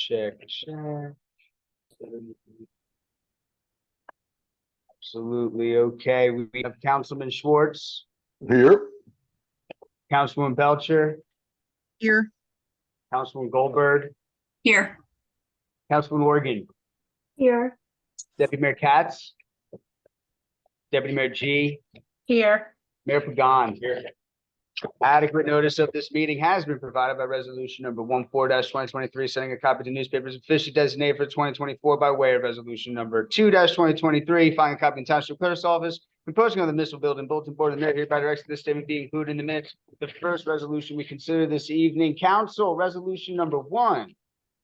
Check. Absolutely okay. We have Councilman Schwartz, Here. Councilwoman Belcher, Here. Councilman Goldberg, Here. Councilman Organ, Here. Deputy Mayor Katz, Deputy Mayor G, Here. Mayor Pagan. Here. Adequate notice of this meeting has been provided by resolution number 14-2023, sending a copy to newspapers officially designated for 2024 by way of resolution number 2-2023, filing a copy in Township Clerk's office, and posting on the municipal building bulletin board, and the mayor hereby directs this statement be included in the minutes. The first resolution we consider this evening, council resolution number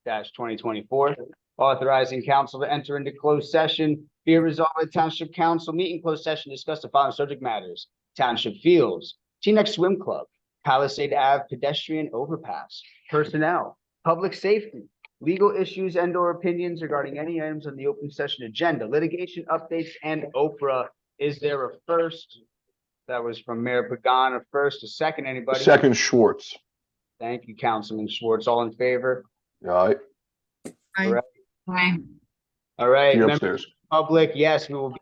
1-2024, authorizing council to enter into closed session. Be it resolved by Township Council meet in closed session, discuss the following subject matters: Township Fields, Teaneck Swim Club, Palisade Ave pedestrian overpass, personnel, public safety, legal issues and or opinions regarding any items on the open session agenda, litigation updates, and Oprah. Is there a first? That was from Mayor Pagan. A first, a second, anybody? Second, Schwartz. Thank you, Councilman Schwartz. All in favor? All right. All right. Aye. All right. See you Members of upstairs. the public, yes, we will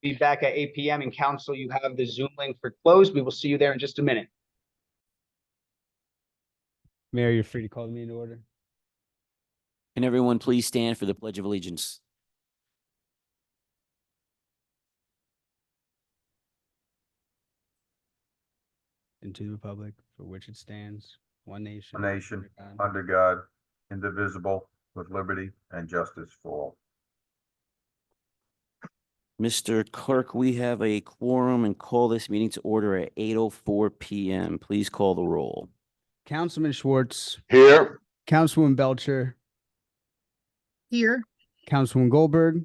be back at 8 p.m. in council. You have the Zoom link for closed. We will see you there in just a minute. Mayor, you're free to call the meeting to order. Can everyone please stand for the Pledge of Allegiance? And to the republic for which it stands, one nation. A nation, under God. under God, indivisible, with liberty and justice for all. Mr. Clerk, we have a quorum and call this meeting to order at 8:04 p.m. Please call the roll. Councilman Schwartz, Here. Councilwoman Belcher, Here. Councilwoman Goldberg,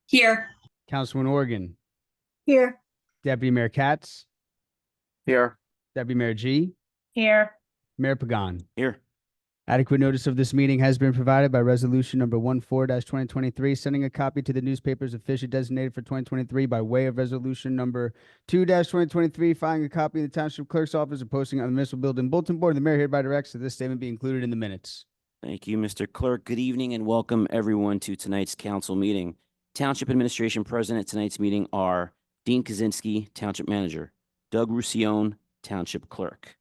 Here. Councilman Organ, Here. Deputy Mayor Katz, Here. Deputy Mayor G, Here. Mayor Pagan. Here. Adequate notice of this meeting has been provided by resolution number 14-2023, sending a copy to the newspapers officially designated for 2023 by way of resolution number 2-2023, filing a copy in the Township Clerk's office and posting on the municipal building bulletin board. The mayor hereby directs that this statement be included in the minutes. Thank you, Mr. Clerk. Good evening and welcome everyone to tonight's council meeting. Township Administration present at tonight's meeting are Dean Kaczynski, Township Manager, Doug Roussillon, Township Clerk,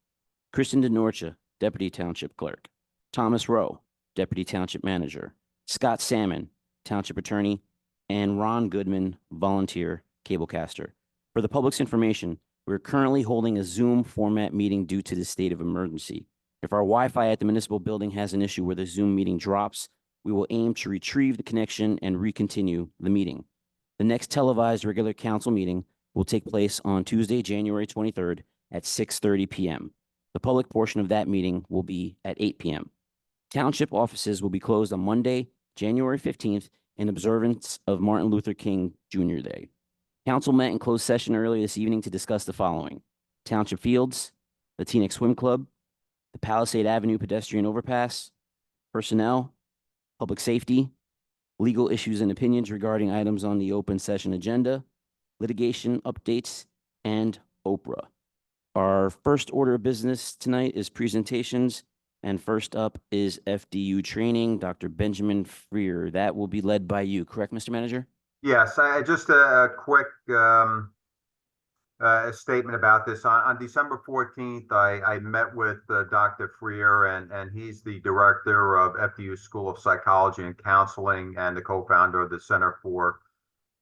Kristen DeNorcia, Deputy Township Clerk, Thomas Rowe, Deputy Township Manager, Scott Salmon, Township Attorney, and Ron Goodman, Volunteer Cablecaster. For the public's information, we're currently holding a Zoom format meeting due to the state of emergency. If our Wi-Fi at the municipal building has an issue where the Zoom meeting drops, we will aim to retrieve the connection and recontinue the meeting. The next televised regular council meeting will take place on Tuesday, January 23rd at 6:30 p.m. The public portion of that meeting will be at 8 p.m. Township offices will be closed on Monday, January 15th, in observance of Martin Luther King Jr. Day. Council met in closed session earlier this evening to discuss the following: Township Fields, the Teaneck Swim Club, the Palisade Avenue pedestrian overpass, personnel, public safety, legal issues and opinions regarding items on the open session agenda, litigation updates, and Oprah. Our first order of business tonight is presentations, and first up is FDU training. Dr. Benjamin Freer. That will be led by you, correct, Mr. Manager? Yes, just a quick statement about this. On December 14th, I met with Dr. Freer, and he's the director of FDU School of Psychology and Counseling and the co-founder of the Center for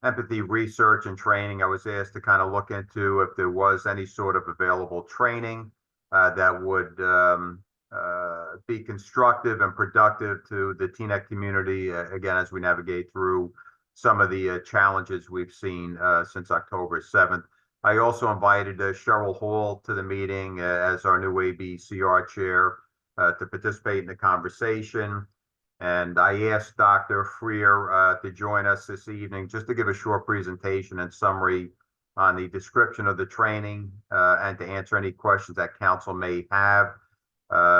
Empathy Research and Training. I was asked to kind of look into if there was any sort of available training that would be constructive and productive to the Teaneck community, again, as we navigate through some of the challenges we've seen since October 7th. I also invited Cheryl Hall to the meeting as our new ABCR chair to participate in the conversation. And I asked Dr. Freer to join us this evening just to give a short presentation and summary on the description of the training and to answer any questions that council may have.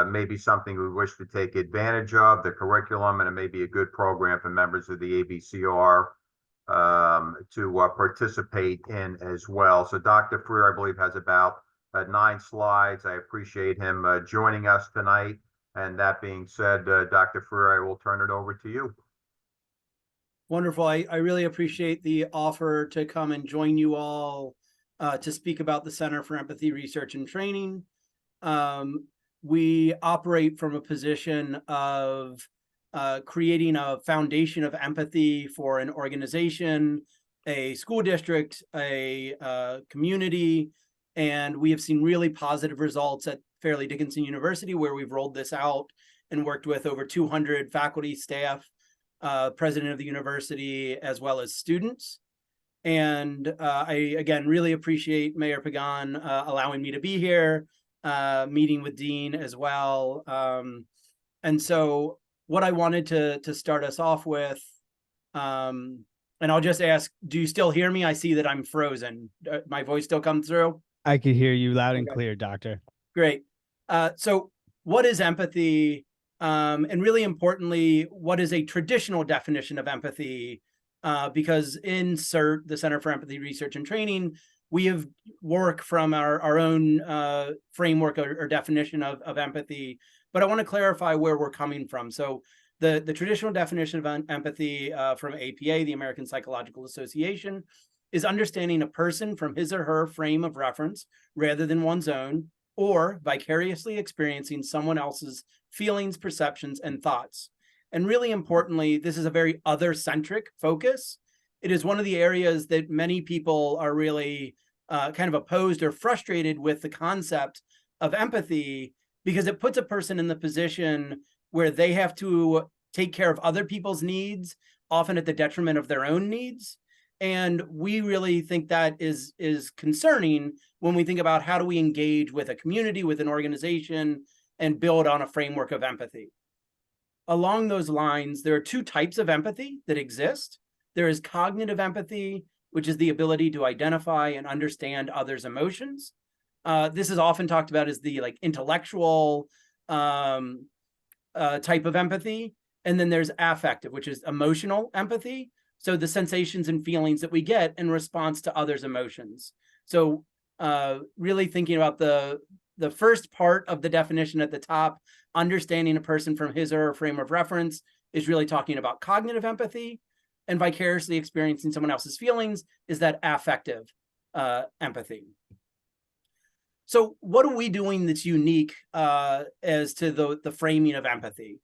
Maybe something we wish to take advantage of, the curriculum, and it may be a good program for members of the ABCR to participate in as well. So Dr. Freer, I believe, has about 9 slides. I appreciate him joining us tonight. And that being said, Dr. Freer, I will turn it over to you. Wonderful. I really appreciate the offer to come and join you all to speak about the Center for Empathy Research and Training. We operate from a position of creating a foundation of empathy for an organization, a school district, a community, and we have seen really positive results at Fairleigh Dickinson University, where we've rolled this out and worked with over 200 faculty, staff, president of the university, as well as students. And I, again, really appreciate Mayor Pagan allowing me to be here, meeting with Dean as well. And so what I wanted to start us off with, and I'll just ask, do you still hear me? I see that I'm frozen. My voice still comes through? I could hear you loud and Okay. clear, Doctor. Great. So what is empathy? And really importantly, what is a traditional definition of empathy? Because in CERT, the Center for Empathy Research and Training, we have work from our own framework or definition of empathy, but I want to clarify where we're coming from. So the traditional definition of empathy from APA, the American Psychological Association, is understanding a person from his or her frame of reference rather than one's own, or vicariously experiencing someone else's feelings, perceptions, and thoughts. And really importantly, this is a very other-centric focus. It is one of the areas that many people are really kind of opposed or frustrated with the concept of empathy, because it puts a person in the position where they have to take care of other people's needs, often at the detriment of their own needs. And we really think that is concerning when we think about how do we engage with a community, with an organization, and build on a framework of empathy. Along those lines, there are two types of empathy that exist. There is cognitive empathy, which is the ability to identify and understand others' emotions. This is often talked about as the intellectual type of empathy. And then there's affective, which is emotional empathy. So the sensations and feelings that we get in response to others' emotions. So really thinking about the first part of the definition at the top, understanding a person from his or her frame of reference, is really talking about cognitive empathy, and vicariously experiencing someone else's feelings is that affective empathy. So what are we doing that's unique as to the framing of empathy?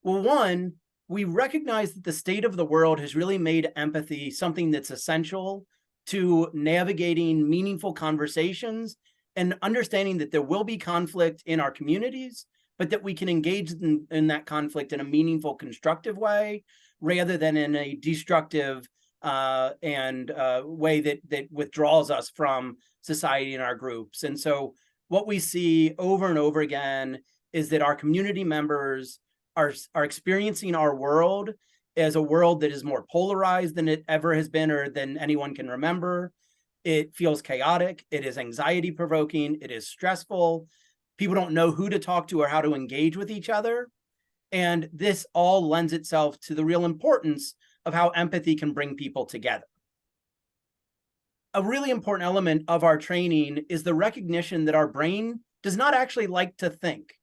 Well, one, we recognize that the state of the world has really made empathy something that's essential to navigating meaningful conversations and understanding that there will be conflict in our communities, but that we can engage in that conflict in a meaningful, constructive way, rather than in a destructive and way that withdraws us from society and our groups. And so what we see over and over again is that our community members are experiencing our world as a world that is more polarized than it ever has been or than anyone can remember. It feels chaotic. It is anxiety provoking. It is stressful. People don't know who to talk to or how to engage with each other. And this all lends itself to the real importance of how empathy can bring people together. A really important element of our training is the recognition that our brain does not actually like to think.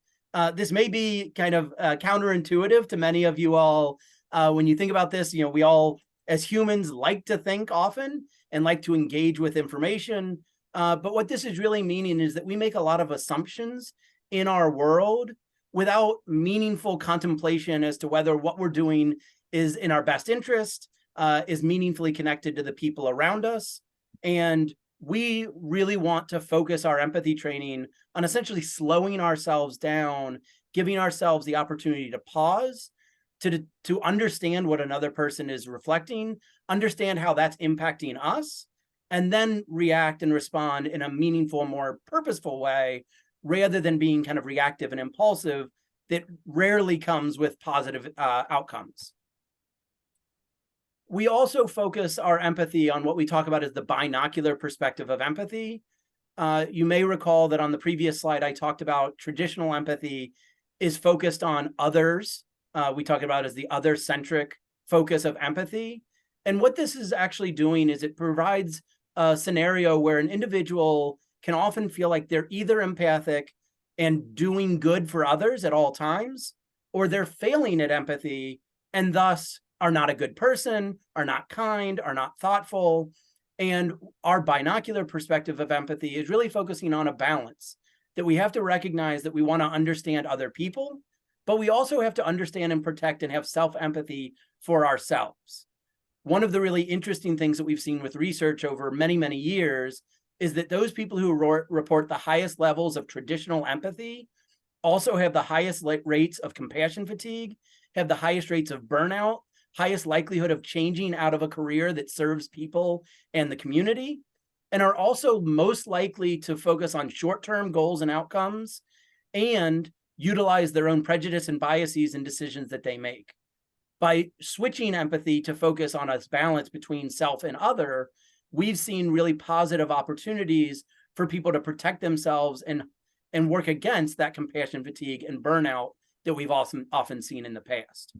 This may be kind of counterintuitive to many of you all. When you think about this, we all, as humans, like to think often and like to engage with information. But what this is really meaning is that we make a lot of assumptions in our world without meaningful contemplation as to whether what we're doing is in our best interest, is meaningfully connected to the people around us. And we really want to focus our empathy training on essentially slowing ourselves down, giving ourselves the opportunity to pause, to understand what another person is reflecting, understand how that's impacting us, and then react and respond in a meaningful, more purposeful way, rather than being kind of reactive and impulsive that rarely comes with positive outcomes. We also focus our empathy on what we talk about as the binocular perspective of empathy. You may recall that on the previous slide, I talked about traditional empathy is focused on others. We talked about as the other-centric focus of empathy. And what this is actually doing is it provides a scenario where an individual can often feel like they're either empathic and doing good for others at all times, or they're failing at empathy and thus are not a good person, are not kind, are not thoughtful. And our binocular perspective of empathy is really focusing on a balance, that we have to recognize that we want to understand other people, but we also have to understand and protect and have self-empathy for ourselves. One of the really interesting things that we've seen with research over many, many years is that those people who report the highest levels of traditional empathy also have the highest rates of compassion fatigue, have the highest rates of burnout, highest likelihood of changing out of a career that serves people and the community, and are also most likely to focus on short-term goals and outcomes and utilize their own prejudice and biases in decisions that they make. By switching empathy to focus on a balance between self and other, we've seen really positive opportunities for people to protect themselves and work against that compassion fatigue and burnout that we've often seen in the past.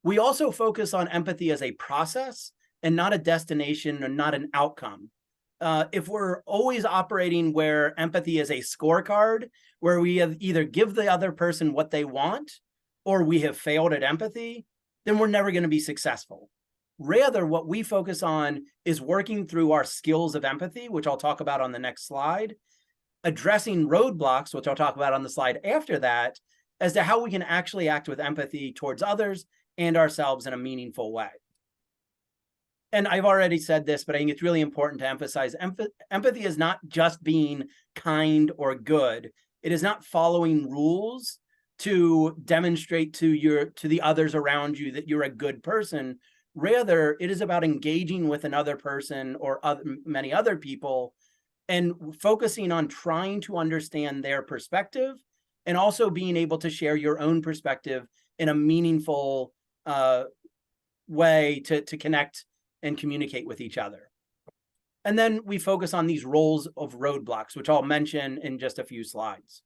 We also focus on empathy as a process and not a destination or not an outcome. If we're always operating where empathy is a scorecard, where we have either give the other person what they want or we have failed at empathy, then we're never going to be successful. Rather, what we focus on is working through our skills of empathy, which I'll talk about on the next slide, addressing roadblocks, which I'll talk about on the slide after that, as to how we can actually act with empathy towards others and ourselves in a meaningful way. And I've already said this, but I think it's really important to emphasize empathy is not just being kind or good. It is not following rules to demonstrate to the others around you that you're a good person. Rather, it is about engaging with another person or many other people and focusing on trying to understand their perspective and also being able to share your own perspective in a meaningful way to connect and communicate with each other. And then we focus on these roles of roadblocks, which I'll mention in just a few slides.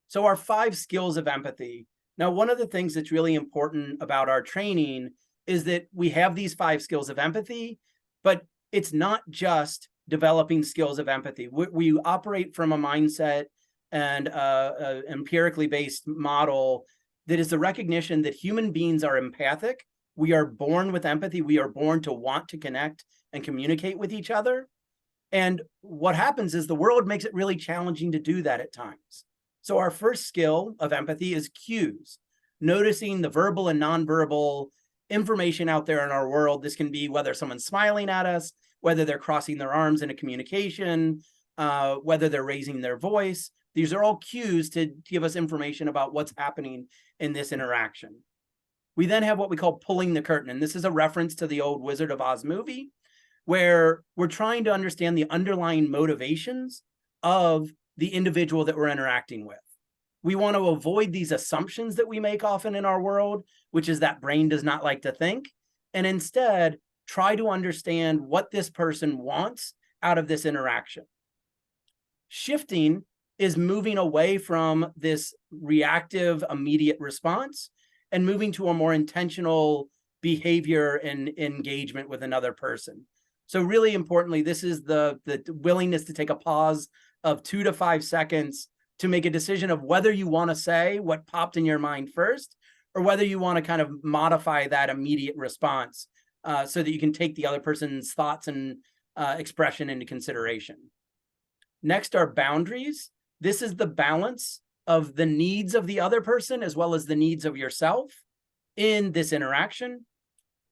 So our 5 skills of empathy. Now, one of the things that's really important about our training is that we have these 5 skills of empathy, but it's not just developing skills of empathy. We operate from a mindset and an empirically based model that is the recognition that human beings are empathic. We are born with empathy. We are born to want to connect and communicate with each other. And what happens is the world makes it really challenging to do that at times. So our first skill of empathy is cues, noticing the verbal and nonverbal information out there in our world. This can be whether someone's smiling at us, whether they're crossing their arms in a communication, whether they're raising their voice. These are all cues to give us information about what's happening in this interaction. We then have what we call pulling the curtain. And this is a reference to the old Wizard of Oz movie, where we're trying to understand the underlying motivations of the individual that we're interacting with. We want to avoid these assumptions that we make often in our world, which is that brain does not like to think, and instead try to understand what this person wants out of this interaction. Shifting is moving away from this reactive, immediate response and moving to a more intentional behavior and engagement with another person. So really importantly, this is the willingness to take a pause of 2 to 5 seconds to make a decision of whether you want to say what popped in your mind first, or whether you want to kind of modify that immediate response so that you can take the other person's thoughts and expression into consideration. Next are boundaries. This is the balance of the needs of the other person as well as the needs of yourself in this interaction.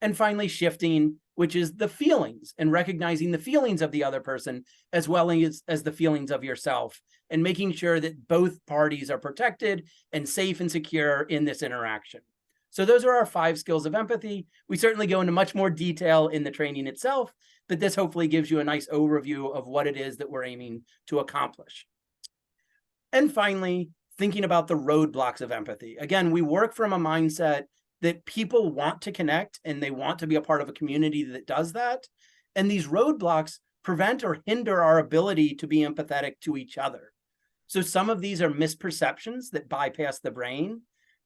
And finally, shifting, which is the feelings and recognizing the feelings of the other person as well as the feelings of yourself, and making sure that both parties are protected and safe and secure in this interaction. So those are our 5 skills of empathy. We certainly go into much more detail in the training itself, but this hopefully gives you a nice overview of what it is that we're aiming to accomplish. And finally, thinking about the roadblocks of empathy. Again, we work from a mindset that people want to connect and they want to be a part of a community that does that. And these roadblocks prevent or hinder our ability to be empathetic to each other. So some of these are misperceptions that bypass the brain.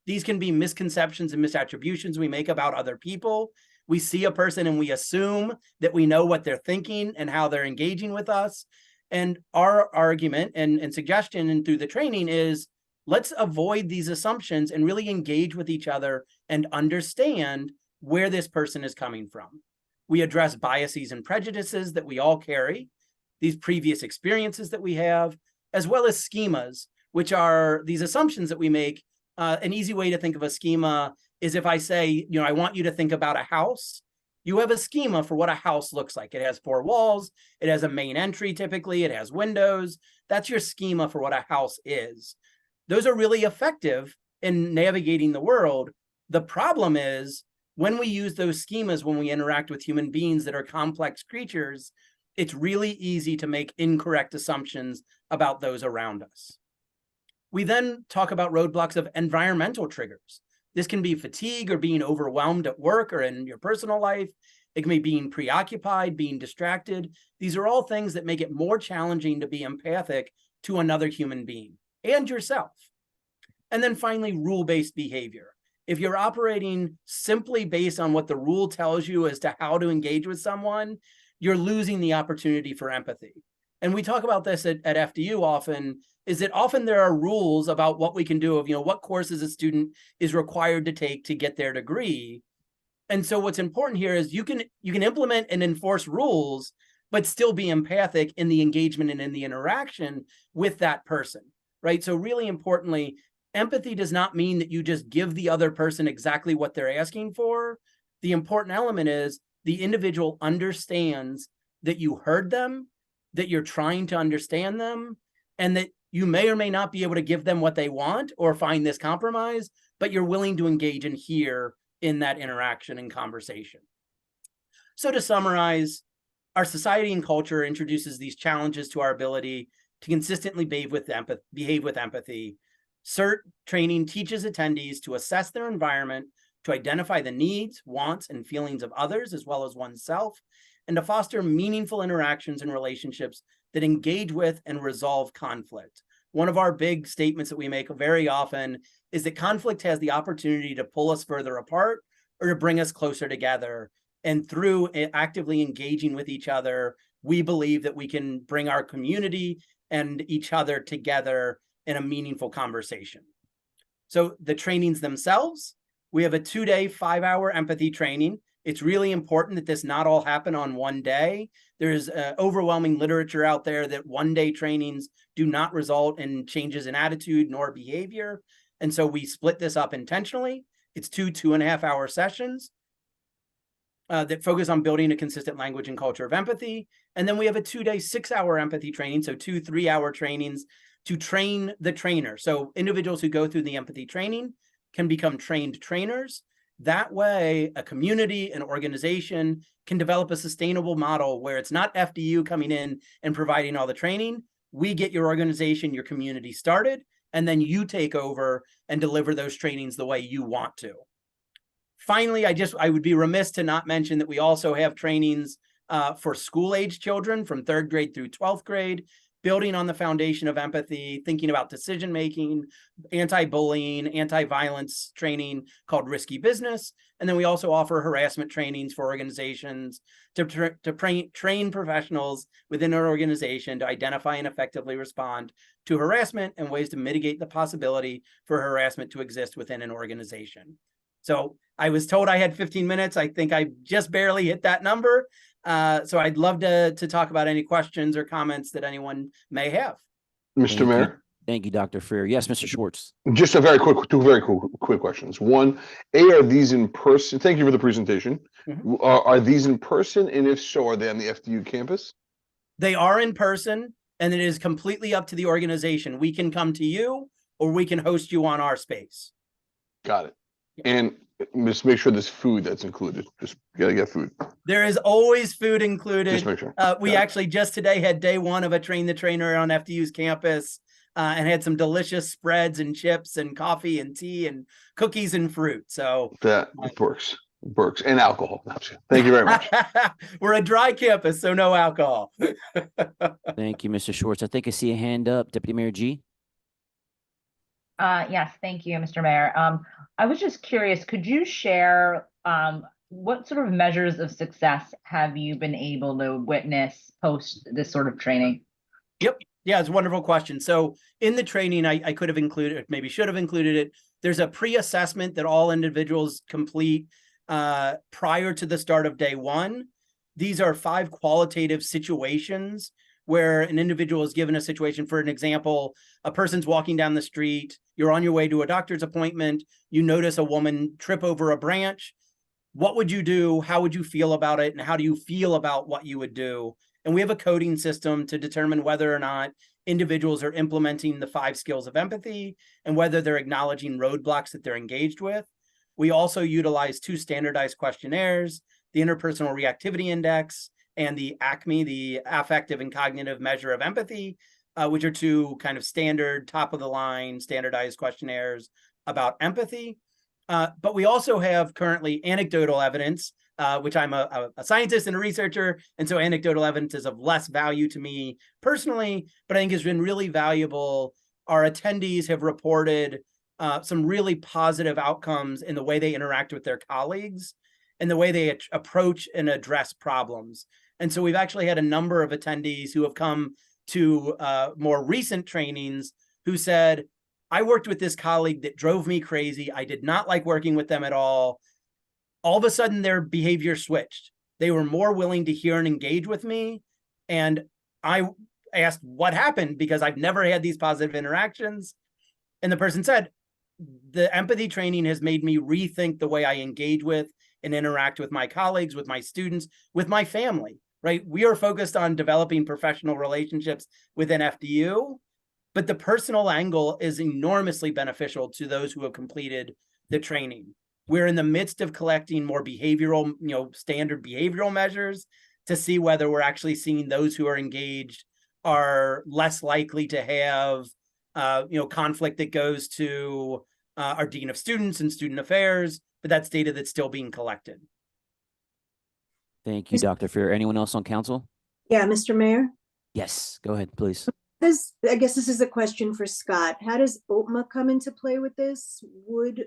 These can be misconceptions and misattributions we make about other people. We see a person and we assume that we know what they're thinking and how they're engaging with us. And our argument and suggestion and through the training is let's avoid these assumptions and really engage with each other and understand where this person is coming from. We address biases and prejudices that we all carry, these previous experiences that we have, as well as schemas, which are these assumptions that we make. An easy way to think of a schema is if I say, I want you to think about a house. You have a schema for what a house looks like. It has 4 walls. It has a main entry, typically. It has windows. That's your schema for what a house is. Those are really effective in navigating the world. The problem is when we use those schemas, when we interact with human beings that are complex creatures, it's really easy to make incorrect assumptions about those around us. We then talk about roadblocks of environmental triggers. This can be fatigue or being overwhelmed at work or in your personal life. It can be being preoccupied, being distracted. These are all things that make it more challenging to be empathic to another human being and yourself. And then finally, rule-based behavior. If you're operating simply based on what the rule tells you as to how to engage with someone, you're losing the opportunity for empathy. And we talk about this at FDU often, is that often there are rules about what we can do of, what courses a student is required to take to get their degree. And so what's important here is you can implement and enforce rules, but still be empathic in the engagement and in the interaction with that person, right? So really importantly, empathy does not mean that you just give the other person exactly what they're asking for. The important element is the individual understands that you heard them, that you're trying to understand them, and that you may or may not be able to give them what they want or find this compromise, but you're willing to engage and hear in that interaction and conversation. So to summarize, our society and culture introduces these challenges to our ability to consistently behave with empathy. CERT training teaches attendees to assess their environment, to identify the needs, wants, and feelings of others, as well as oneself, and to foster meaningful interactions and relationships that engage with and resolve conflict. One of our big statements that we make very often is that conflict has the opportunity to pull us further apart or to bring us closer together. And through actively engaging with each other, we believe that we can bring our community and each other together in a meaningful conversation. So the trainings themselves, we have a 2-day, 5-hour empathy training. It's really important that this not all happen on one day. There's overwhelming literature out there that one-day trainings do not result in changes in attitude nor behavior. And so we split this up intentionally. It's 2.5-hour sessions that focus on building a consistent language and culture of empathy. And then we have a 2-day, 6-hour empathy training. So 2 3-hour trainings to train the trainer. So individuals who go through the empathy training can become trained trainers. That way, a community, an organization can develop a sustainable model where it's not FDU coming in and providing all the training. We get your organization, your community started, and then you take over and deliver those trainings the way you want to. Finally, I would be remiss to not mention that we also have trainings for school-age children from 3rd grade through 12th grade, building on the foundation of empathy, thinking about decision-making, anti-bullying, anti-violence training called Risky Business. And then we also offer harassment trainings for organizations to train professionals within our organization to identify and effectively respond to harassment and ways to mitigate the possibility for harassment to exist within an organization. So I was told I had 15 minutes. I think I just barely hit that number. So I'd love to talk about any questions or comments that anyone may have. Mr. Mayor, Thank you, Dr. Freer. Yes, Mr. Schwartz. just two very quick questions. One, are these in person? Thank you for the presentation. Mhm. Are these in person? And if so, are they on the FDU campus? They are in person, and it is completely up to the organization. We can come to you, or we can host you on our space. Got it. And just make sure there's food that's included. Just gotta get food. There is always food included. Just make sure. We Got it. actually just today had day 1 of a Train the Trainer on FDU's campus and had some delicious spreads and chips and coffee and tea and cookies and fruit. So That works. And alcohol. Thank you very much. we're a dry campus, so no alcohol. Thank you, Mr. Schwartz. I think I see a hand up. Deputy Mayor G. Yes, thank you, Mr. Mayor. I was just curious, could you share what sort of measures of success have you been able to witness post this sort of training? Yep. Yeah, it's a wonderful question. So in the training, I could have included, maybe should have included it. There's a pre-assessment that all individuals complete prior to the start of day one. These are 5 qualitative situations where an individual is given a situation. For an example, a person's walking down the street, you're on your way to a doctor's appointment, you notice a woman trip over a branch. What would you do? How would you feel about it? And how do you feel about what you would do? And we have a coding system to determine whether or not individuals are implementing the 5 skills of empathy and whether they're acknowledging roadblocks that they're engaged with. We also utilize 2 standardized questionnaires, the Interpersonal Reactivity Index and the ACME, the Affective and Cognitive Measure of Empathy, which are 2 kind of standard, top of the line, standardized questionnaires about empathy. But we also have currently anecdotal evidence, which I'm a scientist and a researcher, and so anecdotal evidence is of less value to me personally, but I think has been really valuable. Our attendees have reported some really positive outcomes in the way they interact with their colleagues and the way they approach and address problems. And so we've actually had a number of attendees who have come to more recent trainings who said, I worked with this colleague that drove me crazy. I did not like working with them at all. All of a sudden, their behavior switched. They were more willing to hear and engage with me. And I asked what happened because I've never had these positive interactions. And the person said, the empathy training has made me rethink the way I engage with and interact with my colleagues, with my students, with my family, right? We are focused on developing professional relationships within FDU, but the personal angle is enormously beneficial to those who have completed the training. We're in the midst of collecting more behavioral, standard behavioral measures to see whether we're actually seeing those who are engaged are less likely to have, conflict that goes to our Dean of Students and Student Affairs, but that's data that's still being collected. Thank you, Dr. Freer. Anyone else on council? Yeah, Mr. Mayor. Yes, go ahead, please. I guess this is a question for Scott. How does OPMA come into play with this?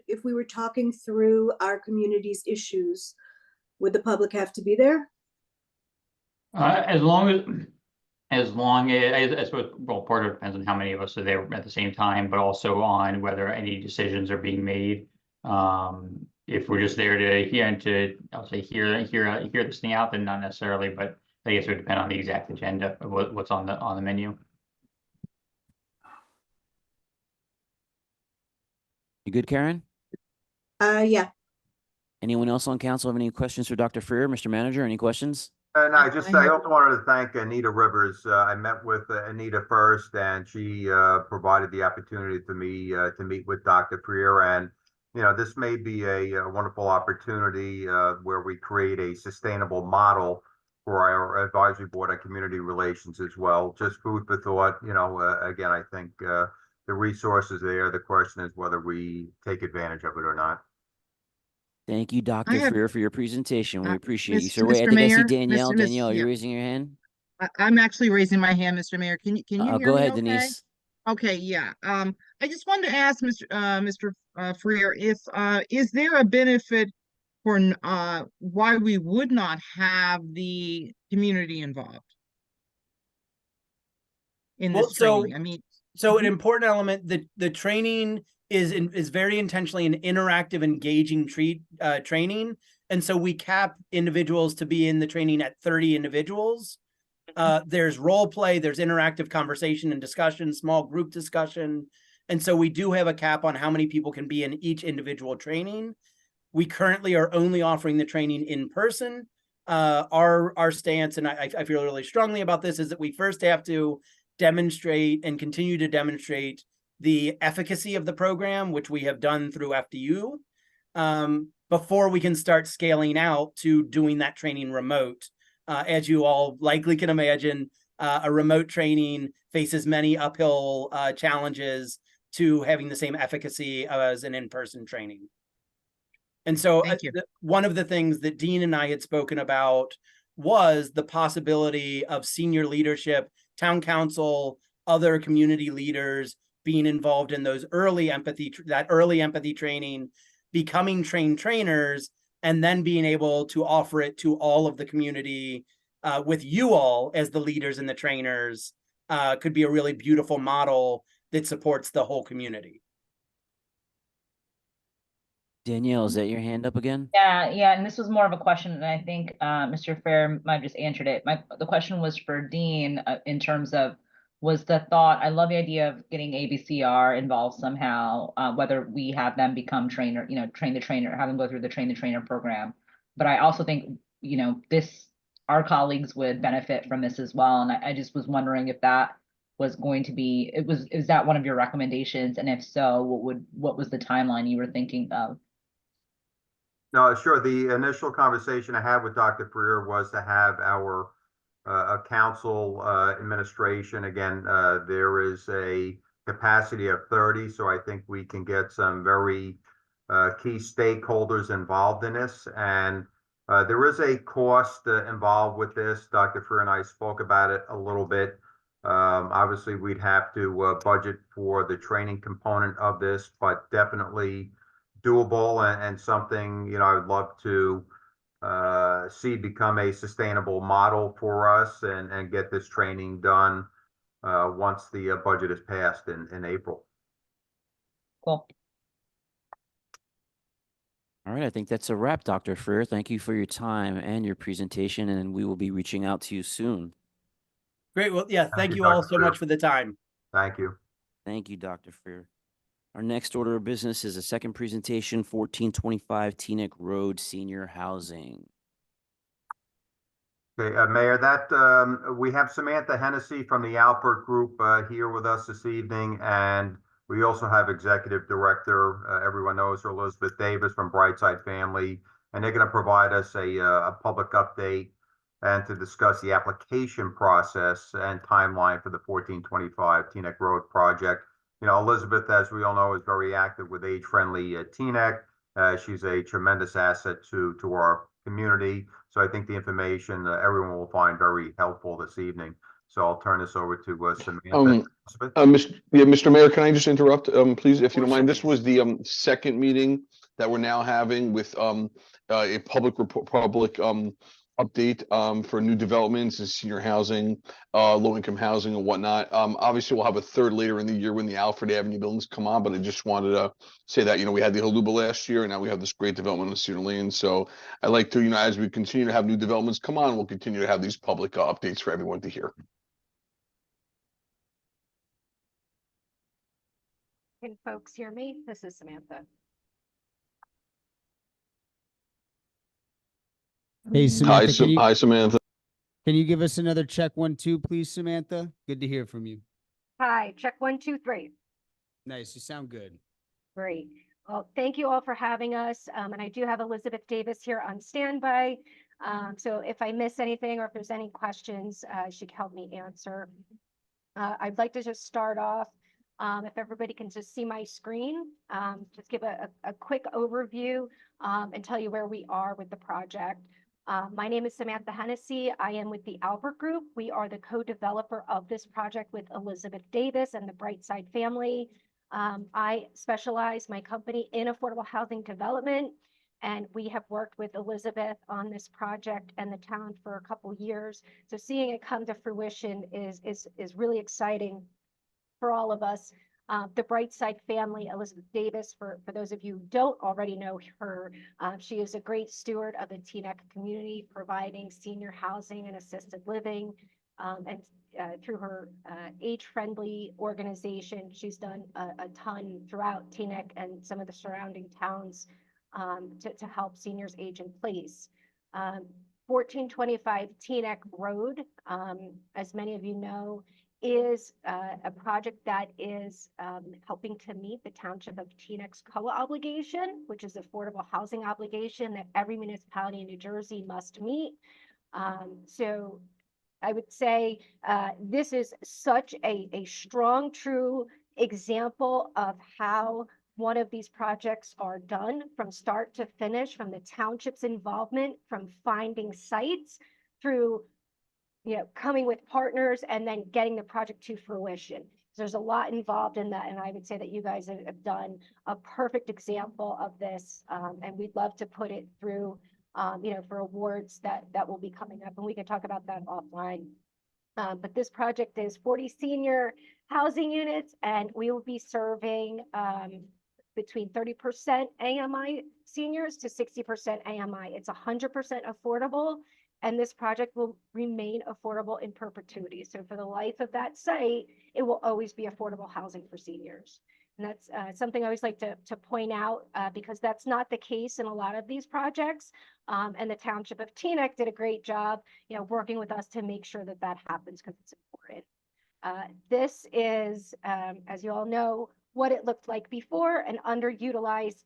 If we were talking through our community's issues, would the public have to be there? As long as, I suppose, well, part of it depends on how many of us are there at the same time, but also on whether any decisions are being made. If we're just there to hear and to, I'll say, hear this thing out, then not necessarily, but I guess it would depend on the exact agenda of what's on the menu. You good, Karen? Yeah. Anyone else on council have any questions for Dr. Freer? Mr. Manager, any questions? And I also wanted to thank Anita Rivers. I met with Anita first, and she provided the opportunity for me to meet with Dr. Freer. And, this may be a wonderful opportunity where we create a sustainable model for our advisory board on community relations as well. Just food for thought. Again, I think the resources there. The question is whether we take advantage of it or not. Thank you, Dr. Freer, for your presentation. We appreciate you, sir. Mr. Wait, I think I see Mayor, Danielle. Danielle, are you yeah. raising your hand? I'm actually raising my hand, Mr. Mayor. Can you hear Go me ahead, okay? Denise. Okay, yeah. I just wanted to ask Mr. Freer, if is there a benefit for why we would not have the community involved in this training? I mean, so an important element, the training is very intentionally an interactive, engaging training. And so we cap individuals to be in the training at 30 individuals. There's role play, there's interactive conversation and discussion, small group discussion. And so we do have a cap on how many people can be in each individual training. We currently are only offering the training in person. Our stance, and I feel really strongly about this, is that we first have to demonstrate and continue to demonstrate the efficacy of the program, which we have done through FDU, before we can start scaling out to doing that training remote. As you all likely can imagine, a remote training faces many uphill challenges to having the same efficacy as an in-person training. And so one of the things that Dean and I had spoken about was the possibility of senior leadership, town council, other community leaders being involved in those early empathy training, becoming trained trainers, and then being able to offer it to all of the community with you all as the leaders and the trainers could be a really beautiful model that supports the whole community. Danielle, is that your hand up again? Yeah, and this was more of a question, and I think Mr. Fair might have just answered it. The question was for Dean in terms of, was the thought, I love the idea of getting ABCR involved somehow, whether we have them become trainer, train the trainer, have them go through the train the trainer program. But I also think, our colleagues would benefit from this as well. And I just was wondering if that was going to be, is that one of your recommendations? And if so, what was the timeline you were thinking of? No, sure. The initial conversation I had with Dr. Freer was to have our council administration. Again, there is a capacity of 30, so I think we can get some very key stakeholders involved in this. And there is a cost involved with this. Dr. Freer and I spoke about it a little bit. Obviously, we'd have to budget for the training component of this, but definitely doable and something, I would love to see become a sustainable model for us and get this training done once the budget is passed in April. Cool. All right, I think that's a wrap, Dr. Freer. Thank you for your time and your presentation, and we will be reaching out to you soon. Great. Well, yeah, thank you, you all Dr. so Freer. much for the time. Thank you. Thank you, Dr. Freer. Our next order of business is a second presentation, 1425 Teaneck Road Senior Housing. Okay, Mayor, we have Samantha Hennessy from the Alpert Group here with us this evening, and we also have Executive Director, everyone knows her, Elizabeth Davis from Brightside Family, and they're going to provide us a public update and to discuss the application process and timeline for the 1425 Teaneck Road project. Elizabeth, as we all know, is very active with age-friendly Teaneck. She's a tremendous asset to our community. So I think the information everyone will find very helpful this evening. So I'll turn this over to Samantha. Mr. Mayor, can I just interrupt, please, if you don't mind? Sure. This was the second meeting that we're now having with a public update for new developments in senior housing, low-income housing and whatnot. Obviously, we'll have a third later in the year when the Alfred Avenue buildings come on, but I just wanted to say that, we had the Haluba last year, and now we have this great development in Cedar Lane. So I'd like to, as we continue to have new developments come on, we'll continue to have these public updates for everyone to hear. Can folks hear me? This is Samantha. Hey, Samantha, Hi, Samantha. can you give us another check 1, 2, please, Samantha? Good to hear from you. Hi, check 1, 2, 3. Nice. You sound good. Great. Well, thank you all for having us. And I do have Elizabeth Davis here on standby. So if I miss anything or if there's any questions, she can help me answer. I'd like to just start off, if everybody can just see my screen, just give a quick overview and tell you where we are with the project. My name is Samantha Hennessy. I am with the Alpert Group. We are the co-developer of this project with Elizabeth Davis and the Brightside family. I specialize, my company, in affordable housing development, and we have worked with Elizabeth on this project and the town for a couple years. So seeing it come to fruition is really exciting for all of us. The Brightside family, Elizabeth Davis, for those of you who don't already know her, she is a great steward of the Teaneck community, providing senior housing and assisted living. And through her age-friendly organization, she's done a ton throughout Teaneck and some of the surrounding towns to help seniors age in place. 1425 Teaneck Road, as many of you know, is a project that is helping to meet the Township of Teaneck's COA obligation, which is affordable housing obligation that every municipality in New Jersey must meet. So I would say this is such a strong, true example of how one of these projects are done from start to finish, from the township's involvement, from finding sites through coming with partners and then getting the project to fruition. There's a lot involved in that, and I would say that you guys have done a perfect example of this, and we'd love to put it through, for awards that will be coming up, and we can talk about that offline. But this project is 40 senior housing units, and we will be serving between 30% AMI seniors to 60% AMI. It's 100% affordable, and this project will remain affordable in perpetuity. So for the life of that site, it will always be affordable housing for seniors. And that's something I always like to point out because that's not the case in a lot of these projects. And the Township of Teaneck did a great job, working with us to make sure that that happens because it's important. This is, as you all know, what it looked like before, an underutilized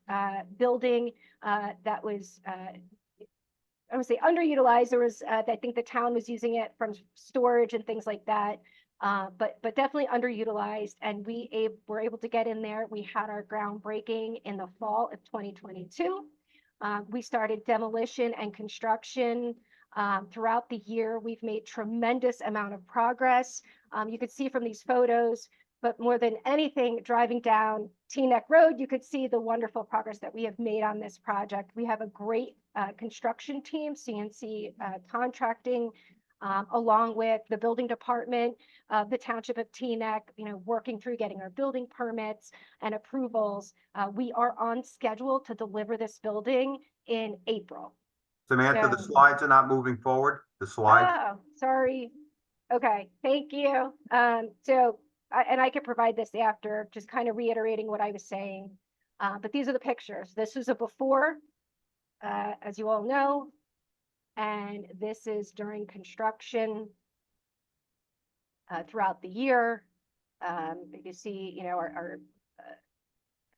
building that was, I would say underutilized. There was, I think the town was using it from storage and things like that. But definitely underutilized, and we were able to get in there. We had our groundbreaking in the fall of 2022. We started demolition and construction throughout the year. We've made tremendous amount of progress. You could see from these photos, but more than anything, driving down Teaneck Road, you could see the wonderful progress that we have made on this project. We have a great construction team, CNC contracting, along with the building department of the Township of Teaneck, working through getting our building permits and approvals. We are on schedule to deliver this building in April. Samantha, the slides are not moving forward. The slides. Oh, sorry. Okay, thank you. And I could provide this after, just kind of reiterating what I was saying. But these are the pictures. This is a before, as you all know, and this is during construction throughout the year. You see, our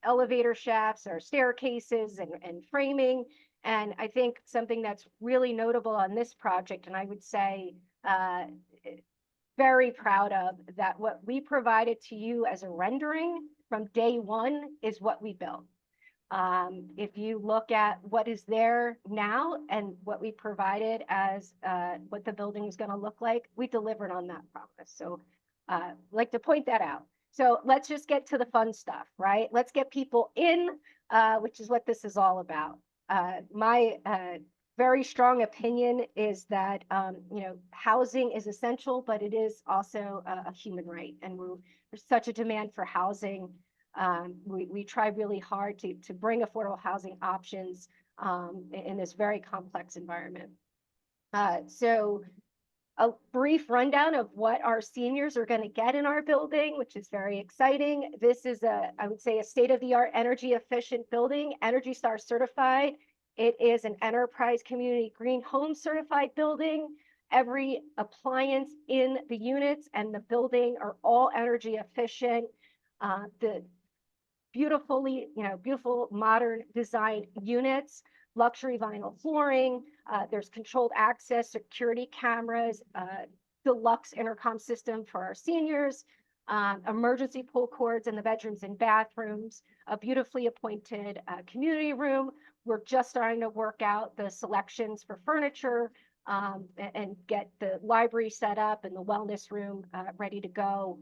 elevator shafts, our staircases, and framing. And I think something that's really notable on this project, and I would say very proud of, that what we provided to you as a rendering from day one is what we built. If you look at what is there now and what we provided as what the building is going to look like, we delivered on that promise. So I'd like to point that out. So let's just get to the fun stuff, right? Let's get people in, which is what this is all about. My very strong opinion is that, housing is essential, but it is also a human right. And there's such a demand for housing. We try really hard to bring affordable housing options in this very complex environment. So a brief rundown of what our seniors are going to get in our building, which is very exciting. This is I would say, a state-of-the-art energy efficient building, Energy Star certified. It is an Enterprise Community Green Home certified building. Every appliance in the units and the building are all energy efficient. The beautiful modern design units, luxury vinyl flooring. There's controlled access, security cameras, deluxe intercom system for our seniors, emergency pull cords in the bedrooms and bathrooms, a beautifully appointed community room. We're just starting to work out the selections for furniture and get the library set up and the wellness room ready to go.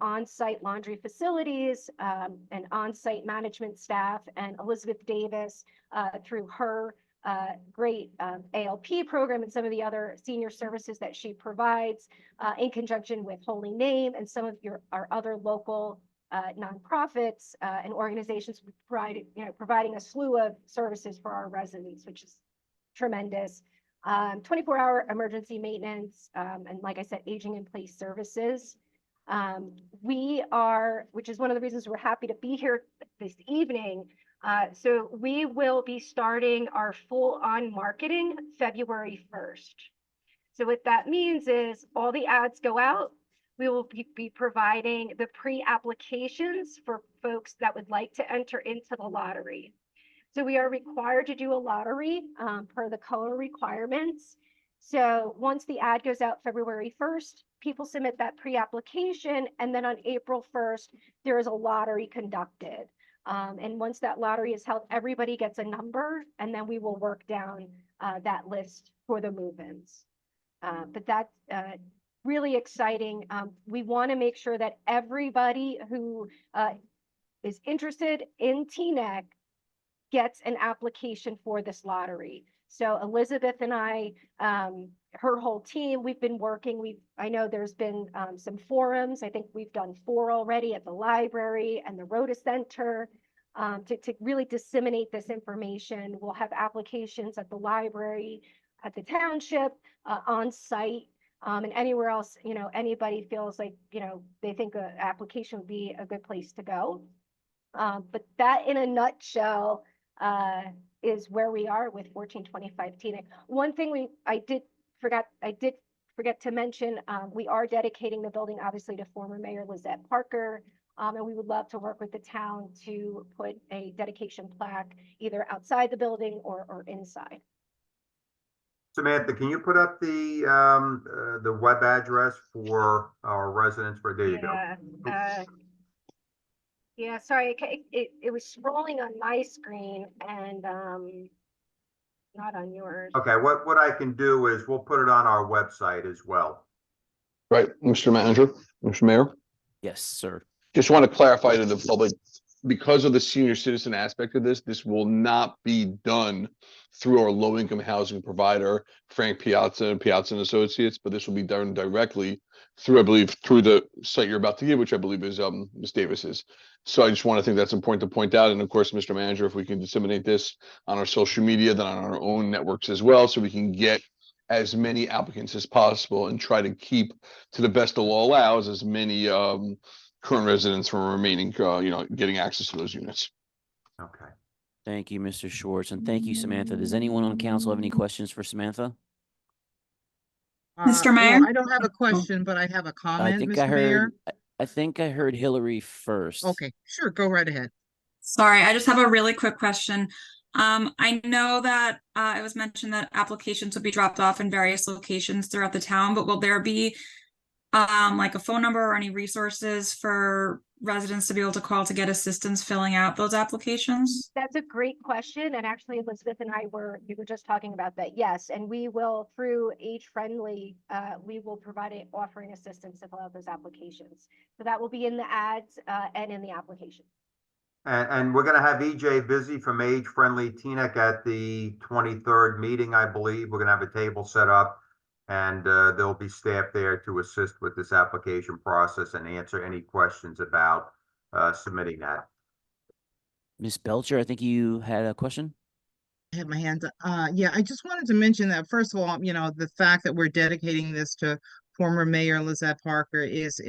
On-site laundry facilities and on-site management staff, and Elizabeth Davis through her great ALP program and some of the other senior services that she provides in conjunction with Holy Name and some of our other local nonprofits and organizations providing a slew of services for our residents, which is tremendous. 24-hour emergency maintenance and, like I said, aging in place services. Which is one of the reasons we're happy to be here this evening. So we will be starting our full-on marketing February 1st. So what that means is all the ads go out. We will be providing the pre-applications for folks that would like to enter into the lottery. So we are required to do a lottery per the COA requirements. So once the ad goes out February 1st, people submit that pre-application, and then on April 1st, there is a lottery conducted. And once that lottery is held, everybody gets a number, and then we will work down that list for the move-ins. But that's really exciting. We want to make sure that everybody who is interested in Teaneck gets an application for this lottery. So Elizabeth and I her whole team, we've been working, I know there's been some forums. I think we've done 4 already at the library and the Rhoda Center to really disseminate this information. We'll have applications at the library, at the township, on site, and anywhere else, anybody feels like, they think an application would be a good place to go. But that in a nutshell is where we are with 1425 Teaneck. One thing I did forget to mention, we are dedicating the building obviously to former Mayor Lizette Parker. And we would love to work with the town to put a dedication plaque either outside the building or inside. Samantha, can you put up the web address for our residents? There you go. Yeah, sorry, it was scrolling on my screen and not on yours. Okay, what I can do is we'll put it on our website as well. Right, Mr. Manager, Mr. Mayor. Yes, sir. Just want to clarify to the public, because of the senior citizen aspect of this will not be done through our low-income housing provider, Frank Piazza and Piazza and Associates, but this will be done directly through, I believe, through the site you're about to give, which I believe is Ms. Davis's. So I just want to think that's important to point out. And of course, Mr. Manager, if we can disseminate this on our social media, then on our own networks as well, so we can get as many applicants as possible and try to keep, to the best the law allows, as many current residents from remaining, getting access to those units. Okay. Thank you, Mr. Schwartz, and thank you, Samantha. Does anyone on council have any questions for Samantha? Mr. Mayor? No, I don't have a question, but I have a comment, Mr. Mayor. I think I heard Hillary first. Okay, sure, go right ahead. Sorry, I just have a really quick question. I know that it was mentioned that applications would be dropped off in various locations throughout the town, but will there be like a phone number or any resources for residents to be able to call to get assistance filling out those applications? That's a great question. And actually, Elizabeth and we were just talking about that. Yes. And we will, through Age Friendly, we will provide offering assistance to fill out those applications. So that will be in the ads and in the application. And we're going to have EJ Busy from Age Friendly Teaneck at the 23rd meeting, I believe. We're going to have a table set up, and there'll be staff there to assist with this application process and answer any questions about submitting that. Ms. Belcher, I think you had a question. I have my hand up. Yeah, I just wanted to mention that, first of all, the fact that we're dedicating this to former Mayor Lizette Parker is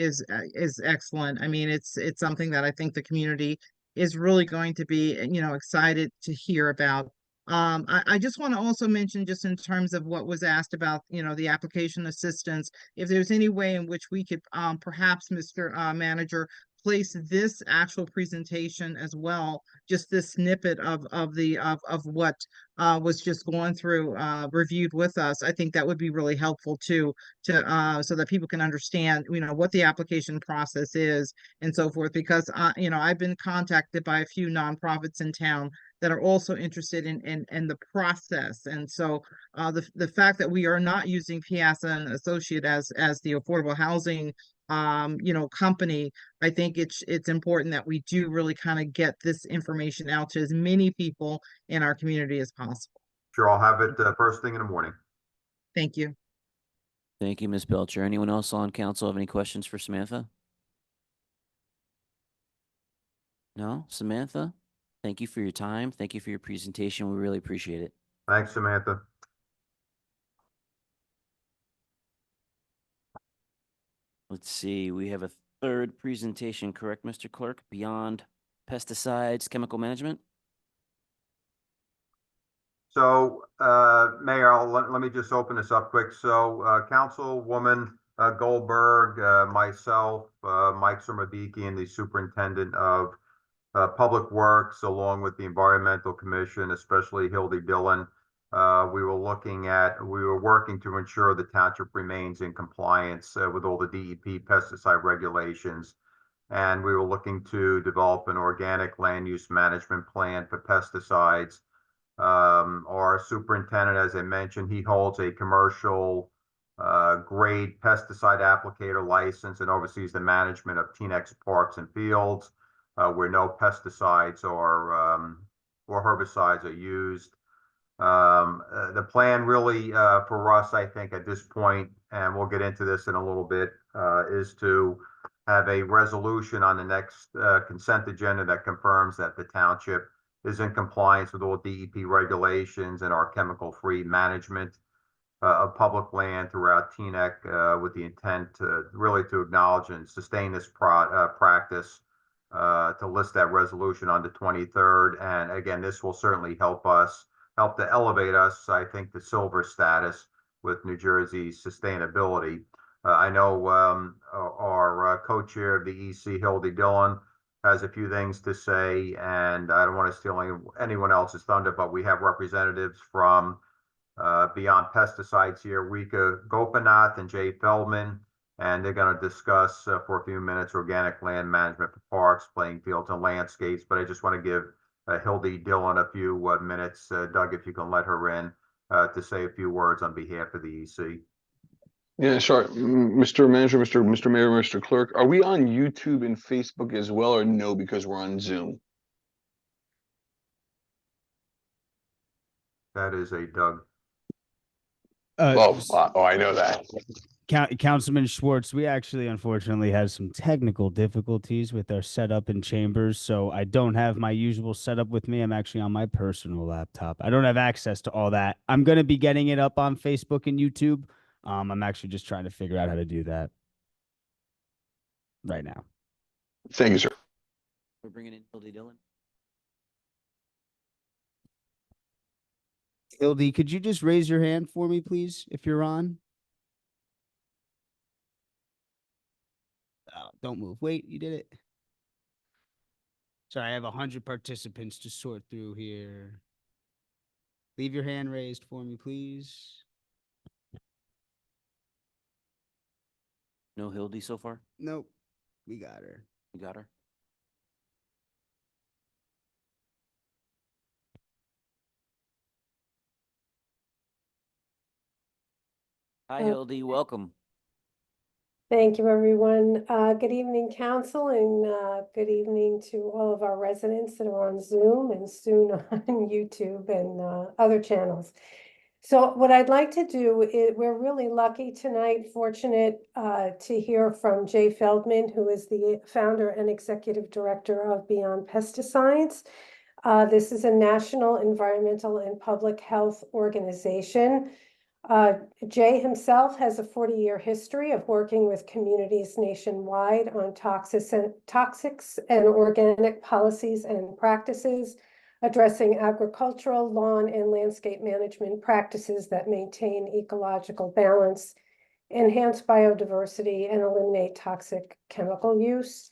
excellent. I mean, it's something that I think the community is really going to be, excited to hear about. I just want to also mention, just in terms of what was asked about, the application assistance, if there's any way in which we could perhaps, Mr. Manager, place this actual presentation as well, just this snippet of what was just going through, reviewed with us. I think that would be really helpful too, so that people can understand, what the application process is and so forth. Because I've been contacted by a few nonprofits in town that are also interested in the process. And so the fact that we are not using Piazza and Associate as the affordable housing company, I think it's important that we do really kind of get this information out to as many people in our community as possible. Sure, I'll have it first thing in the morning. Thank you. Thank you, Ms. Belcher. Anyone else on council have any questions for Samantha? No? Samantha, thank you for your time. Thank you for your presentation. We really appreciate it. Thanks, Samantha. Let's see, we have a third presentation, correct, Mr. Clerk? Beyond pesticides, chemical management? So, Mayor, let me just open this up quick. So, Councilwoman Goldberg, myself, Mike Surmabiki, and the Superintendent of Public Works, along with the Environmental Commission, especially Hildy Dillon, we were working to ensure the township remains in compliance with all the DEP pesticide regulations. And we were looking to develop an organic land use management plan for pesticides. Our superintendent, as I mentioned, he holds a commercial grade pesticide applicator license and oversees the management of Teaneck's parks and fields where no pesticides or herbicides are used. The plan really for us, I think, at this point, and we'll get into this in a little bit, is to have a resolution on the next consent agenda that confirms that the township is in compliance with all DEP regulations and our chemical-free management of public land throughout Teaneck, with the intent to really to acknowledge and sustain this practice, to list that resolution on the 23rd. And again, this will certainly help to elevate us, I think, to silver status with New Jersey's sustainability. I know our co-chair of the EC, Hildy Dillon, has a few things to say, and I don't want to steal anyone else's thunder, but we have representatives from Beyond Pesticides here, Rika Gopinath and Jay Feldman, and they're going to discuss for a few minutes organic land management for parks, playing fields, and landscapes. But I just want to give Hildy Dillon a few minutes. Doug, if you can let her in to say a few words on behalf of the EC. Yeah, sure. Mr. Manager, Mr. Mayor, Mr. Clerk, are we on YouTube and Facebook as well, or no, because we're on Zoom? That is a Doug. I know that. Councilman Schwartz, we actually unfortunately had some technical difficulties with our setup in chambers, so I don't have my usual setup with me. I'm actually on my personal laptop. I don't have access to all that. I'm going to be getting it up on Facebook and YouTube. I'm actually just trying to figure out how to do that right now. Thank you, sir. We're bringing in Hildy Dillon. Hildy, could you just raise your hand for me, please, if you're on? Oh, don't move. Wait, you did it. Sorry, I have 100 participants to sort through here. Leave your hand raised for me, please. No Hildy so far? Nope. We got her. You got her? Hi, Hildy. Welcome. Thank you, everyone. Good evening, council, and good evening to all of our residents that are on Zoom and soon on YouTube and other channels. So what I'd like to do is, we're really lucky tonight, fortunate to hear from Jay Feldman, who is the founder and executive director of Beyond Pesticides. This is a national environmental and public health organization. Jay himself has a 40-year history of working with communities nationwide on toxics and organic policies and practices, addressing agricultural, lawn, and landscape management practices that maintain ecological balance, enhance biodiversity, and eliminate toxic chemical use.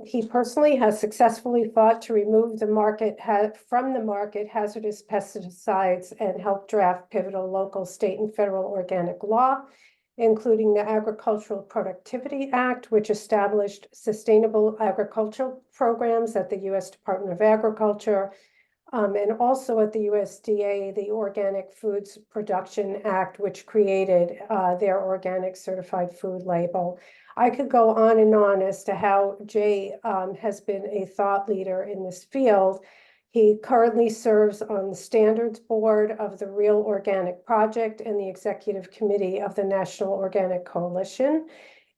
He personally has successfully fought to remove from the market hazardous pesticides and help draft pivotal local, state, and federal organic law, including the Agricultural Productivity Act, which established sustainable agricultural programs at the U.S. Department of Agriculture, and also at the USDA, the Organic Foods Production Act, which created their organic certified food label. I could go on and on as to how Jay has been a thought leader in this field. He currently serves on the standards board of the Real Organic Project and the executive committee of the National Organic Coalition.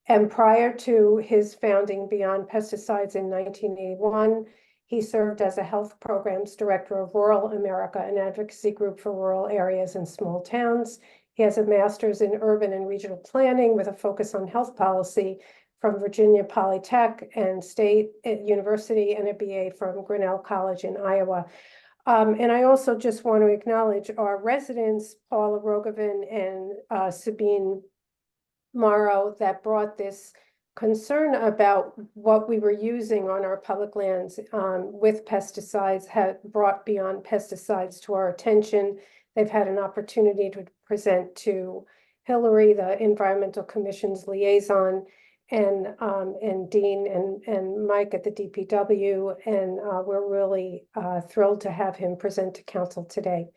And prior to his founding Beyond Pesticides in 1981, he served as a health programs director of Rural America, an advocacy group for rural areas and small towns. He has a master's in urban and regional planning with a focus on health policy from Virginia Polytech and State University, and a BA from Grinnell College in Iowa. And I also just want to acknowledge our residents, Paula Rogovin and Sabine Morrow, that brought this concern about what we were using on our public lands with pesticides, had brought Beyond Pesticides to our attention. They've had an opportunity to present to Hillary, the Environmental Commission's liaison, and Dean and Mike at the DPW, and we're really thrilled to have him present to council today.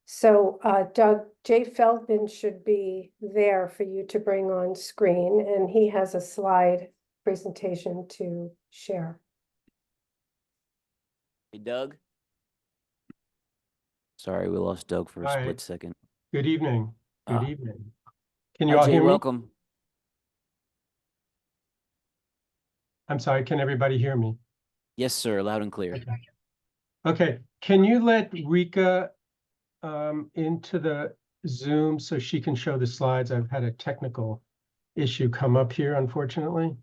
So Doug, Jay Feldman should be there for you to bring on screen, and he has a slide presentation to share. Hey, Doug. Sorry, we lost Doug for a Hi. split second. Good evening. Good Ah. evening. Can you Hi, all Jay, hear me? welcome. I'm sorry, can everybody hear me? Yes, sir, loud and clear. Okay, can you let Rika into the Zoom so she can show the slides? I've had a technical issue come up here, unfortunately.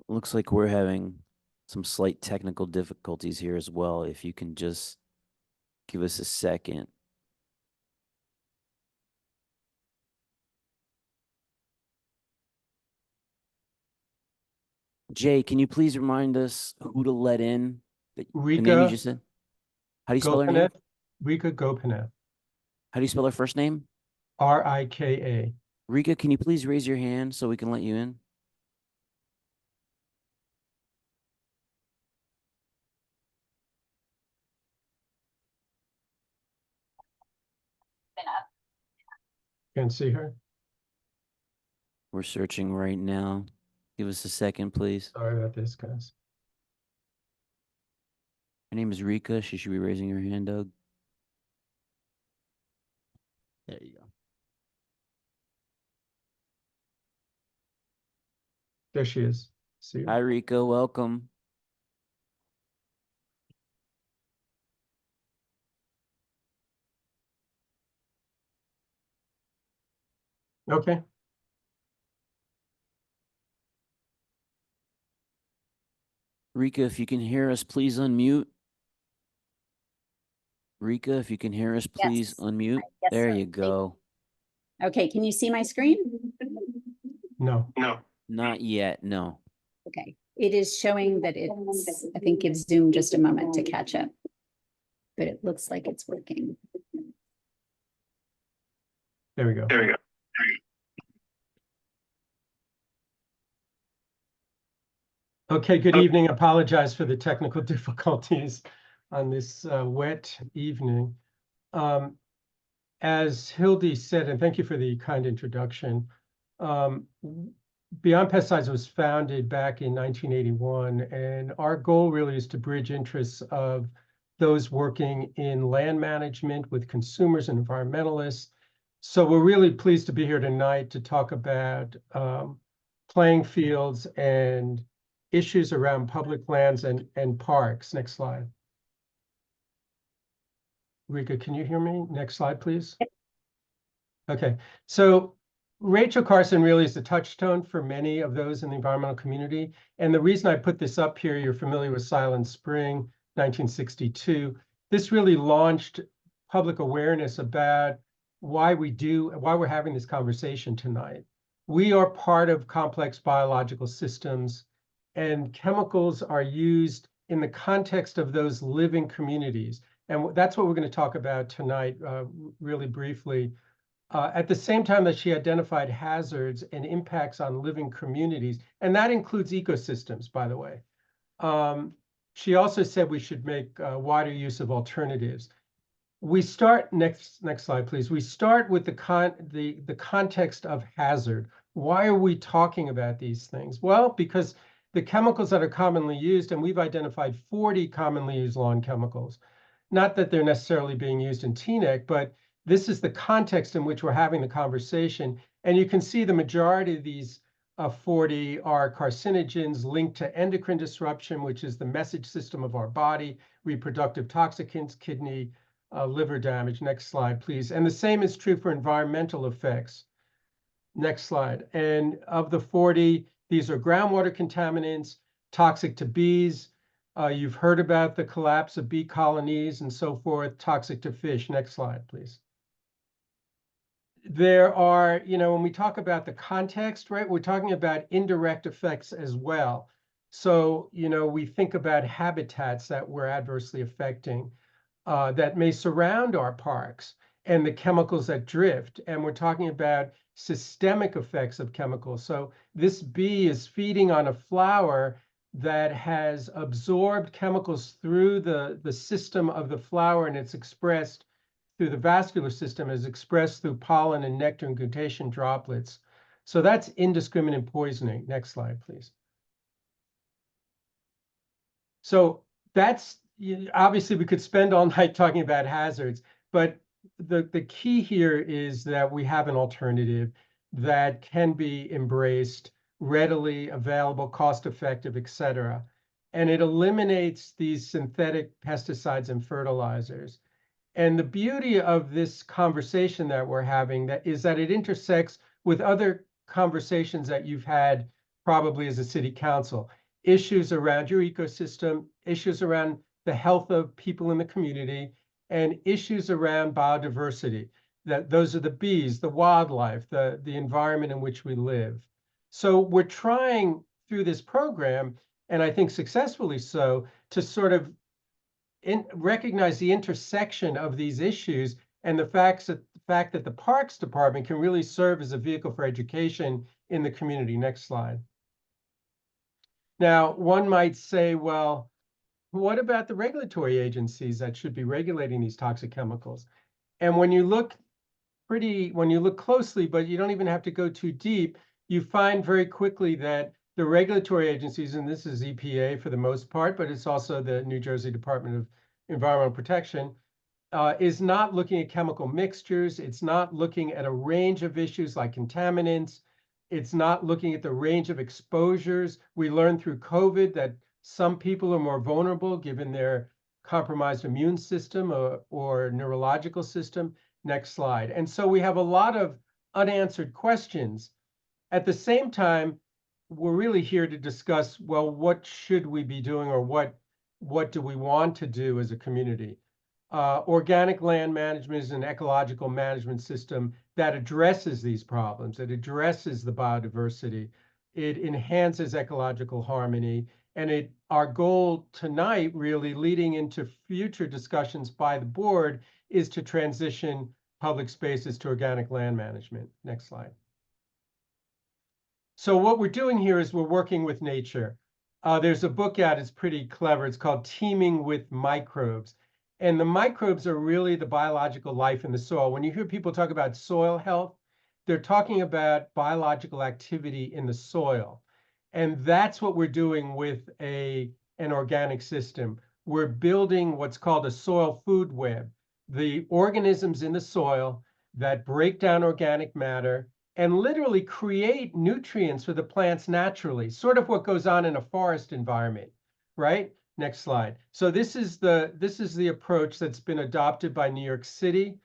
Looks like we're having some slight technical difficulties here as well. If you can just give us a second. Jay, can you please remind us who to let in? The name you Rika just said? How do you spell her name? Gopinath. Rika Gopinath. How do you spell her first name? Rika. Rika, can you please raise your hand so we can let you in? Can't see her. We're searching right now. Give us a second, please. Sorry about this, guys. Her name is Rika. She should be raising her hand, Doug. There you go. There she is. See her? Hi, Rika. Welcome. Okay. Rika, if you can hear us, please unmute. Rika, if you can hear us, please Yes. unmute. Yes, There sir. you go. Okay, can you see my screen? No. Not yet, no. Okay, it is showing that it's, I think give Zoom just a moment to catch up. But it looks like it's working. There we go. Okay, good evening. Apologize for the technical difficulties on this wet evening. As Hildy said, and thank you for the kind introduction, Beyond Pesticides was founded back in 1981, and our goal really is to bridge interests of those working in land management with consumers and environmentalists. So we're really pleased to be here tonight to talk about playing fields and issues around public lands and parks. Next slide. Rika, can you hear me? Next slide, please. Okay, so Rachel Carson really is the touchstone for many of those in the environmental community. And the reason I put this up here, you're familiar with Silent Spring, 1962. This really launched public awareness about why we're having this conversation tonight. We are part of complex biological systems, and chemicals are used in the context of those living communities. And that's what we're going to talk about tonight, really briefly. At the same time that she identified hazards and impacts on living communities, and that includes ecosystems, by the way. She also said we should make wider use of alternatives. We start, next slide, please. We start with the context of hazard. Why are we talking about these things? Well, because the chemicals that are commonly used, and we've identified 40 commonly used lawn chemicals, not that they're necessarily being used in Teaneck, but this is the context in which we're having the conversation. And you can see the majority of these 40 are carcinogens linked to endocrine disruption, which is the message system of our body, reproductive toxicants, kidney, liver damage. Next slide, please. And the same is true for environmental effects. Next slide. And of the 40, these are groundwater contaminants, toxic to bees. You've heard about the collapse of bee colonies and so forth, toxic to fish. Next slide, please. There are, when we talk about the context, right, we're talking about indirect effects as well. So, we think about habitats that we're adversely affecting that may surround our parks and the chemicals that drift. And we're talking about systemic effects of chemicals. So this bee is feeding on a flower that has absorbed chemicals through the system of the flower, and it's expressed through the vascular system, is expressed through pollen and nectar and glutation droplets. So that's indiscriminate poisoning. Next slide, please. So that's, obviously we could spend all night talking about hazards, But the key here is that we have an alternative that can be embraced, readily available, cost-effective, et cetera. And it eliminates these synthetic pesticides and fertilizers. And the beauty of this conversation that we're having is that it intersects with other conversations that you've had probably as a city council, issues around your ecosystem, issues around the health of people in the community, and issues around biodiversity. That those are the bees, the wildlife, the environment in which we live. So we're trying through this program, and I think successfully so, to sort of recognize the intersection of these issues and the fact that the Parks Department can really serve as a vehicle for education in the community. Next slide. Now, one might say, well, what about the regulatory agencies that should be regulating these toxic chemicals? And when you look closely, but you don't even have to go too deep, you find very quickly that the regulatory agencies, and this is EPA for the most part, but it's also the New Jersey Department of Environmental Protection, is not looking at chemical mixtures. It's not looking at a range of issues like contaminants. It's not looking at the range of exposures. We learned through COVID that some people are more vulnerable given their compromised immune system or neurological system. Next slide. And so we have a lot of unanswered questions. At the same time, we're really here to discuss, well, what should we be doing, or what do we want to do as a community? Organic land management is an ecological management system that addresses these problems. It addresses the biodiversity. It enhances ecological harmony. And our goal tonight, really leading into future discussions by the board, is to transition public spaces to organic land management. Next slide. So what we're doing here is we're working with nature. There's a book out, it's pretty clever. It's called Teeming with Microbes. And the microbes are really the biological life in the soil. When you hear people talk about soil health, they're talking about biological activity in the soil. And that's what we're doing with an organic system. We're building what's called a soil food web, the organisms in the soil that break down organic matter and literally create nutrients for the plants naturally, sort of what goes on in a forest environment, right? Next slide. So this is the approach that's been adopted by New York City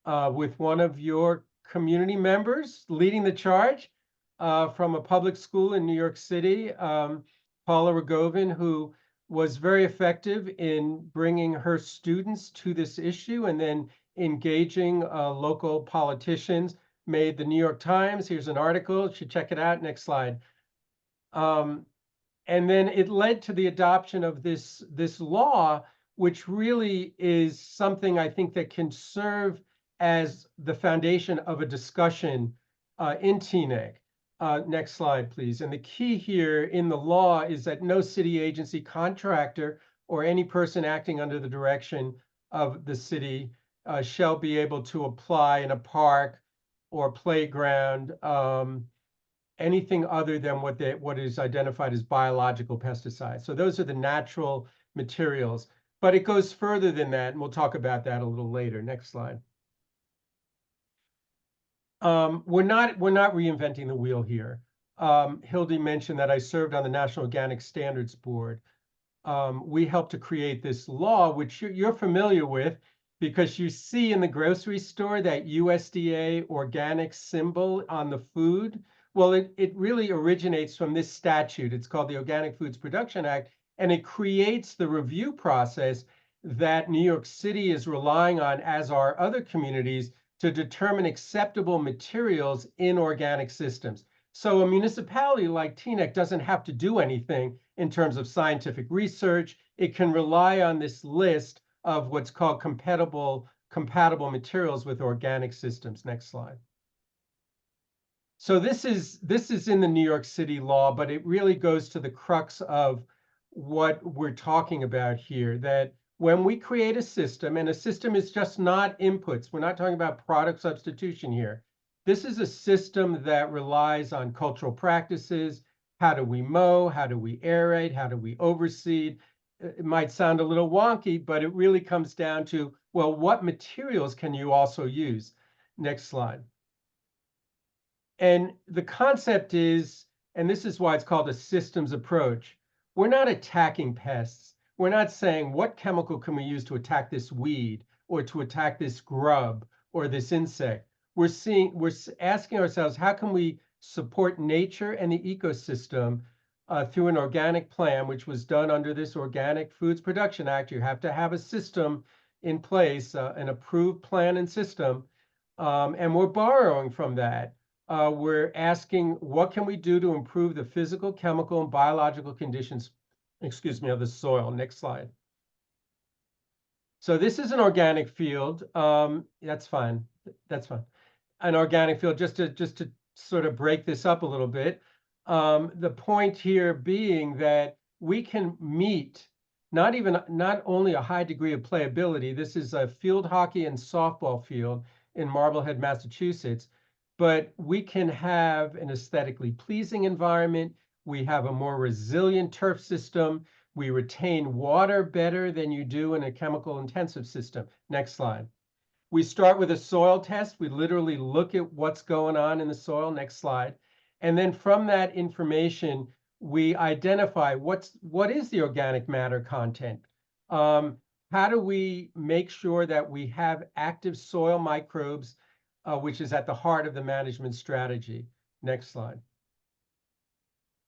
with one of your community members leading the charge from a public school in New York City, Paula Rogovin, who was very effective in bringing her students to this issue and then engaging local politicians, made the New York Times. Here's an article. You should check it out. Next slide. And then it led to the adoption of this law, which really is something I think that can serve as the foundation of a discussion in Teaneck. Next slide, please. And the key here in the law is that no city agency, contractor, or any person acting under the direction of the city shall be able to apply in a park or playground anything other than what is identified as biological pesticides. So those are the natural materials, but it goes further than that, and we'll talk about that a little later. Next slide. We're not reinventing the wheel here. Hildy mentioned that I served on the National Organic Standards Board. We helped to create this law, which you're familiar with, because you see in the grocery store that USDA organic symbol on the food. Well, it really originates from this statute. It's called the Organic Foods Production Act, and it creates the review process that New York City is relying on, as are other communities, to determine acceptable materials in organic systems. So a municipality like Teaneck doesn't have to do anything in terms of scientific research. It can rely on this list of what's called compatible materials with organic systems. Next slide. So this is in the New York City law, but it really goes to the crux of what we're talking about here, that when we create a system, and a system is just not inputs, we're not talking about product substitution here. This is a system that relies on cultural practices. How do we mow? How do we aerate? How do we overseed? it might sound a little wonky, but it really comes down to, well, what materials can you also use? Next slide. And the concept is, and this is why it's called a systems approach, we're not attacking pests. We're not saying what chemical can we use to attack this weed or to attack this grub or this insect. We're asking ourselves, how can we support nature and the ecosystem through an organic plan, which was done under this Organic Foods Production Act. You have to have a system in place, an approved plan and system, and we're borrowing from that. We're asking, what can we do to improve the physical, chemical, and biological conditions, of the soil? Next slide. So this is an organic field. That's fine. That's fine. An organic field, just to sort of break this up a little bit. The point here being that we can meet not only a high degree of playability. This is a field hockey and softball field in Marblehead, Massachusetts, but we can have an aesthetically pleasing environment. We have a more resilient turf system. We retain water better than you do in a chemical intensive system. Next slide. We start with a soil test. We literally look at what's going on in the soil. Next slide. And then from that information, we identify what is the organic matter content. How do we make sure that we have active soil microbes, which is at the heart of the management strategy? Next slide.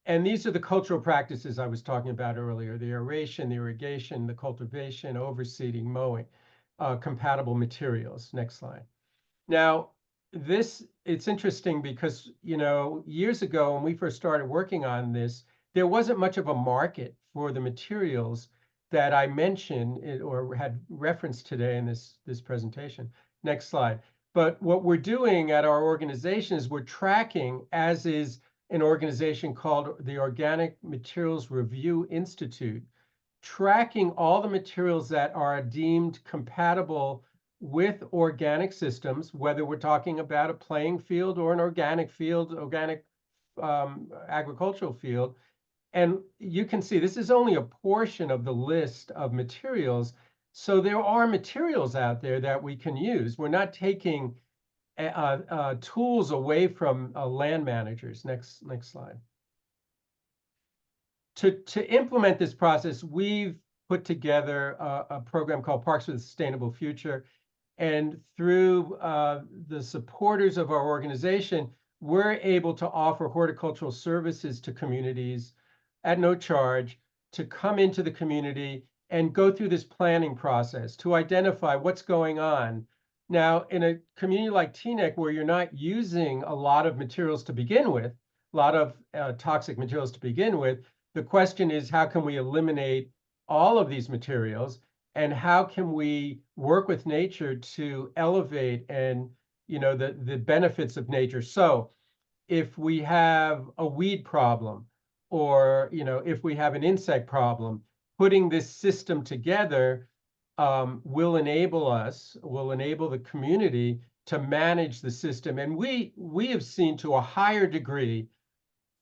And these are the cultural practices I was talking about earlier: the aeration, the irrigation, the cultivation, overseeding, mowing, compatible materials. Next slide. Now, it's interesting because, years ago when we first started working on this, there wasn't much of a market for the materials that I mentioned or had referenced today in this presentation. Next slide. But what we're doing at our organization is we're tracking, as is an organization called the Organic Materials Review Institute, tracking all the materials that are deemed compatible with organic systems, whether we're talking about a playing field or an organic field, agricultural field. And you can see this is only a portion of the list of materials. So there are materials out there that we can use. We're not taking tools away from land managers. Next slide. To implement this process, we've put together a program called Parks with a Sustainable Future. And through the supporters of our organization, we're able to offer horticultural services to communities at no charge to come into the community and go through this planning process to identify what's going on. Now, in a community like Teaneck, where you're not using a lot of materials to begin with, a lot of toxic materials to begin with, the question is, how can we eliminate all of these materials? And how can we work with nature to elevate and, the benefits of nature? So if we have a weed problem, or, if we have an insect problem, putting this system together will enable the community to manage the system. And we have seen, to a higher degree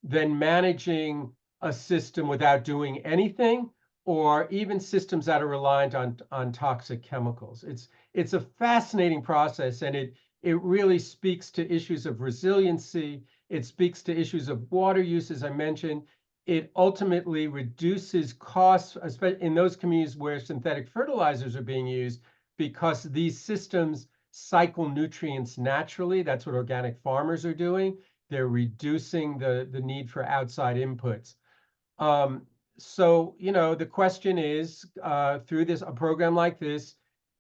than managing a system without doing anything, or even systems that are reliant on toxic chemicals. It's a fascinating process, and it really speaks to issues of resiliency. It speaks to issues of water use, as I mentioned. It ultimately reduces costs, especially in those communities where synthetic fertilizers are being used, because these systems cycle nutrients naturally. That's what organic farmers are doing. They're reducing the need for outside inputs. So, the question is, through a program like this,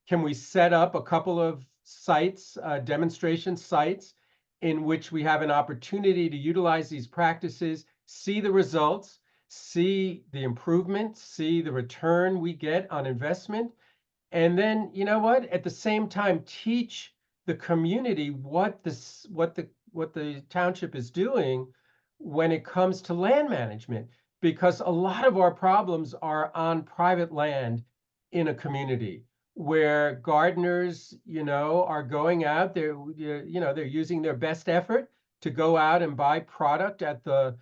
can we set up a couple of sites, demonstration sites, in which we have an opportunity to utilize these practices, see the results, see the improvement, see the return we get on investment, and then, at the same time, teach the community what the township is doing when it comes to land management. Because a lot of our problems are on private land in a community where gardeners, are going out there, they're using their best effort to go out and buy product at the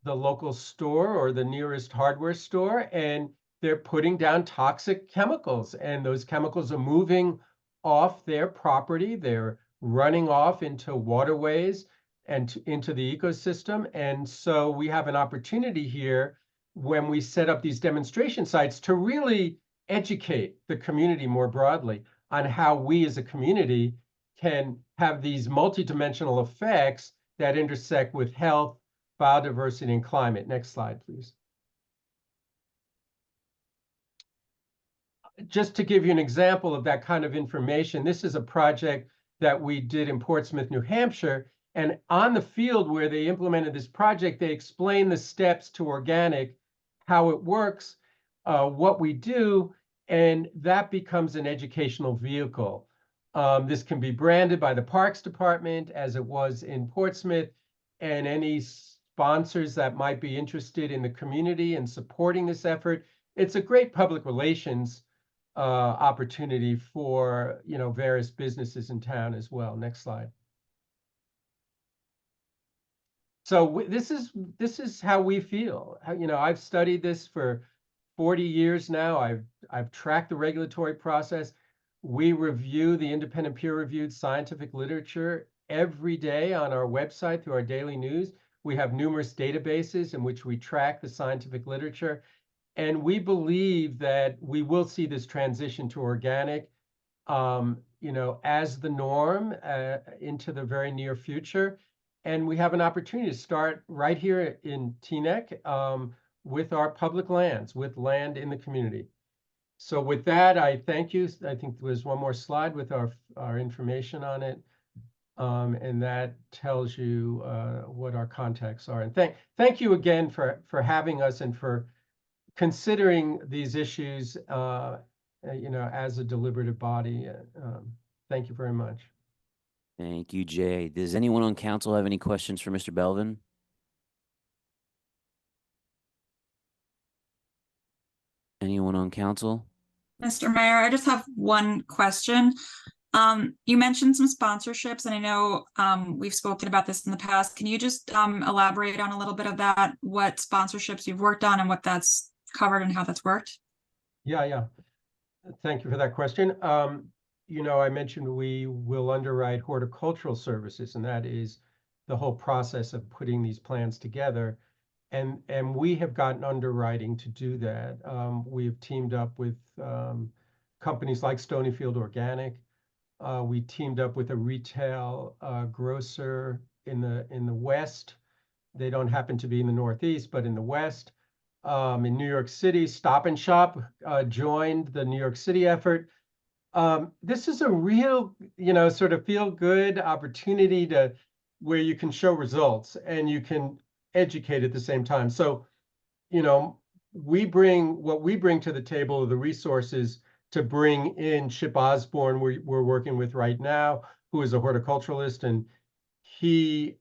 local store or the nearest hardware store. And they're putting down toxic chemicals, and those chemicals are moving off their property. They're running off into waterways and into the ecosystem. And so we have an opportunity here when we set up these demonstration sites to really educate the community more broadly on how we as a community can have these multidimensional effects that intersect with health, biodiversity, and climate. Next slide, please. Just to give you an example of that kind of information, this is a project that we did in Portsmouth, New Hampshire. And on the field where they implemented this project, they explained the steps to organic, how it works, what we do, and that becomes an educational vehicle. This can be branded by the Parks Department, as it was in Portsmouth, and any sponsors that might be interested in the community and supporting this effort. It's a great public relations opportunity for, you know, various businesses in town as well. Next slide. So this is how we feel. You know, I've studied this for 40 years now. I've tracked the regulatory process. We review the independent peer-reviewed scientific literature every day on our website through our daily news. We have numerous databases in which we track the scientific literature. And we believe that we will see this transition to organic, you know, as the norm into the very near future. And we have an opportunity to start right here in Teaneck with our public lands, with land in the community. So with that, I thank you. I think there was one more slide with our information on it. And that tells you what our contacts are. And thank you again for having us and for considering these issues, you know, as a deliberative body. Thank you very much. Thank you, Jay. Does anyone on council have any questions for Mr. Belvin? Anyone on council? Mr. Mayor, I just have one question. You mentioned some sponsorships, and I know we've spoken about this in the past. Can you just elaborate on a little bit of that, what sponsorships you've worked on and what that's covered and how that's worked? Yeah. Thank you for that question. You know, I mentioned we will underwrite horticultural services, and that is the whole process of putting these plans together. And we have gotten underwriting to do that. We have teamed up with companies like Stonyfield Organic. We teamed up with a retail grocer in the West. They don't happen to be in the Northeast, but in the West. In New York City, Stop and Shop joined the New York City effort. This is a real, you know, sort of feel-good opportunity where you can show results and you can educate at the same time. So, you know, what we bring to the table are the resources to bring in Chip Osborne, we're working with right now, who is a horticulturalist, and he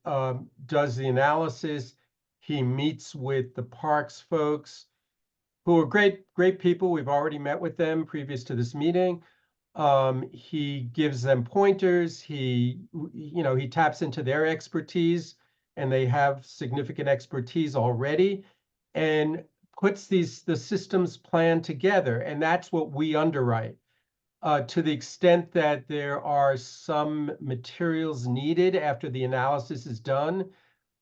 does the analysis. He meets with the parks folks, who are great people. We've already met with them previous to this meeting. He gives them pointers. He taps into their expertise, and they have significant expertise already, and puts the systems plan together. And that's what we underwrite. To the extent that there are some materials needed after the analysis is done,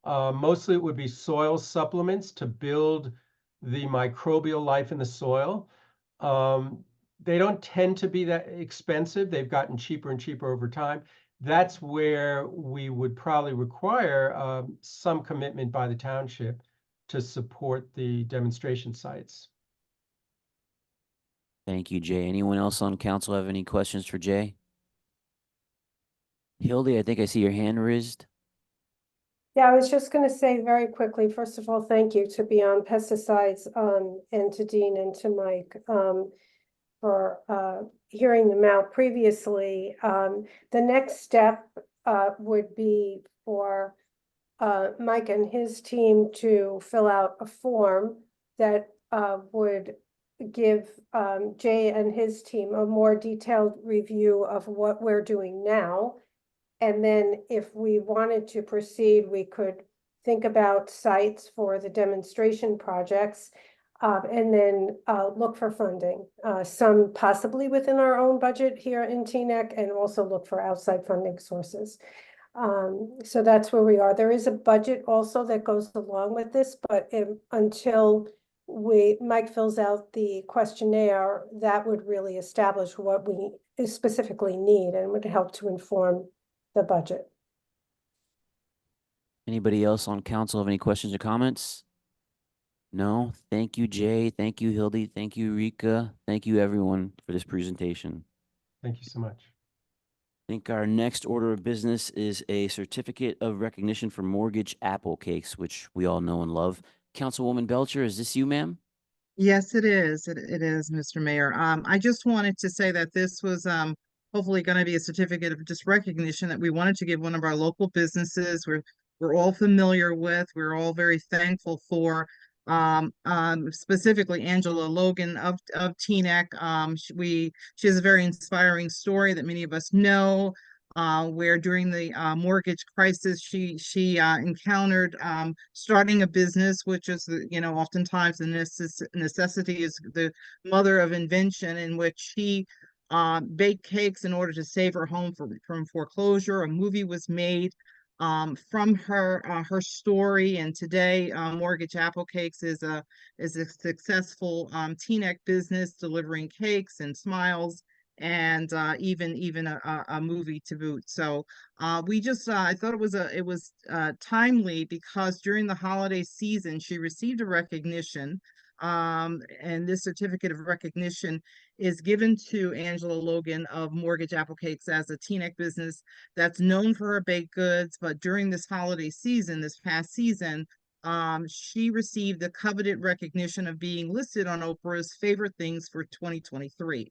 mostly it would be soil supplements to build the microbial life in the soil. They don't tend to be that expensive. They've gotten cheaper and cheaper over time. That's where we would probably require some commitment by the township to support the demonstration sites. Thank you, Jay. Anyone else on council have any questions for Jay? Hildy, I think I see your hand raised. Yeah, I was just going to say very quickly, first of all, thank you to Beyond Pesticides and to Dean and to Mike for hearing them out previously. The next step would be for Mike and his team to fill out a form that would give Jay and his team a more detailed review of what we're doing now. And then if we wanted to proceed, we could think about sites for the demonstration projects. And then look for funding, some possibly within our own budget here in Teaneck, and also look for outside funding sources. So that's where we are. There is a budget also that goes along with this, but until Mike fills out the questionnaire, that would really establish what we specifically need and would help to inform the budget. Anybody else on council have any questions or comments? No? Thank you, Jay. Thank you, Hildy. Thank you, Rika. Thank you, everyone, for this presentation. Thank you so much. I think our next order of business is a certificate of recognition for mortgage apple cakes, which we all know and love. Councilwoman Belcher, is this you, ma'am? Yes, it is. It is, Mr. Mayor. I just wanted to say that this was hopefully going to be a certificate of just recognition that we wanted to give one of our local businesses we're all familiar with. We're all very thankful for. Specifically Angela Logan of Teaneck. She has a very inspiring story that many of us know. Where during the mortgage crisis, she encountered starting a business, which is, oftentimes the necessity is the mother of invention, in which she baked cakes in order to save her home from foreclosure. A movie was made from her story, and today Mortgage Apple Cakes is a successful Teaneck business, delivering cakes and smiles, and even a movie to boot. So I thought it was timely, because during the holiday season she received a recognition, and this certificate of recognition is given to Angela Logan of Mortgage Apple Cakes as a Teaneck business that's known for her baked goods. But during this holiday season, this past season, she received the coveted recognition of being listed on Oprah's favorite things for 2023.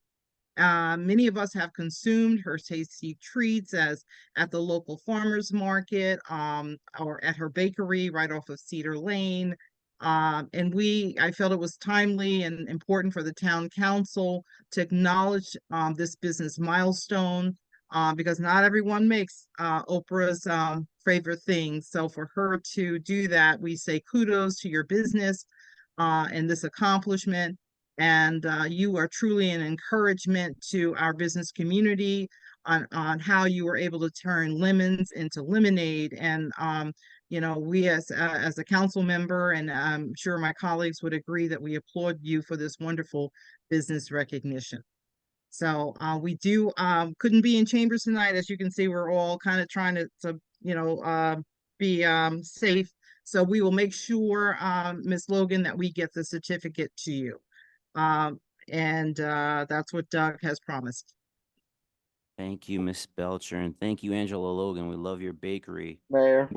Many of us have consumed her tasty treats as at the local farmers market, or at her bakery right off of Cedar Lane. And I felt it was timely and important for the town council to acknowledge this business milestone, because not everyone makes Oprah's favorite things. So for her to do that, we say kudos to your business and this accomplishment. And you are truly an encouragement to our business community on how you were able to turn lemons into lemonade. And we as a council member, and I'm sure my colleagues would agree, that we applaud you for this wonderful business recognition. So we couldn't be in chambers tonight. As you can see, we're all kind of trying to be safe. So we will make sure, Ms. Logan, that we get the certificate to you. And that's what Doug has promised. Thank you, Miss Belcher, and thank you, Angela Logan. We love your bakery. Mayor,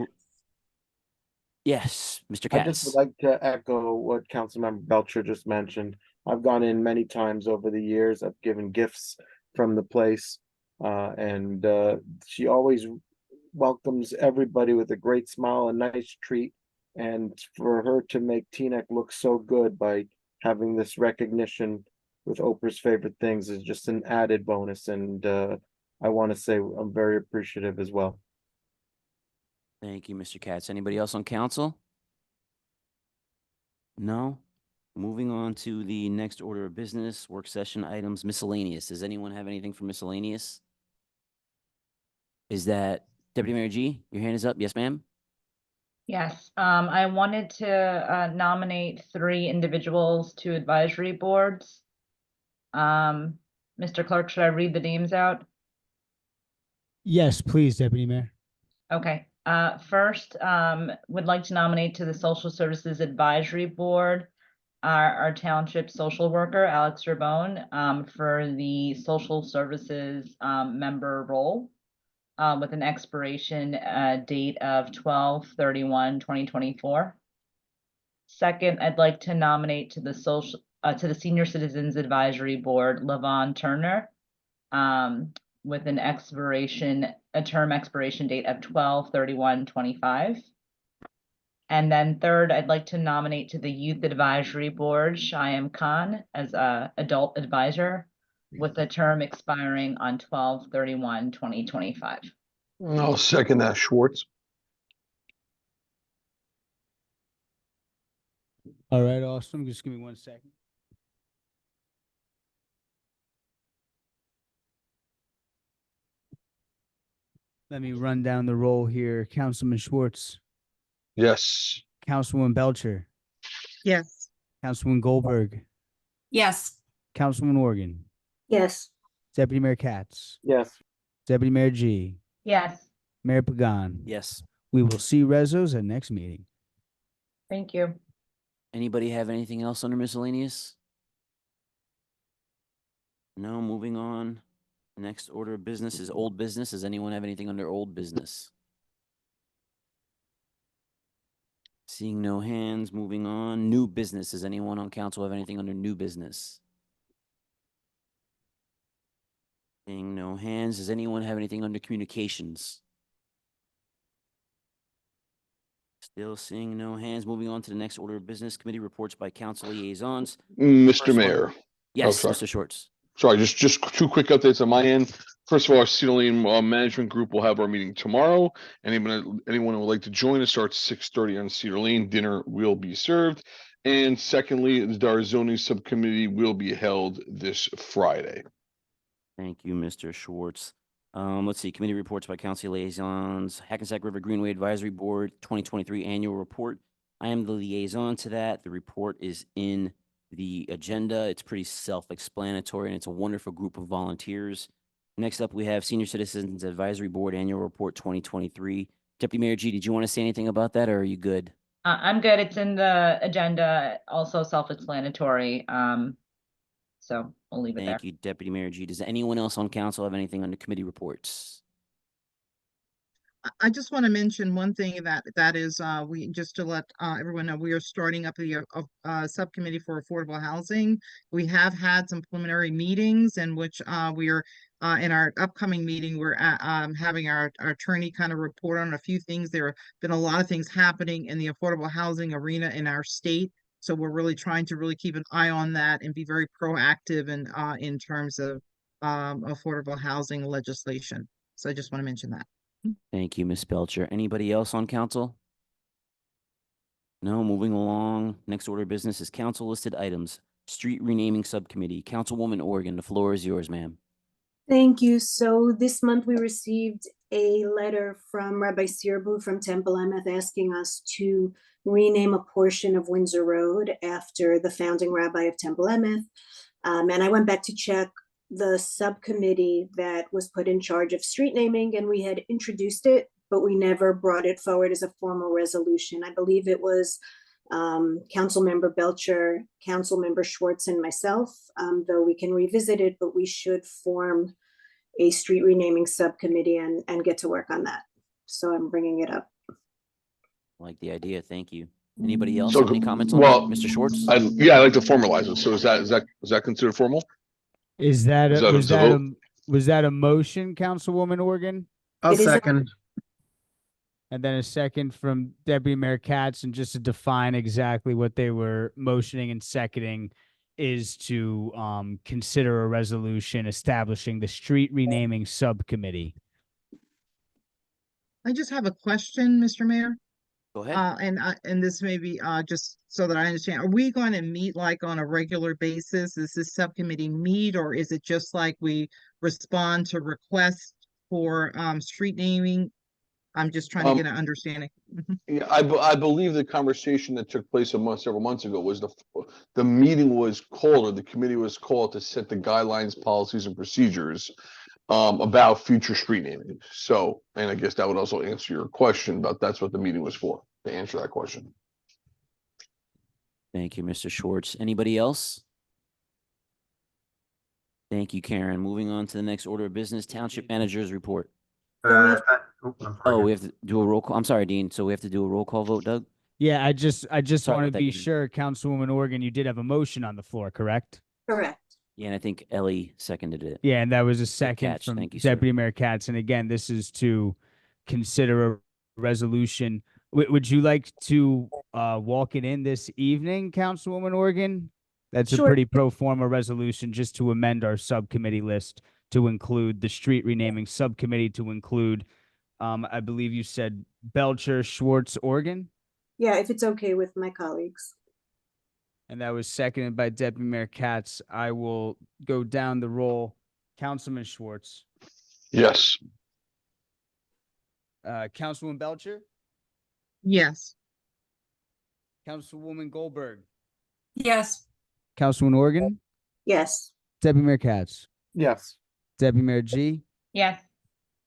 Yes, Mr. I just would Katz. like to echo what Councilmember Belcher just mentioned. I've gone in many times over the years. I've given gifts from the place, and she always welcomes everybody with a great smile, a nice treat. And for her to make Teaneck look so good by having this recognition with Oprah's favorite things is just an added bonus. And I want to say I'm very appreciative as well. Thank you, Mr. Katz. Anybody else on council? No? Moving on to the next order of business, work session items, miscellaneous. Does anyone have anything for miscellaneous? Is that Deputy Mayor G? Your hand is up. Yes, ma'am? Yes, I wanted to nominate 3 individuals to advisory boards. Mr. Clerk, should I read the names out? Yes, please, Deputy Mayor. Okay, first, would like to nominate to the Social Services Advisory Board our township social worker, Alex Rabone, for the social services member role, with an expiration date of 12/31/2024. Second, I'd like to nominate to the Senior Citizens Advisory Board, Lavon Turner, with a term expiration date of 12/31/25. And then third, I'd like to nominate to the Youth Advisory Board, Shyam Khan, as a adult advisor, with a term expiring on 12/31/2025. I'll second that, Schwartz. All right, awesome. Just give me 1 second. Let me run down the roll here. Councilman Schwartz, Yes. Councilwoman Belcher, Yes. Councilwoman Goldberg, Yes. Councilwoman Organ, Yes. Deputy Mayor Katz, Yes. Deputy Mayor G, Yes, Mayor Pagan. Yes. We will see Rezos at next meeting. thank you. Anybody have anything else under miscellaneous? No, moving on. Next order of business is old business. Does anyone have anything under old business? Seeing no hands, moving on. New business. Does anyone on council have anything under new business? Seeing no hands. Does anyone have anything under communications? Still seeing no hands. Moving on to the next order of business. Committee reports by council liaisons. Mr. First one- Mayor. Yes, sorry. Mr. Schwartz. Sorry, just two quick updates on my end. First of all, our Cedar Lane Management Group will have our meeting tomorrow. Anyone who would like to join us starts 6:30 on Cedar Lane. Dinner will be served. And secondly, our zoning subcommittee will be held this Friday. Thank you, Mr. Schwartz. Let's see, committee reports by council liaisons. Hackensack River Greenway Advisory Board 2023 Annual Report. I am the liaison to that. The report is in the agenda. It's pretty self-explanatory, and it's a wonderful group of volunteers. Next up, we have Senior Citizens Advisory Board Annual Report 2023. Deputy Mayor G, did you want to say anything about that, or are you good? I'm good. It's in the agenda, also self-explanatory. So we'll leave it there. Thank you, Deputy Mayor G. Does anyone else on council have anything under committee reports? I just want to mention one thing that is, we just to let everyone know, we are starting up the subcommittee for affordable housing. We have had some preliminary meetings in which we are in our upcoming meeting, we're having our attorney kind of report on a few things. There have been a lot of things happening in the affordable housing arena in our state. So we're really trying to really keep an eye on that and be very proactive in terms of affordable housing legislation. So I just want to mention that. Thank you, Ms. Belcher. Anybody else on council? No, moving along. Next order of business is council listed items. Street renaming subcommittee. Councilwoman Oregon, the floor is yours, ma'am. Thank you. So this month we received a letter from Rabbi Sirbu from Temple Emeth asking us to rename a portion of Windsor Road after the founding rabbi of Temple Emeth. And I went back to check the subcommittee that was put in charge of street naming, and we had introduced it, but we never brought it forward as a formal resolution. I believe it was Councilmember Belcher, Councilmember Schwartz, and myself, though we can revisit it, but we should form a street renaming subcommittee and get to work on that. So I'm bringing it up. I like the idea. Thank you. Anybody else So, have any comments on well, that? Mr. Schwartz? I'd like to formalize it. So is that considered formal? Is that Is a, that was a that vote? was that a motion, Councilwoman Organ? I'll second. And then a second from Deputy Mayor Katz, and just to define exactly what they were motioning and seconding is to consider a resolution establishing the street renaming subcommittee. I just have a question, Mr. Mayor. Go ahead. And this may be just so that I understand, are we going to meet like on a regular basis? Is this subcommittee meet, or is it just like we respond to requests for street naming? I'm just trying to get an understanding. Yeah, I believe the conversation that took place several months ago was the meeting was called, or the committee was called to set the guidelines, policies, and procedures about future street naming. So, and I guess that would also answer your question, but that's what the meeting was for, to answer that question. Thank you, Mr. Schwartz. Anybody else? Thank you, Karen. Moving on to the next order of business, Township Manager's Report. I'm Oh, sorry. we have to do a roll call. I'm sorry, Dean. So we have to do a roll call vote, Doug? Yeah, I just Sorry want to about that, be Dean. sure, Councilwoman Organ, you did have a motion on the floor, correct? Correct. Yeah, and I think Ellie seconded it. Yeah, and that was a second catch. from Thank you, sir. Deputy Mayor Katz. And again, this is to consider a resolution. Would you like to walk it in this evening, Councilwoman Organ? That's Sure. a pretty pro forma resolution just to amend our subcommittee list to include the street renaming subcommittee, to include, I believe you said Belcher, Schwartz, Organ? Yeah, if it's okay with my colleagues. And that was seconded by Deputy Mayor Katz. I will go down the roll. Councilman Schwartz, Yes. Councilwoman Belcher, Yes. Councilwoman Goldberg, Yes. Councilwoman Organ, Yes. Deputy Mayor Katz, Yes. Deputy Mayor G, Yes.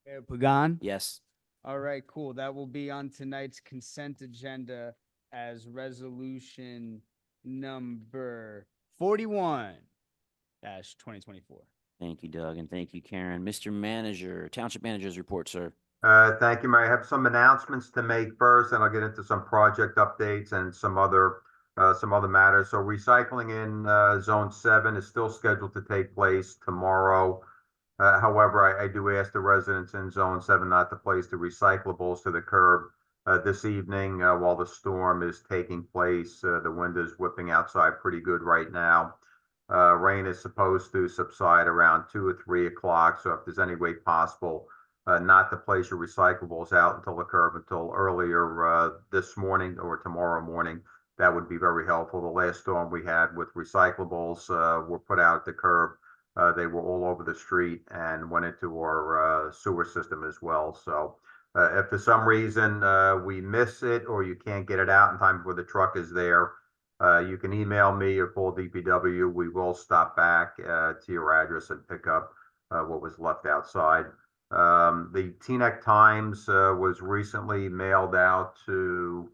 Mayor Pagan. Yes. All right, cool. That will be on tonight's consent agenda as resolution number 41-2024. Thank you, Doug, and thank you, Karen. Mr. Manager, Township Manager's report, sir. Thank you, Mayor. I have some announcements to make first, and I'll get into some project updates and some other matters. So recycling in Zone 7 is still scheduled to take place tomorrow. However, I do ask the residents in Zone 7 not to place the recyclables to the curb this evening while the storm is taking place. The wind is whipping outside pretty good right now. Rain is supposed to subside around 2 or 3 o'clock. So if there's any way possible not to place your recyclables out until the curb until earlier this morning or tomorrow morning, that would be very helpful. The last storm we had with recyclables were put out at the curb. They were all over the street and went into our sewer system as well. So if for some reason we miss it or you can't get it out in time before the truck is there, you can email me or call DPW. We will stop back to your address and pick up what was left outside. The Teaneck Times was recently mailed out to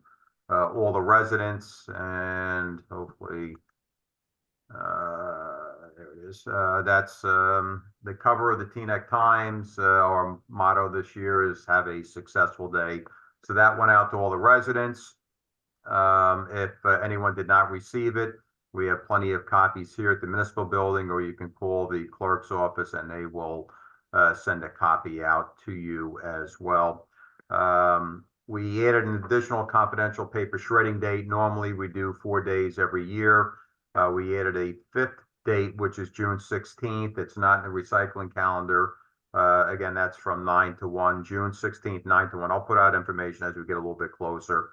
all the residents, and hopefully there it is. That's the cover of the Teaneck Times. Our motto this year is have a successful day. So that went out to all the residents. If anyone did not receive it, we have plenty of copies here at the municipal building, or you can call the clerk's office and they will send a copy out to you as well. We added an additional confidential paper shredding date. Normally we do 4 days every year. We added a 5th date, which is June 16th. It's not in the recycling calendar. Again, that's from 9 to 1, June 16th, 9 to 1. I'll put out information as we get a little bit closer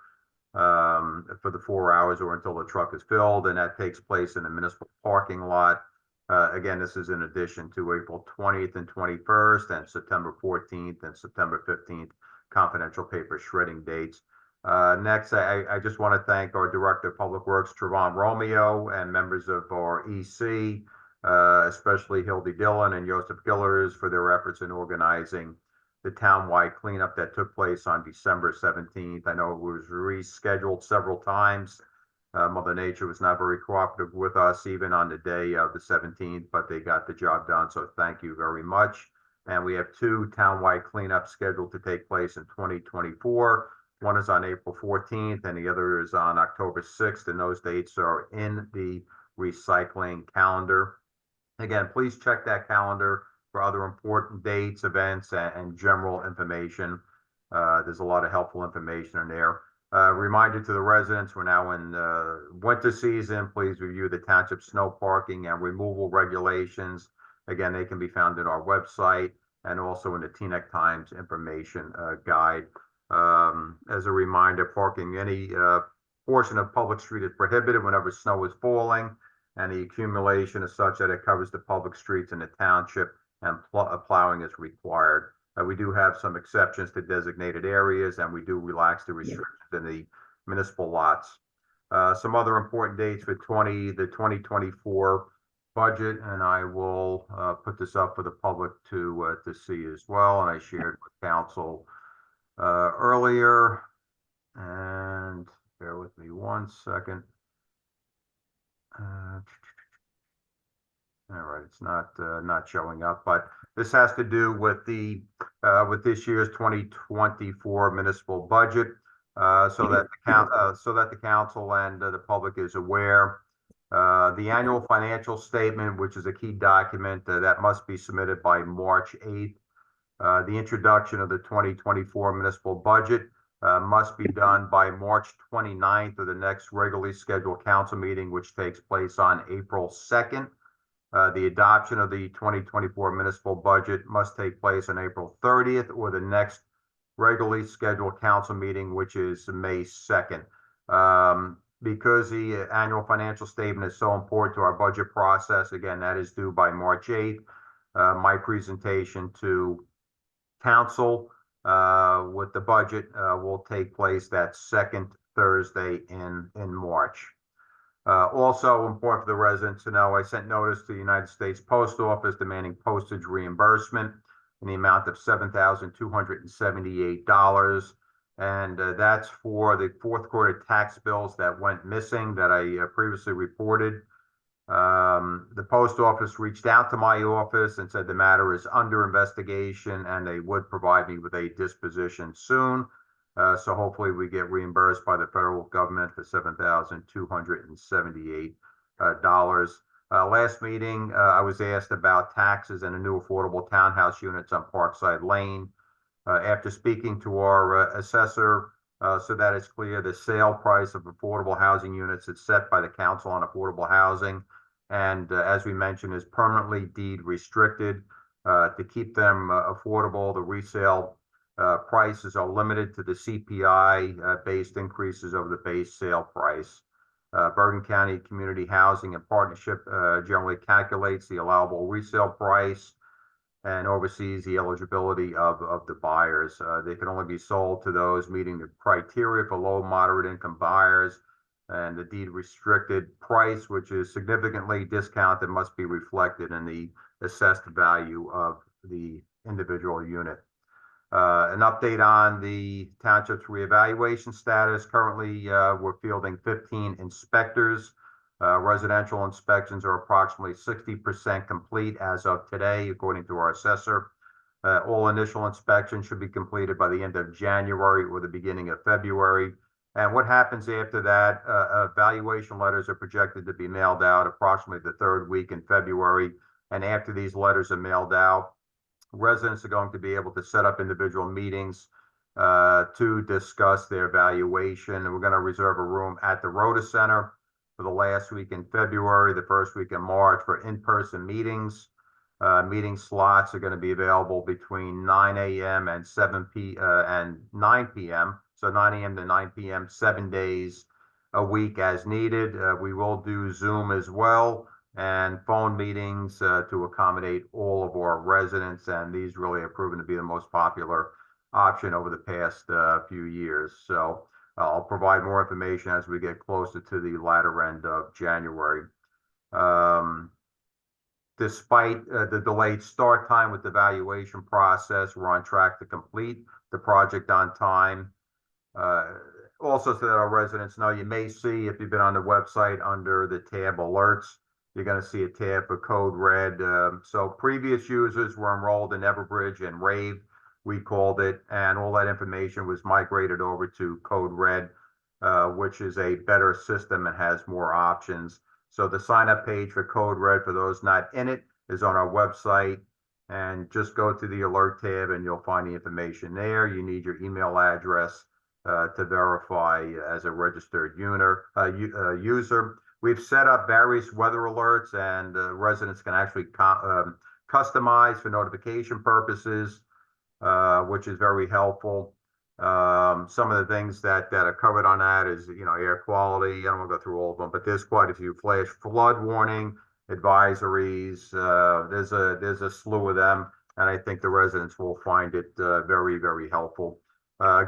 for the 4 hours or until the truck is filled, and that takes place in the municipal parking lot. Again, this is in addition to April 20th and 21st and September 14th and September 15th confidential paper shredding dates. Next, I just want to thank our Director of Public Works, Trevon Romeo, and members of our EC, especially Hildy Dillon and Joseph Gillers, for their efforts in organizing the townwide cleanup that took place on December 17th. I know it was rescheduled several times. Mother Nature was not very cooperative with us even on the day of the 17th, but they got the job done. So thank you very much. And we have 2 townwide cleanups scheduled to take place in 2024. One is on April 14th and the other is on October 6th. And those dates are in the recycling calendar. Again, please check that calendar for other important dates, events, and general information. There's a lot of helpful information in there. Reminder to the residents, we're now in winter season. Please review the township snow parking and removal regulations. Again, they can be found in our website and also in the Teaneck Times information guide. As a reminder, parking any portion of public street is prohibited whenever snow is falling, and the accumulation is such that it covers the public streets in the township, and plowing is required. We do have some exceptions to designated areas, and we do relax the restrictions in the municipal lots. Some other important dates for the 2024 budget, and I will put this up for the public to see as well. And I shared with council earlier, and bear with me 1 second. All right, it's not showing up, but this has to do with the with this year's 2024 municipal budget, so that the council and the public is aware. The annual financial statement, which is a key document that must be submitted by March 8th. The introduction of the 2024 municipal budget must be done by March 29th of the next regularly scheduled council meeting, which takes place on April 2nd. The adoption of the 2024 municipal budget must take place on April 30th or the next regularly scheduled council meeting, which is May 2nd. because the annual financial statement is so important to our budget process, again, that is due by March 8th. My presentation to council with the budget will take place that second Thursday in March. Also important for the residents to know, I sent notice to the United States Post Office demanding postage reimbursement in the amount of $7,278. And that's for the fourth quarter tax bills that went missing that I previously reported. The post office reached out to my office and said the matter is under investigation and they would provide me with a disposition soon. So hopefully we get reimbursed by the federal government for $7,278. Last meeting, I was asked about taxes and the new affordable townhouse units on Parkside Lane. After speaking to our assessor, so that it's clear, the sale price of affordable housing units is set by the Council on Affordable Housing, and as we mentioned, is permanently deed restricted. To keep them affordable, the resale prices are limited to the CPI-based increases over the base sale price. Bergen County Community Housing and Partnership generally calculates the allowable resale price and oversees the eligibility of the buyers. They can only be sold to those meeting the criteria for low, moderate income buyers, and the deed restricted price, which is significantly discounted, must be reflected in the assessed value of the individual unit. An update on the township's reevaluation status. Currently, we're fielding 15 inspectors. Residential inspections are approximately 60% complete as of today, according to our assessor. All initial inspections should be completed by the end of January or the beginning of February. And what happens after that? Evaluation letters are projected to be mailed out approximately the third week in February. And after these letters are mailed out, residents are going to be able to set up individual meetings to discuss their evaluation. And we're going to reserve a room at the Rhoda Center for the last week in February, the first week in March for in-person meetings. Meeting slots are going to be available between 9 a.m. and 9 p.m. So 9 a.m. to 9 p.m., 7 days a week as needed. We will do Zoom as well and phone meetings to accommodate all of our residents. And these really have proven to be the most popular option over the past few years. So I'll provide more information as we get closer to the latter end of January. Despite the delayed start time with the evaluation process, we're on track to complete the project on time. Also, so that our residents know, you may see, if you've been on the website under the tab alerts, you're going to see a tab for Code Red. So previous users were enrolled in Everbridge and Rave, we called it, and all that information was migrated over to Code Red, which is a better system and has more options. So the sign-up page for Code Red, for those not in it, is on our website. And just go to the alert tab and you'll find the information there. You need your email address to verify as a registered user. We've set up various weather alerts, and residents can actually customize for notification purposes, which is very helpful. Some of the things that are covered on that is, air quality. I don't want to go through all of them, but there's quite a few. Flash flood warning, advisories. There's a slew of them, and I think the residents will find it very, very helpful.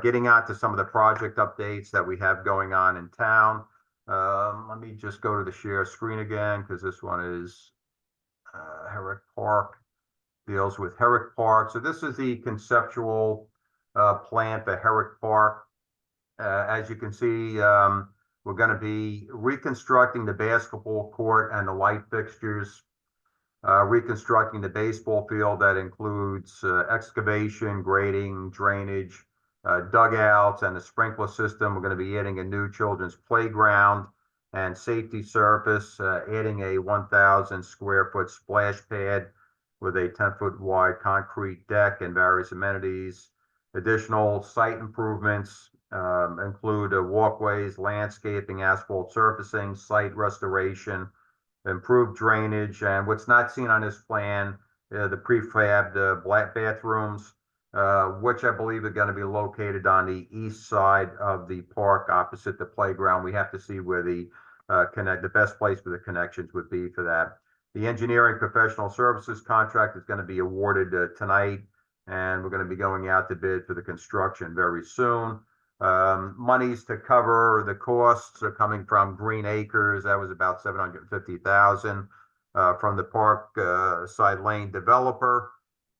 Getting on to some of the project updates that we have going on in town. Let me just go to the share screen again, because this one is Herrick Park. Deals with Herrick Park. So this is the conceptual plan for Herrick Park. As you can see, we're going to be reconstructing the basketball court and the light fixtures, reconstructing the baseball field. That includes excavation, grading, drainage, dugouts, and the sprinkler system. We're going to be adding a new children's playground and safety surface, adding a 1,000 square foot splash pad with a 10-foot wide concrete deck and various amenities. Additional site improvements include walkways, landscaping, asphalt surfacing, site restoration, improved drainage, and what's not seen on this plan, the prefabbed bathrooms. which I believe are going to be located on the east side of the park opposite the playground. We have to see where the best place for the connections would be for that. The engineering professional services contract is going to be awarded tonight, and we're going to be going out to bid for the construction very soon. Monies to cover the costs are coming from Green Acres. That was about $750,000 from the Park Side Lane developer,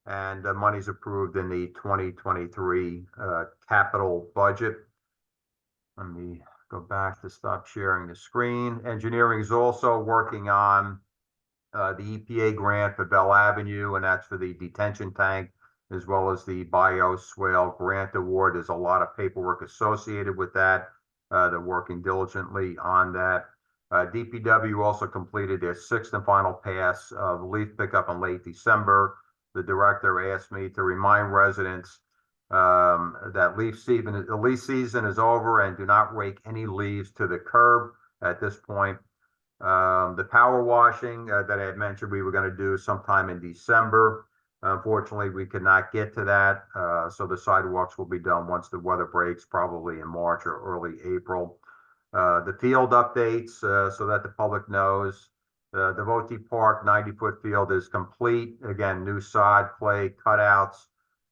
and money's approved in the 2023 capital budget. Let me go back to stop sharing the screen. Engineering is also working on the EPA grant for Bell Avenue, and that's for the detention tank, as well as the bioswale grant award. There's a lot of paperwork associated with that. They're working diligently on that. DPW also completed their 6th and final pass of leaf pickup in late December. The director asked me to remind residents that the leaf season is over and do not rake any leaves to the curb at this point. The power washing that I had mentioned we were going to do sometime in December. Unfortunately, we could not get to that. So the sidewalks will be done once the weather breaks, probably in March or early April. The field updates so that the public knows. The Voti Park 90-foot field is complete. Again, new sod, clay, cutouts,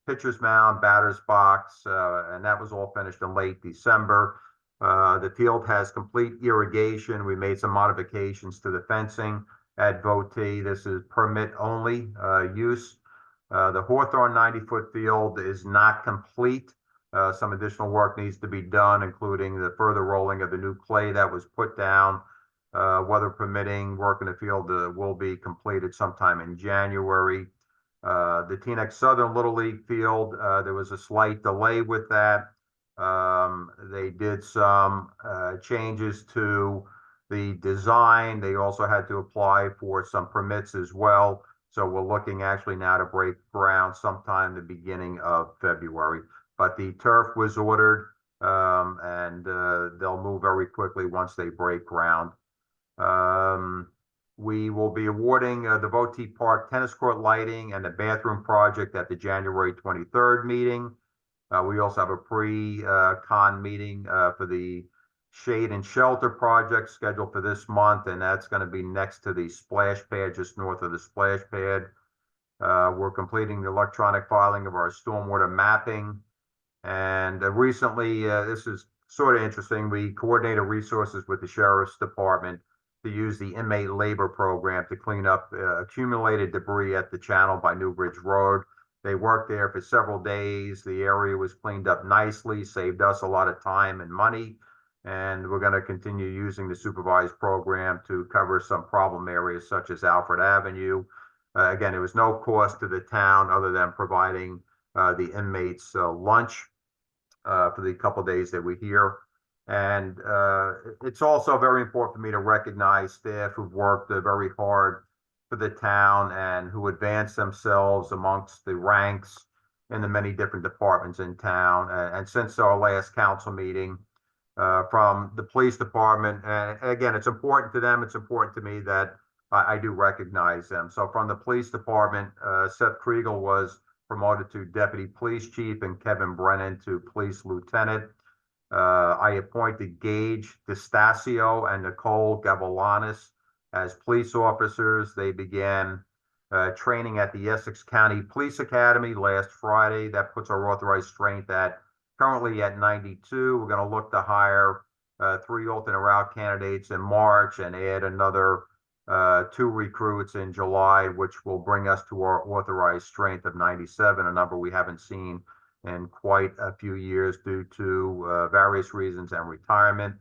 pitcher's mound, batter's box, and that was all finished in late December. The field has complete irrigation. We made some modifications to the fencing at Voti. This is permit only use. The Hawthorne 90-foot field is not complete. Some additional work needs to be done, including the further rolling of the new clay that was put down. Weather permitting, work in the field will be completed sometime in January. The Teaneck Southern Little League field, there was a slight delay with that. They did some changes to the design. They also had to apply for some permits as well. So we're looking actually now to break ground sometime the beginning of February. But the turf was ordered, and they'll move very quickly once they break ground. We will be awarding the Voti Park tennis court lighting and the bathroom project at the January 23rd meeting. We also have a pre-con meeting for the shade and shelter project scheduled for this month, and that's going to be next to the splash pad, just north of the splash pad. We're completing the electronic filing of our stormwater mapping. And recently, this is sort of interesting, we coordinated resources with the Sheriff's Department to use the inmate labor program to clean up accumulated debris at the channel by New Bridge Road. They worked there for several days. The area was cleaned up nicely, saved us a lot of time and money. And we're going to continue using the supervised program to cover some problem areas such as Alfred Avenue. Again, there was no cost to the town other than providing the inmates lunch for the couple of days that we're here. And it's also very important for me to recognize staff who've worked very hard for the town and who advance themselves amongst the ranks in the many different departments in town. And since our last council meeting, from the police department, and again, it's important to them, it's important to me that I do recognize them. So from the police department, Seth Kriegel was promoted to deputy police chief and Kevin Brennan to police lieutenant. I appointed Gage DeStasio and Nicole Gavalanis as police officers. They began training at the Essex County Police Academy last Friday. That puts our authorized strength currently at 92. We're going to look to hire 3 alternate route candidates in March and add another 2 recruits in July, which will bring us to our authorized strength of 97, a number we haven't seen in quite a few years due to various reasons and retirement.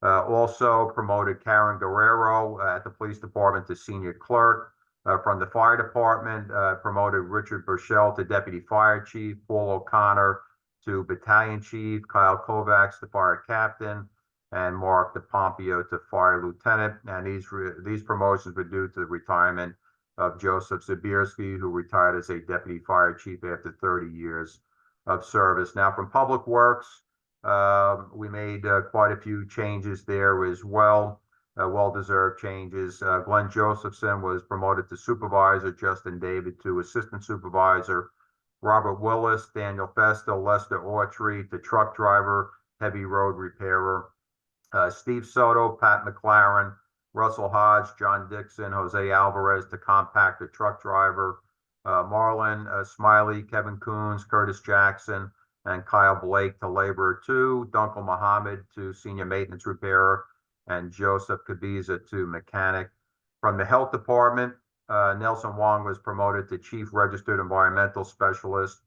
Also promoted Karen Guerrero at the police department to senior clerk. From the fire department, promoted Richard Burchell to deputy fire chief, Paul O'Connor to battalion chief, Kyle Kovacs to fire captain, and Mark DePompio to fire lieutenant. And these promotions were due to the retirement of Joseph Zabierski, who retired as a deputy fire chief after 30 years of service. Now, from Public Works, we made quite a few changes there as well, well-deserved changes. Glenn Josephson was promoted to supervisor, Justin David to assistant supervisor, Robert Willis, Daniel Festa, Lester Autry to truck driver, heavy road repairer. Steve Soto, Pat McLaren, Russell Hodge, John Dixon, Jose Alvarez to compactor truck driver. Marlon Smiley, Kevin Coons, Curtis Jackson, and Kyle Blake to laborer 2. Dunkel Muhammad to senior maintenance repairer, and Joseph Kabiza to mechanic. From the health department, Nelson Wong was promoted to chief registered environmental specialist.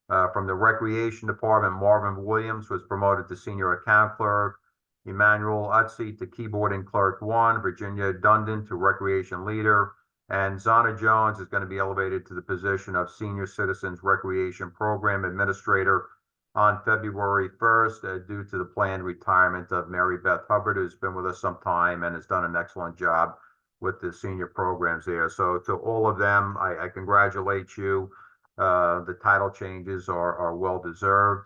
From the recreation department, Marvin Williams was promoted to senior account clerk. Emmanuel Utsi to keyboarding clerk 1, Virginia Dundon to recreation leader, and Zana Jones is going to be elevated to the position of senior citizens recreation program administrator on February 1st due to the planned retirement of Mary Beth Hubbard, who's been with us some time and has done an excellent job with the senior programs there. So to all of them, I congratulate you. The title changes are well deserved.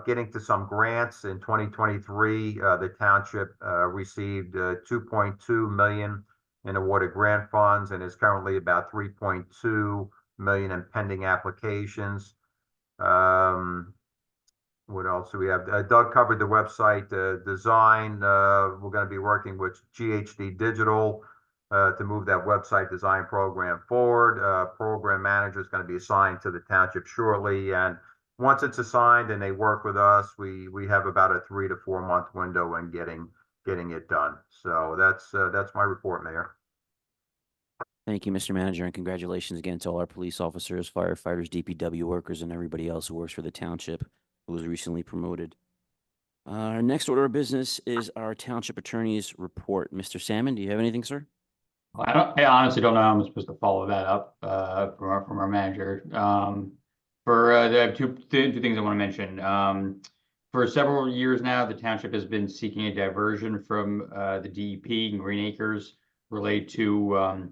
Getting to some grants in 2023, the township received $2.2 million in awarded grant funds and is currently about $3.2 million in pending applications. What else do we have? Doug covered the website design. We're going to be working with GHD Digital to move that website design program forward. Program manager is going to be assigned to the township shortly, and once it's assigned and they work with us, we have about a 3 to 4 month window in getting it done. So that's my report, Mayor. Thank you, Mr. Manager, and congratulations again to all our police officers, firefighters, DPW workers, and everybody else who works for the township who was recently promoted. Our next order of business is our township attorney's report. Mr. Salmon, do you have anything, sir? I honestly don't know how I'm supposed to follow that up from our manager. I have two things I want to mention. For several years now, the township has been seeking a diversion from the DEP and Green Acres related to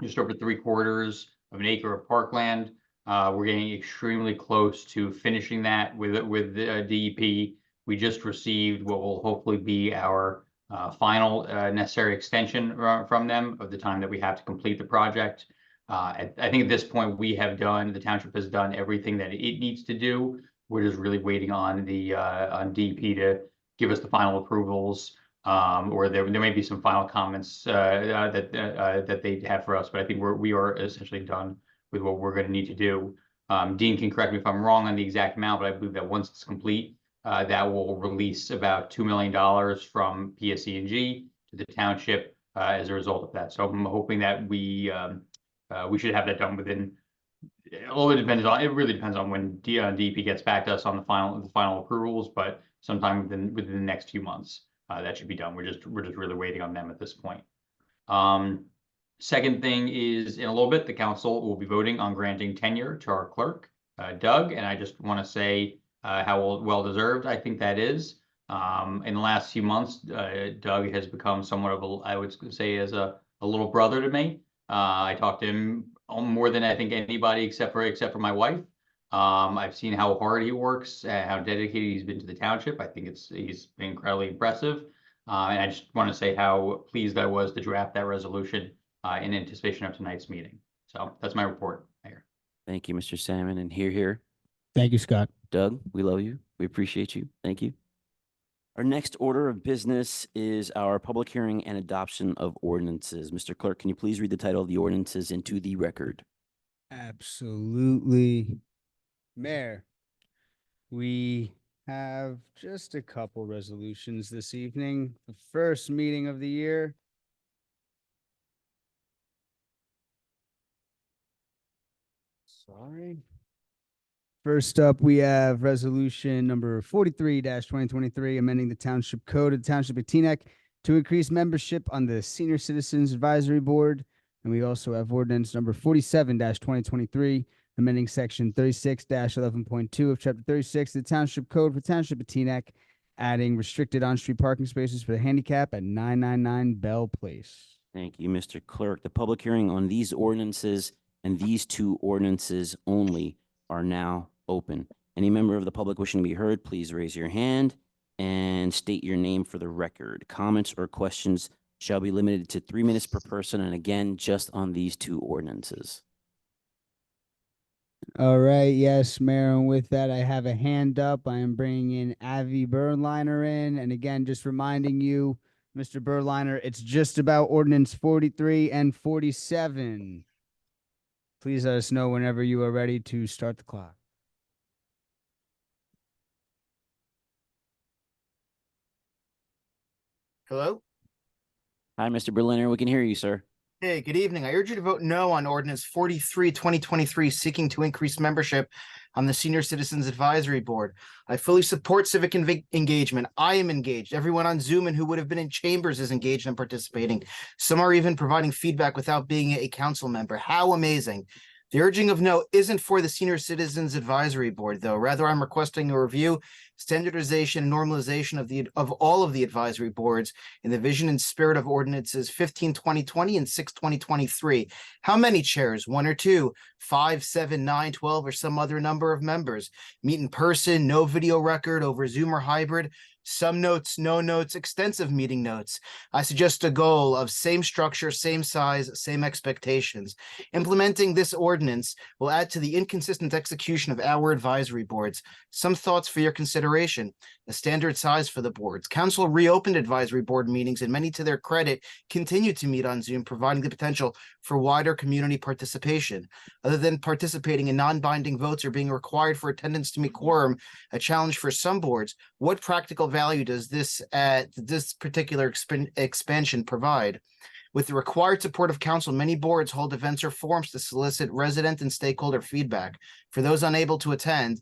just over 3/4 of an acre of parkland. We're getting extremely close to finishing that with the DEP. We just received what will hopefully be our final necessary extension from them of the time that we have to complete the project. I think at this point the township has done everything that it needs to do. We're just really waiting on on DEP to give us the final approvals, or there may be some final comments that they have for us. But I think we are essentially done with what we're going to need to do. Dean can correct me if I'm wrong on the exact amount, but I believe that once it's complete, that will release about $2 million from PSE&G to the township as a result of that. So I'm hoping that we should have that done within. It really depends on when DEP gets back to us on the final approvals, but sometime within the next few months that should be done. We're just really waiting on them at this point. Second thing is, in a little bit, the council will be voting on granting tenure to our clerk, Doug, and I just want to say how well deserved I think that is. In the last few months, Doug has become somewhat of I would say, as a little brother to me. I talk to him more than I think anybody except for my wife. I've seen how hard he works, how dedicated he's been to the township. I think he's been incredibly impressive. And I just want to say how pleased I was to draft that resolution in anticipation of tonight's meeting. So that's my report, Mayor. Thank you, Mr. Salmon, and here. Thank you, Scott. Doug, we love you. We appreciate you. Thank you. Our next order of business is our public hearing and adoption of ordinances. Mr. Clerk, can you please read the title of the ordinances into the record? Absolutely. Mayor, we have just a couple resolutions this evening. The first meeting of the year. Sorry. First up, we have resolution number 43-2023, amending the township code of the township of Teaneck to increase membership on the Senior Citizens Advisory Board. And we also have ordinance number 47-2023, amending section 36-11.2 of chapter 36 of the township code for the township of Teaneck, adding restricted on-street parking spaces for the handicap at 999 Bell Place. Thank you, Mr. Clerk. The public hearing on these ordinances and these two ordinances only are now open. Any member of the public wishing to be heard, please raise your hand and state your name for the record. Comments or questions shall be limited to 3 minutes per person, and again, just on these two ordinances. All right, yes, Mayor. And with that, I have a hand up. I am bringing in Avi Berliner in. And again, just reminding you, Mr. Berliner, it's just about ordinance 43 and 47. Please let us know whenever you are ready to start the clock. Hello? Hi, Mr. Berliner. We can hear you, sir. Hey, good evening. I urge you to vote no on ordinance 43, 2023, seeking to increase membership on the Senior Citizens Advisory Board. I fully support civic engagement. I am engaged. Everyone on Zoom and who would have been in chambers is engaged and participating. Some are even providing feedback without being a council member. How amazing. The urging of no isn't for the Senior Citizens Advisory Board, though. Rather, I'm requesting a review, standardization, and normalization of all of the advisory boards in the vision and spirit of ordinances 15/2020 and 6/2023. How many chairs? 1 or 2, 5, 7, 9, 12, or some other number of members? Meet in person, no video record, over Zoom or hybrid. Some notes, no notes, extensive meeting notes. I suggest a goal of same structure, same size, same expectations. Implementing this ordinance will add to the inconsistent execution of our advisory boards. Some thoughts for your consideration. A standard size for the boards. Council reopened advisory board meetings, and many, to their credit, continue to meet on Zoom, providing the potential for wider community participation. Other than participating in non-binding votes or being required for attendance to meet quorum, a challenge for some boards, what practical value does this particular expansion provide? With the required support of council, many boards hold events or forums to solicit resident and stakeholder feedback. For those unable to attend,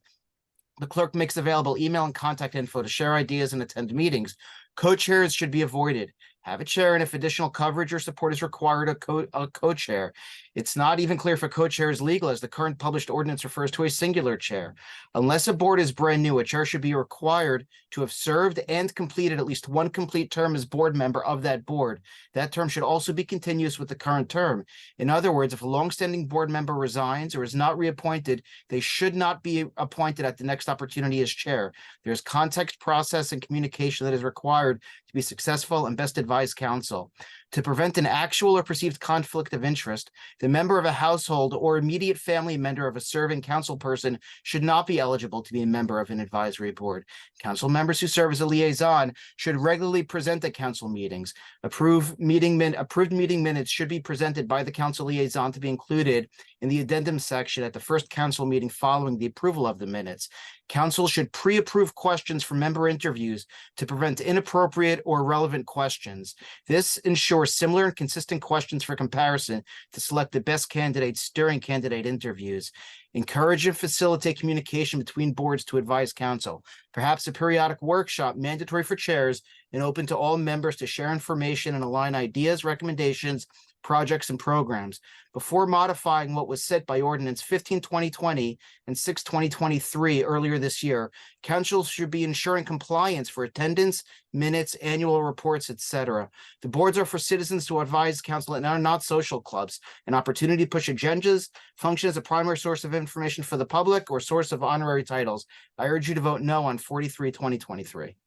the clerk makes available email and contact info to share ideas and attend meetings. Co-chairs should be avoided. Have a chair, and if additional coverage or support is required, a co-chair. It's not even clear if a co-chair is legal, as the current published ordinance refers to a singular chair. Unless a board is brand new, a chair should be required to have served and completed at least one complete term as board member of that board. That term should also be continuous with the current term. In other words, if a longstanding board member resigns or is not reappointed, they should not be appointed at the next opportunity as chair. There's context, process, and communication that is required to be successful and best advise council. To prevent an actual or perceived conflict of interest, the member of a household or immediate family member of a serving council person should not be eligible to be a member of an advisory board. Council members who serve as a liaison should regularly present at council meetings. Approved meeting minutes should be presented by the council liaison to be included in the addendum section at the first council meeting following the approval of the minutes. Council should pre-approve questions for member interviews to prevent inappropriate or irrelevant questions. This ensures similar and consistent questions for comparison to select the best candidates during candidate interviews. Encourage and facilitate communication between boards to advise council. Perhaps a periodic workshop mandatory for chairs and open to all members to share information and align ideas, recommendations, projects, and programs. Before modifying what was set by ordinance 15/2020 and 6/2023 earlier this year, council should be ensuring compliance for attendance, minutes, annual reports, etc. The boards are for citizens to advise council and are not social clubs. An opportunity to push agendas, function as a primary source of information for the public or source of honorary titles. I urge you to vote no on 43/2023.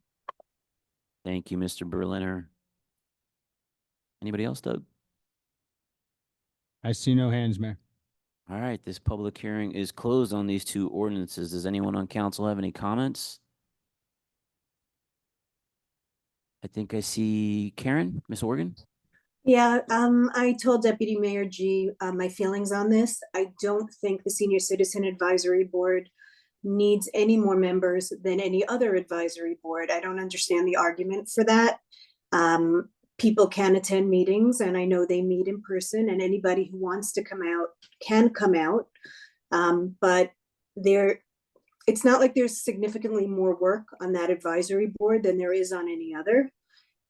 Thank you, Mr. Berliner. Anybody else, Doug? I see no hands, Mayor. All right, this public hearing is closed on these two ordinances. Does anyone on council have any comments? I think I see Karen, Miss Organ. Yeah, I told Deputy Mayor G my feelings on this. I don't think the Senior Citizen Advisory Board needs any more members than any other advisory board. I don't understand the argument for that. People can attend meetings, and I know they meet in person, and anybody who wants to come out can come out. But it's not like there's significantly more work on that advisory board than there is on any other.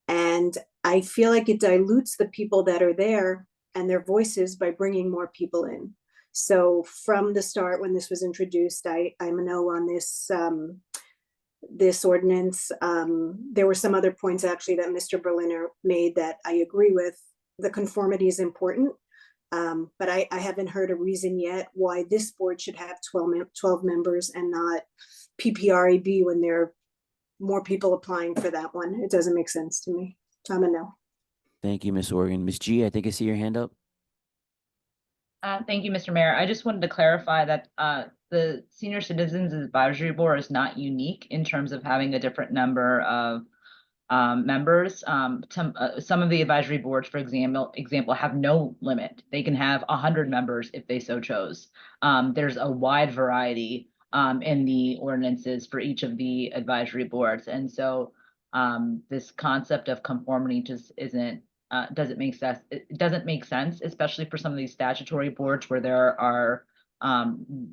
And I feel like it dilutes the people that are there and their voices by bringing more people in. So from the start, when this was introduced, I'm a no on this ordinance. There were some other points actually that Mr. Berliner made that I agree with. The conformity is important, but I haven't heard a reason yet why this board should have 12 members and not PPREB when there are more people applying for that one. It doesn't make sense to me. So I'm a no. Thank you, Miss Organ. Miss G, I think I see your hand up. Thank you, Mr. Mayor. I just wanted to clarify that the Senior Citizens Advisory Board is not unique in terms of having a different number of members. Some of the advisory boards, for example, have no limit. They can have 100 members if they so chose. There's a wide variety in the ordinances for each of the advisory boards. And so this concept of conformity just doesn't make sense. It doesn't make sense, especially for some of these statutory boards where there are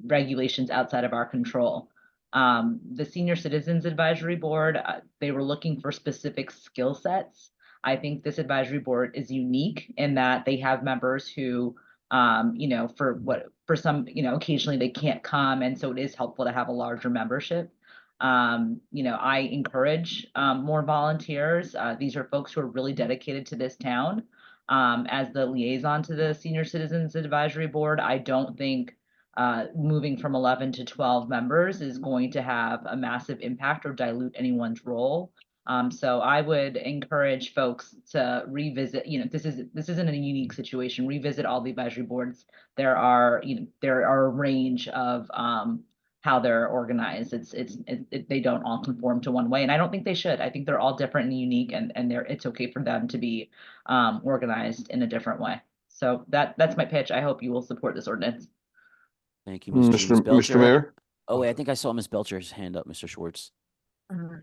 regulations outside of our control. The Senior Citizens Advisory Board, they were looking for specific skill sets. I think this advisory board is unique in that they have members who, for some, occasionally they can't come. And so it is helpful to have a larger membership. I encourage more volunteers. These are folks who are really dedicated to this town. As the liaison to the Senior Citizens Advisory Board, I don't think moving from 11 to 12 members is going to have a massive impact or dilute anyone's role. So I would encourage folks to revisit, this isn't a unique situation. Revisit all the advisory boards. There are a range of how they're organized. They don't all conform to one way, and I don't think they should. I think they're all different and unique, and it's okay for them to be organized in a different way. So that's my pitch. I hope you will support this ordinance. Thank you, Mr. Belcher. Mr. Mayor? Oh, wait, I think I saw Ms. Belcher's hand up, Mr. Schwartz.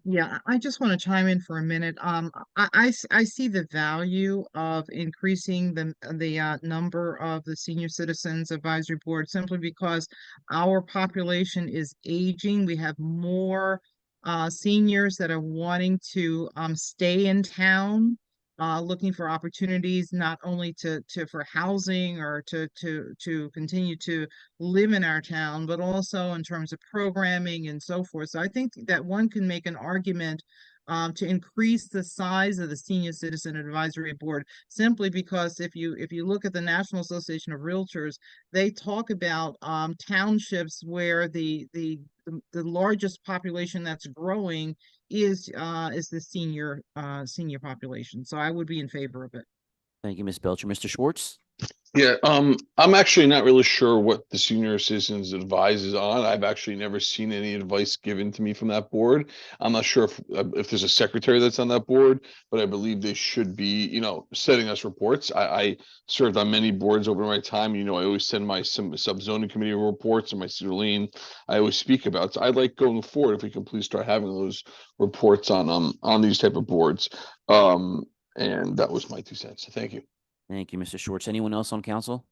Yeah, I just want to chime in for a minute. I see the value of increasing the number of the Senior Citizens Advisory Board simply because our population is aging. We have more seniors that are wanting to stay in town, looking for opportunities not only for housing or to continue to live in our town, but also in terms of programming and so forth. So I think that one can make an argument to increase the size of the Senior Citizen Advisory Board, simply because if you look at the National Association of Realtors, they talk about townships where the largest population that's growing is the senior population. So I would be in favor of it. Thank you, Ms. Belcher. Mr. Schwartz? Yeah, I'm actually not really sure what the Senior Citizens advises on. I've actually never seen any advice given to me from that board. I'm not sure if there's a secretary that's on that board, but I believe they should be, setting us reports. I served on many boards over my time. I always send my sub-zoning committee reports and my Celine. I always speak about. So I'd like going forward if we can please start having those reports on these type of boards. And that was my 2 cents. So thank you. Thank you, Mr. Schwartz. Anyone else on council?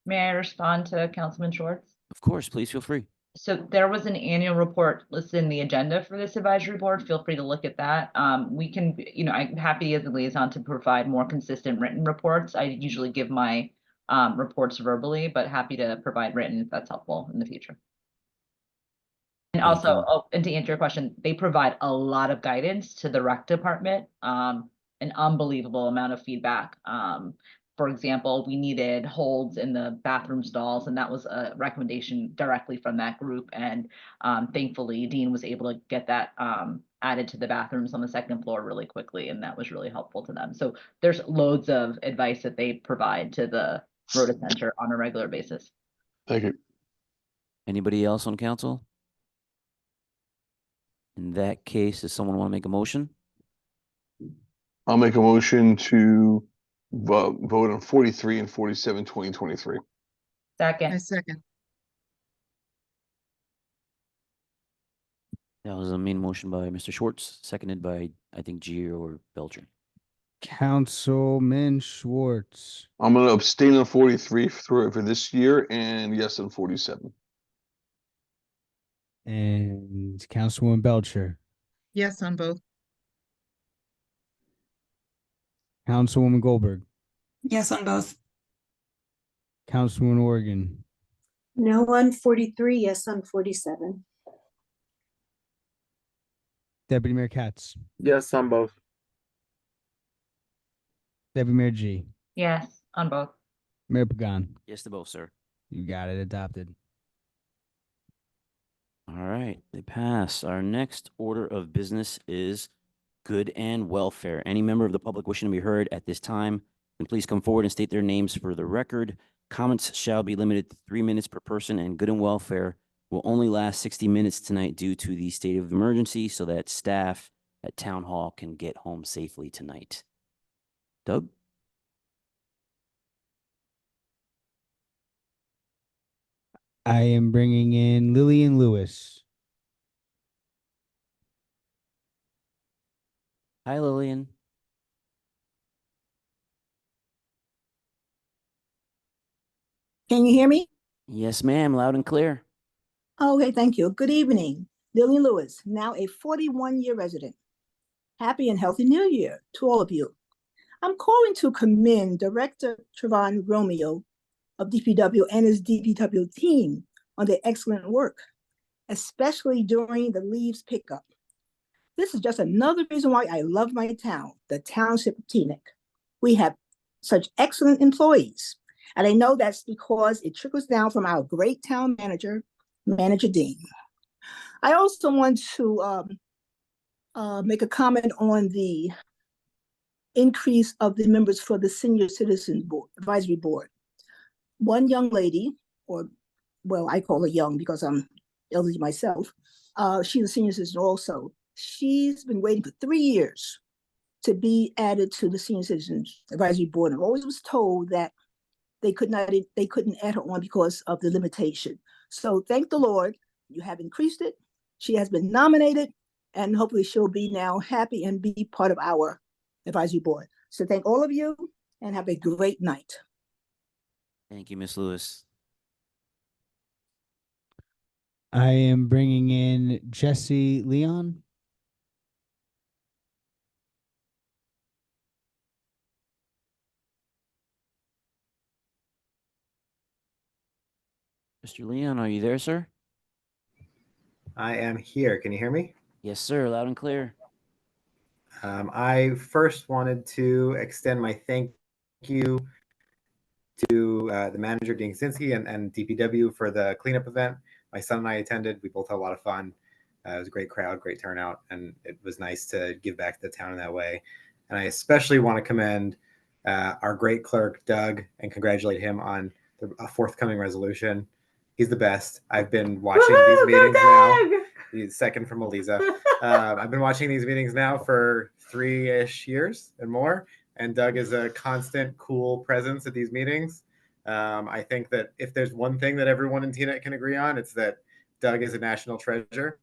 May I respond to Councilman Schwartz? Of course, please feel free. So there was an annual report listed in the agenda for this advisory board. Feel free to look at that. We can, I'm happy as a liaison to provide more consistent written reports. I usually give my reports verbally, but happy to provide written if that's helpful in the future. And also, and to answer your question, they provide a lot of guidance to the rec department, an unbelievable amount of feedback. For example, we needed holds in the bathroom stalls, and that was a recommendation directly from that group. And thankfully, Dean was able to get that added to the bathrooms on the 2nd floor really quickly, and that was really helpful to them. So there's loads of advice that they provide to the Rhoda Center on a regular basis. Thank you. Anybody else on council? In that case, does someone want to make a motion? I'll make a motion to vote on 43 and 47, 2023. Second. I second. That was a main motion by Mr. Schwartz, seconded by, I think, G or Belcher. Councilman Schwartz. I'm going to abstain on 43 for this year and yes on 47. And Councilwoman Belcher. Yes on both. Councilwoman Goldberg. Yes on both. Councilwoman Oregon. No on 43, yes on 47. Deputy Mayor Katz. Yes on both. Deputy Mayor G. Yes on both. Mayor Pagan. Yes to both, sir. You got it adopted. All right, they pass. Our next order of business is good and welfare. Any member of the public wishing to be heard at this time, can please come forward and state their names for the record. Comments shall be limited to 3 minutes per person, and good and welfare will only last 60 minutes tonight due to the state of emergency so that staff at Town Hall can get home safely tonight. Doug? I am bringing in Lillian Lewis. Hi, Lillian. Can you hear me? Yes, ma'am. Loud and clear. Okay, thank you. Good evening. Lillian Lewis, now a 41-year resident. Happy and healthy New Year to all of you. I'm calling to commend Director Trevon Romeo of DPW and his DPW team on their excellent work, especially during the leaves pickup. This is just another reason why I love my town, the township of Teaneck. We have such excellent employees, and I know that's because it trickles down from our great town manager, Manager Dean. I also want to make a comment on the increase of the members for the Senior Citizens Board, Advisory Board. One young lady, or well, I call her young because I'm elderly myself. She's a senior citizen also. She's been waiting for 3 years to be added to the Senior Citizens Advisory Board. And always was told that they couldn't add her on because of the limitation. So thank the Lord, you have increased it. She has been nominated, and hopefully she'll be now happy and be part of our advisory board. So thank all of you and have a great night. Thank you, Ms. Lewis. I am bringing in Jesse Leon. Mr. Leon, are you there, sir? I am here. Can you hear me? Yes, sir. Loud and clear. I first wanted to extend my thank you to the manager, Dean Kaczynski, and DPW for the cleanup event. My son and I attended. We both had a lot of fun. It was a great crowd, great turnout, and it was nice to give back to the town in that way. And I especially want to commend our great clerk, Doug, and congratulate him on a forthcoming resolution. He's the best. I've been watching these meetings now. He's second from Eliza. I've been watching these meetings now for 3-ish years and more. And Doug is a constant, cool presence at these meetings. I think that if there's one thing that everyone in Teaneck can agree on, it's that Doug is a national treasure.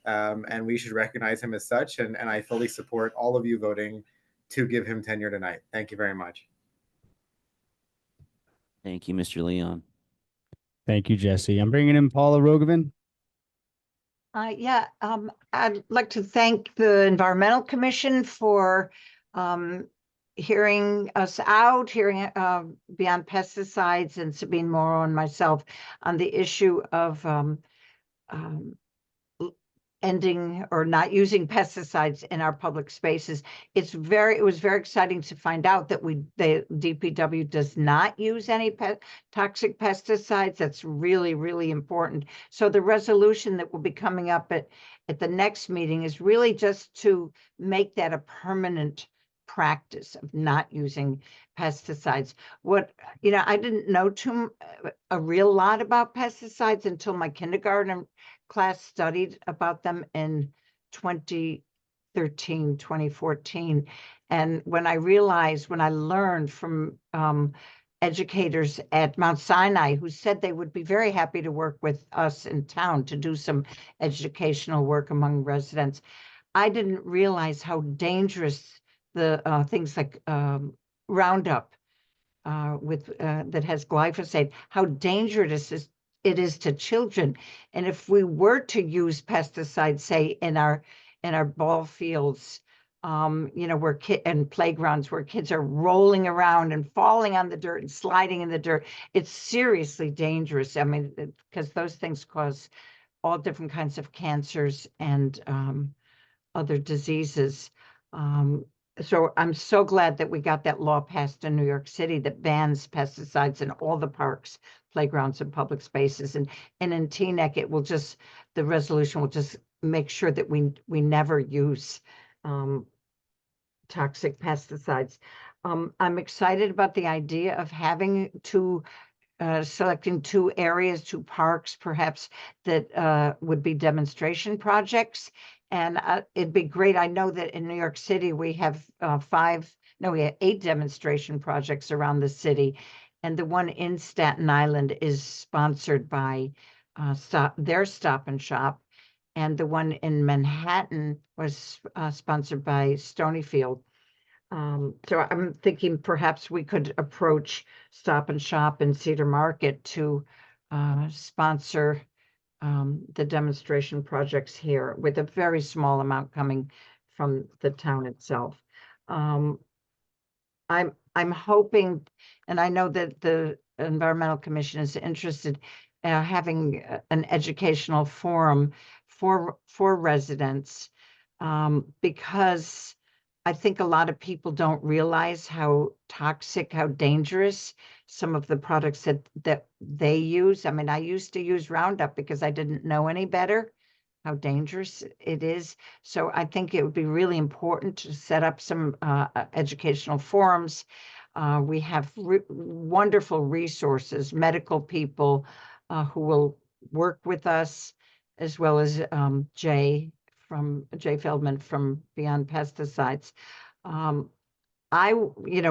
And we should recognize him as such. And I fully support all of you voting to give him tenure tonight. Thank you very much. Thank you, Mr. Leon. Thank you, Jesse. I'm bringing in Paula Rogovan. I'd like to thank the Environmental Commission for hearing us out, hearing beyond pesticides, and Sabine Morrow and myself on the issue of ending or not using pesticides in our public spaces. It was very exciting to find out that the DPW does not use any toxic pesticides. That's really, really important. So the resolution that will be coming up at the next meeting is really just to make that a permanent practice of not using pesticides. I didn't know a real lot about pesticides until my kindergarten class studied about them in 2013, 2014. And when I learned from educators at Mount Sinai who said they would be very happy to work with us in town to do some educational work among residents, I didn't realize how dangerous the things like Roundup that has glyphosate, how dangerous it is to children. And if we were to use pesticides, say in our ball fields, and playgrounds where kids are rolling around and falling on the dirt and sliding in the dirt, it's seriously dangerous. I mean, because those things cause all different kinds of cancers and other diseases. So I'm so glad that we got that law passed in New York City that bans pesticides in all the parks, playgrounds, and public spaces. And in Teaneck, the resolution will just make sure that we never use toxic pesticides. I'm excited about the idea of having to selecting 2 areas, 2 parks, perhaps that would be demonstration projects. And it'd be great. I know that in New York City, we have 8 demonstration projects around the city. And the one in Staten Island is sponsored by their Stop and Shop. And the one in Manhattan was sponsored by Stonyfield. So I'm thinking perhaps we could approach Stop and Shop in Cedar Market to sponsor the demonstration projects here with a very small amount coming from the town itself. I'm hoping, and I know that the Environmental Commission is interested in having an educational forum for residents, because I think a lot of people don't realize how toxic, how dangerous some of the products that they use. I mean, I used to use Roundup because I didn't know any better, how dangerous it is. So I think it would be really important to set up some educational forums. We have wonderful resources, medical people who will work with us, as well as Jay Feldman from Beyond Pesticides. I,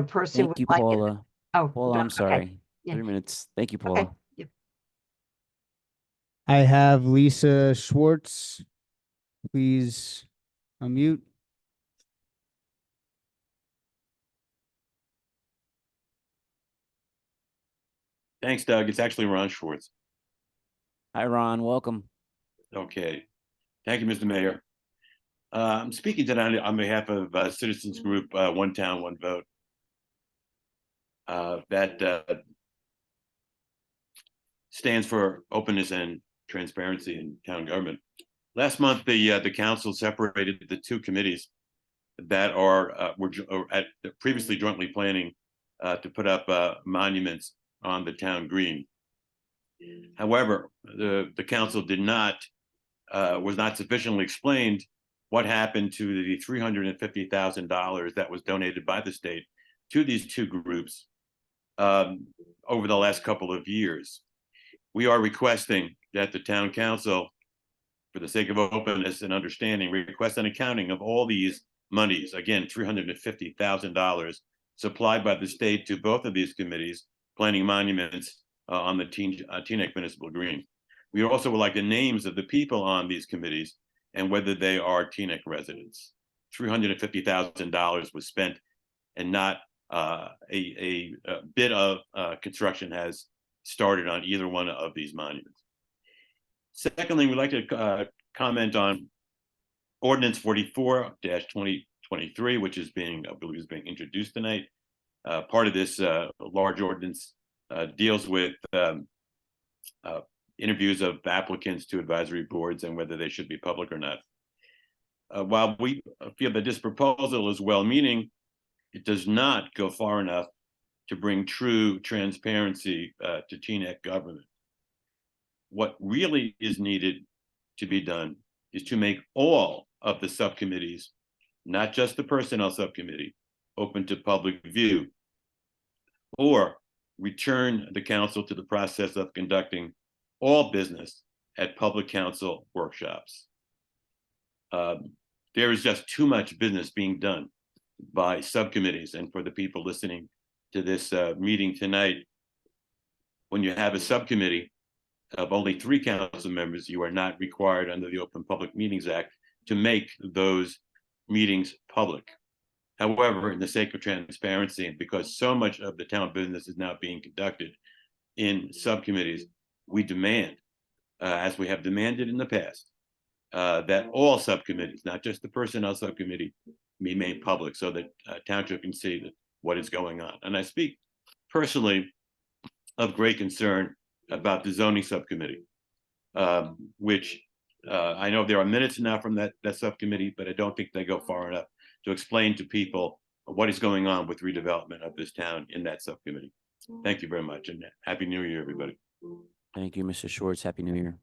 personally Thank you, would like it. Paula. Oh, Paula, I'm okay. sorry. Yeah. 3 minutes. Thank you, Paula. Okay. Yep. I have Lisa Schwartz. Please unmute. Thanks, Doug. It's actually Ron Schwartz. Hi, Ron. Welcome. Okay. Thank you, Mr. Mayor. I'm speaking tonight on behalf of Citizens Group One Town, One Vote. That stands for openness and transparency in town government. Last month, the council separated the 2 committees that were previously jointly planning to put up monuments on the town green. However, the council was not sufficiently explained what happened to the $350,000 that was donated by the state to these 2 groups over the last couple of years. We are requesting that the town council, for the sake of openness and understanding, request an accounting of all these monies, again, $350,000 supplied by the state to both of these committees, planning monuments on the Teaneck Municipal Green. We also would like the names of the people on these committees and whether they are Teaneck residents. $350,000 was spent, and not a bit of construction has started on either one of these monuments. Secondly, we'd like to comment on Ordinance 44-2023, which is I believe is being introduced tonight. Part of this large ordinance deals with interviews of applicants to advisory boards and whether they should be public or not. While we feel that this proposal is well-meaning, it does not go far enough to bring true transparency to Teaneck government. What really is needed to be done is to make all of the subcommittees, not just the personnel subcommittee, open to public view, or return the council to the process of conducting all business at public council workshops. There is just too much business being done by subcommittees. And for the people listening to this meeting tonight, when you have a subcommittee of only 3 council members, you are not required under the Open Public Meetings Act to make those meetings public. However, in the sake of transparency, and because so much of the town business is now being conducted in subcommittees, we demand, as we have demanded in the past, that all subcommittees, not just the personnel subcommittee, be made public so that township can see what is going on. And I speak personally of great concern about the zoning subcommittee, which I know there are minutes now from that subcommittee, but I don't think they go far enough to explain to people what is going on with redevelopment of this town in that subcommittee. Thank you very much, and Happy New Year, everybody. Thank you, Mr. Schwartz. Happy New Year.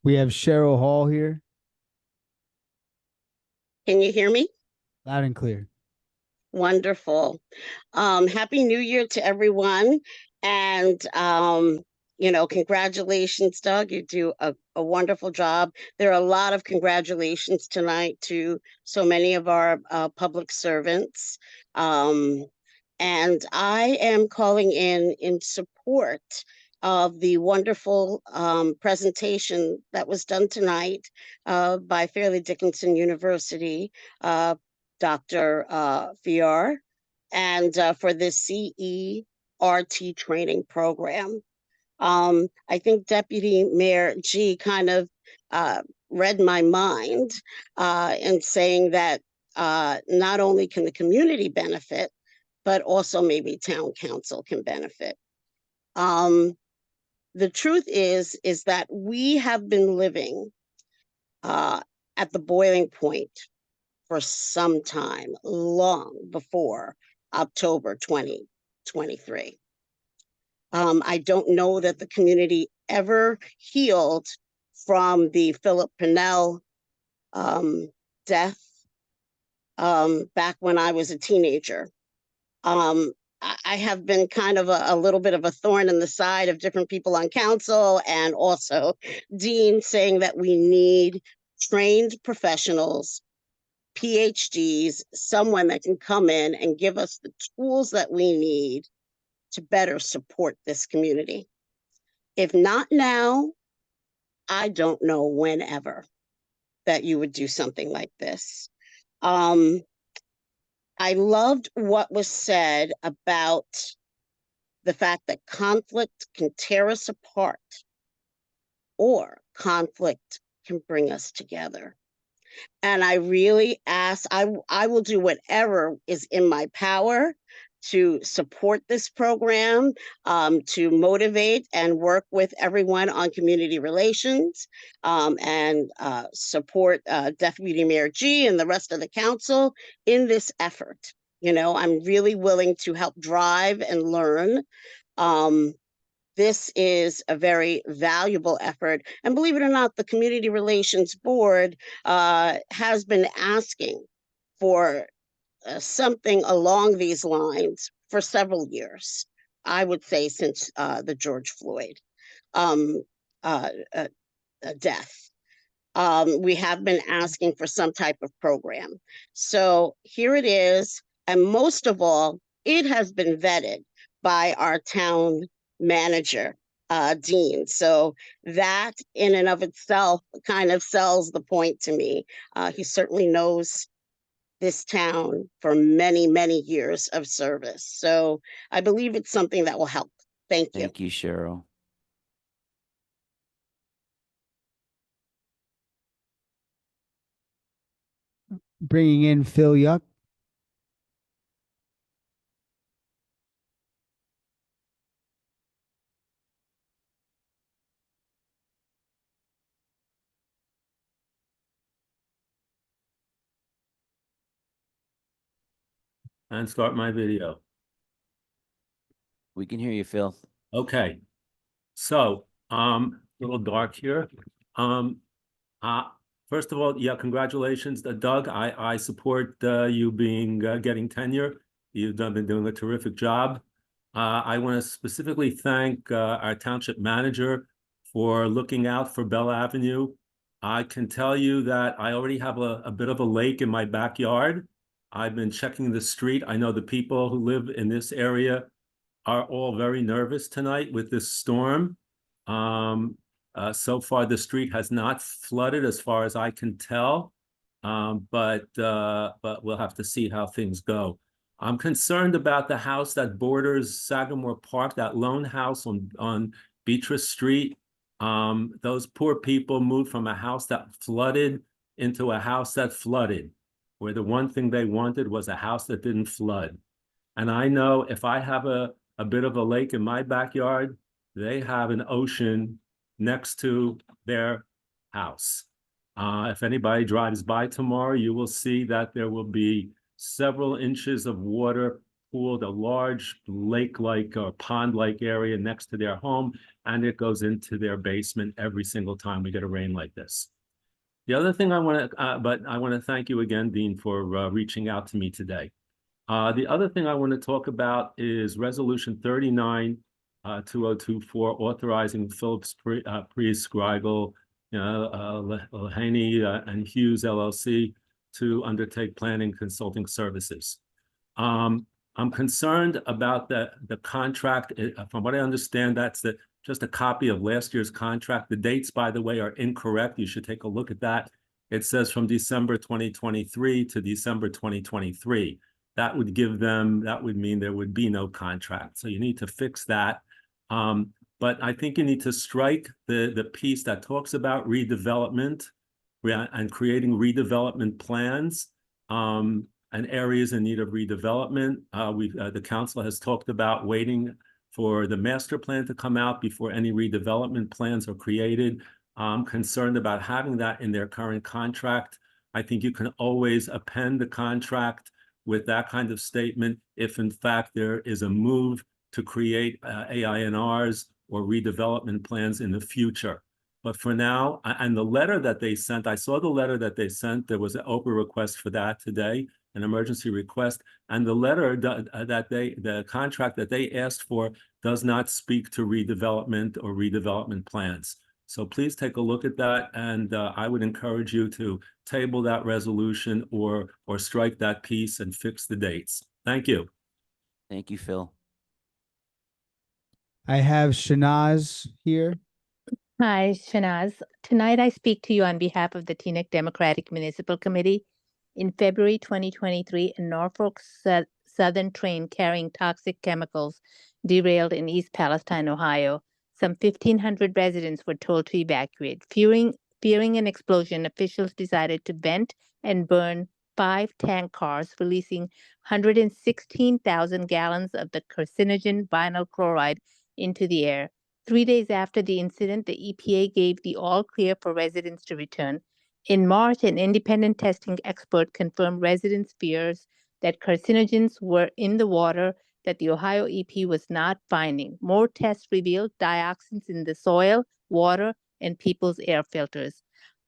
We have Cheryl Hall here. Can you hear me? Loud and clear. Wonderful. Happy New Year to everyone. And, congratulations, Doug. You do a wonderful job. There are a lot of congratulations tonight to so many of our public servants. And I am calling in support of the wonderful presentation that was done tonight by Fairleigh Dickinson University, Dr. Fior, and for this CERT training program. I think Deputy Mayor G kind of read my mind in saying that not only can the community benefit, but also maybe town council can benefit. The truth is that we have been living at the boiling point for some time, long before October 2023. I don't know that the community ever healed from the Philip Pennell death back when I was a teenager. I have been kind of a little bit of a thorn in the side of different people on council, and also Dean, saying that we need trained professionals, PhDs, someone that can come in and give us the tools that we need to better support this community. If not now, I don't know whenever that you would do something like this. I loved what was said about the fact that conflict can tear us apart, or conflict can bring us together. And I really ask, I will do whatever is in my power to support this program, to motivate and work with everyone on community relations, and support Deputy Mayor G and the rest of the council in this effort. I'm really willing to help drive and learn. This is a very valuable effort. And believe it or not, the Community Relations Board has been asking for something along these lines for several years. I would say since the George Floyd death. We have been asking for some type of program. So here it is. And most of all, it has been vetted by our town manager, Dean. So that in and of itself kind of sells the point to me. He certainly knows this town for many, many years of service. So I believe it's something that will help. Thank you. Thank you, Cheryl. Bringing in Phil Yuck. And start my video. We can hear you, Phil. Okay. So, a little dark here. First of all, yeah, congratulations, Doug. I support you being getting tenure. You've been doing a terrific job. I want to specifically thank our township manager for looking out for Bell Avenue. I can tell you that I already have a bit of a lake in my backyard. I've been checking the street. I know the people who live in this area are all very nervous tonight with this storm. So far, the street has not flooded as far as I can tell, but we'll have to see how things go. I'm concerned about the house that borders Sagamore Park, that lone house on Beatrice Street. Those poor people moved from a house that flooded into a house that flooded, where the one thing they wanted was a house that didn't flood. And I know if I have a bit of a lake in my backyard, they have an ocean next to their house. If anybody drives by tomorrow, you will see that there will be several inches of water pooled, a large lake-like or pond-like area next to their home, and it goes into their basement every single time we get a rain like this. The other thing I want to thank you again, Dean, for reaching out to me today. The other thing I want to talk about is Resolution 39 2024, authorizing Phillips Priest, Scrigel, Haney and Hughes LLC to undertake planning consulting services. I'm concerned about the contract. From what I understand, that's just a copy of last year's contract. The dates, by the way, are incorrect. You should take a look at that. It says from December 2023 to December 2023. That would mean there would be no contract. So you need to fix that. But I think you need to strike the piece that talks about redevelopment and creating redevelopment plans and areas in need of redevelopment. The council has talked about waiting for the master plan to come out before any redevelopment plans are created. I'm concerned about having that in their current contract. I think you can always append the contract with that kind of statement if in fact there is a move to create AINRs or redevelopment plans in the future. But for now, and the letter that they sent, I saw the letter that they sent. There was an open request for that today, an emergency request. And the letter the contract that they asked for does not speak to redevelopment or redevelopment plans. So please take a look at that. And I would encourage you to table that resolution or strike that piece and fix the dates. Thank you. Thank you, Phil. I have Shanaz here. Hi, Shanaz. Tonight I speak to you on behalf of the Teaneck Democratic Municipal Committee. In February 2023, a Norfolk Southern train carrying toxic chemicals derailed in East Palestine, Ohio. Some 1,500 residents were told to evacuate. Fearing an explosion, officials decided to vent and burn 5 tank cars, releasing 116,000 gallons of the carcinogen vinyl chloride into the air. 3 days after the incident, the EPA gave the all clear for residents to return. In March, an independent testing expert confirmed residents' fears that carcinogens were in the water that the Ohio EP was not finding. More tests revealed dioxins in the soil, water, and people's air filters.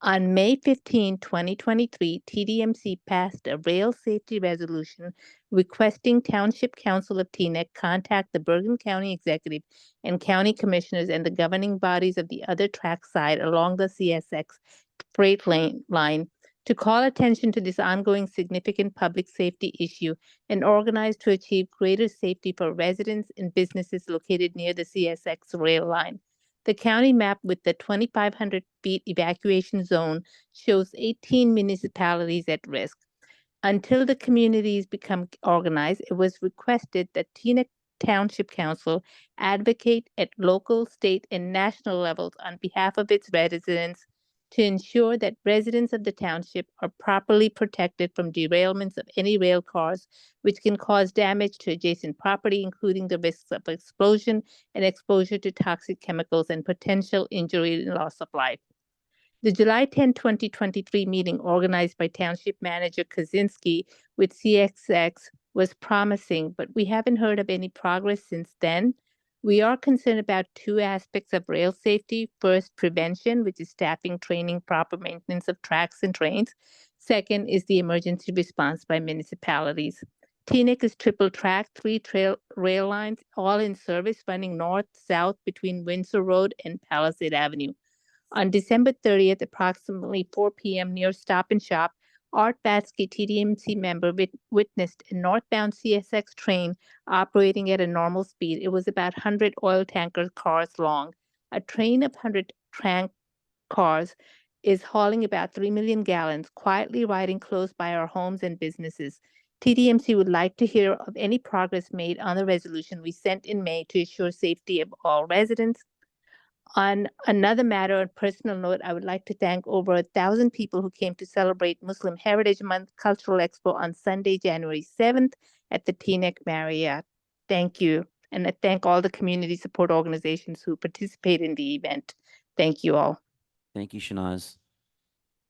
On May 15, 2023, TDMC passed a rail safety resolution requesting Township Council of Teaneck contact the Bergen County Executive and County Commissioners and the governing bodies of the other track side along the CSX freight line to call attention to this ongoing significant public safety issue and organize to achieve greater safety for residents and businesses located near the CSX rail line. The county map with the 2,500 feet evacuation zone shows 18 municipalities at risk. Until the communities become organized, it was requested that Teaneck Township Council advocate at local, state, and national levels on behalf of its residents to ensure that residents of the township are properly protected from derailments of any rail cars, which can cause damage to adjacent property, including the risks of explosion and exposure to toxic chemicals and potential injury and loss of life. The July 10, 2023 meeting organized by Township Manager Kaczynski with CSX was promising, but we haven't heard of any progress since then. We are concerned about 2 aspects of rail safety. First, prevention, which is staffing, training, proper maintenance of tracks and trains. Second is the emergency response by municipalities. Teaneck is triple track, 3 rail lines, all in service, running north-south between Windsor Road and Palisade Avenue. On December 30th, approximately 4 p.m. near Stop and Shop, Art Batsky, TDMC member, witnessed a northbound CSX train operating at a normal speed. It was about 100 oil tanker cars long. A train of 100 tank cars is hauling about 3 million gallons, quietly riding close by our homes and businesses. TDMC would like to hear of any progress made on the resolution we sent in May to ensure safety of all residents. On another matter, on personal note, I would like to thank over 1,000 people who came to celebrate Muslim Heritage Month Cultural Expo on Sunday, January 7th at the Teaneck Marriott. Thank you. And I thank all the community support organizations who participate in the event. Thank you all. Thank you, Shanaz.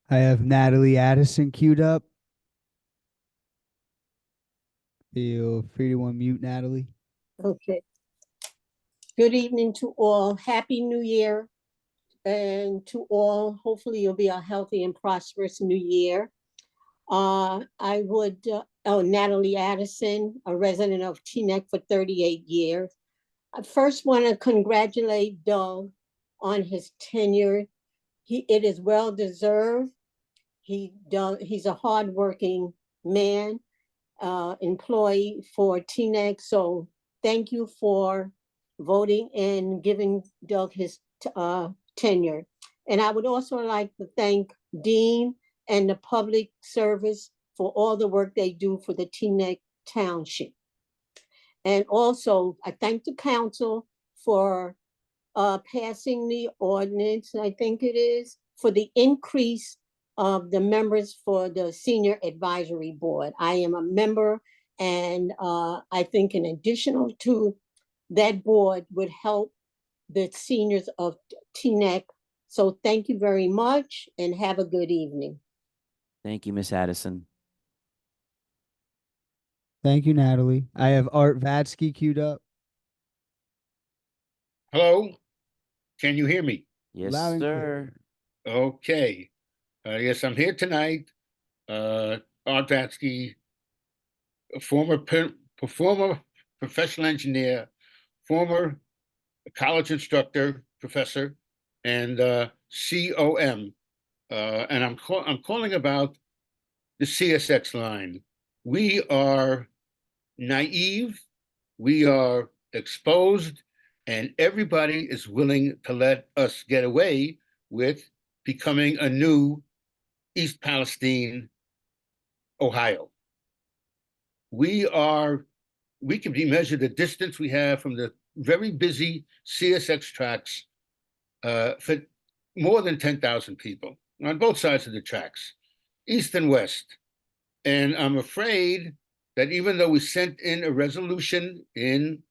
I have Natalie Addison queued up. Feel free to unmute, Natalie. Okay. Good evening to all. Happy New Year. And to all, hopefully you'll be a healthy and prosperous new year. Natalie Addison, a resident of Teaneck for 38 years. I first want to congratulate Doug on his tenure. It is well deserved. He's a hardworking man, employee for Teaneck. So thank you for voting and giving Doug his tenure. And I would also like to thank Dean and the public service for all the work they do for the Teaneck Township. And also, I thank the council for passing the ordinance, I think it is, for the increase of the members for the Senior Advisory Board. I am a member, and I think an additional to that board would help the seniors of Teaneck. So thank you very much and have a good evening. Thank you, Miss Addison. Thank you, Natalie. I have Art Vatsky queued up. Hello, can you hear me? Yes, Loud and sir. Okay. Yes, I'm here tonight. Art Vatsky, a former professional engineer, former college instructor, professor, and COM. And I'm calling about the CSX line. We are naive, we are exposed, and everybody is willing to let us get away with becoming a new East Palestine, Ohio. We can be measured the distance we have from the very busy CSX tracks for more than 10,000 people on both sides of the tracks, east and west. And I'm afraid that even though we sent in a resolution in,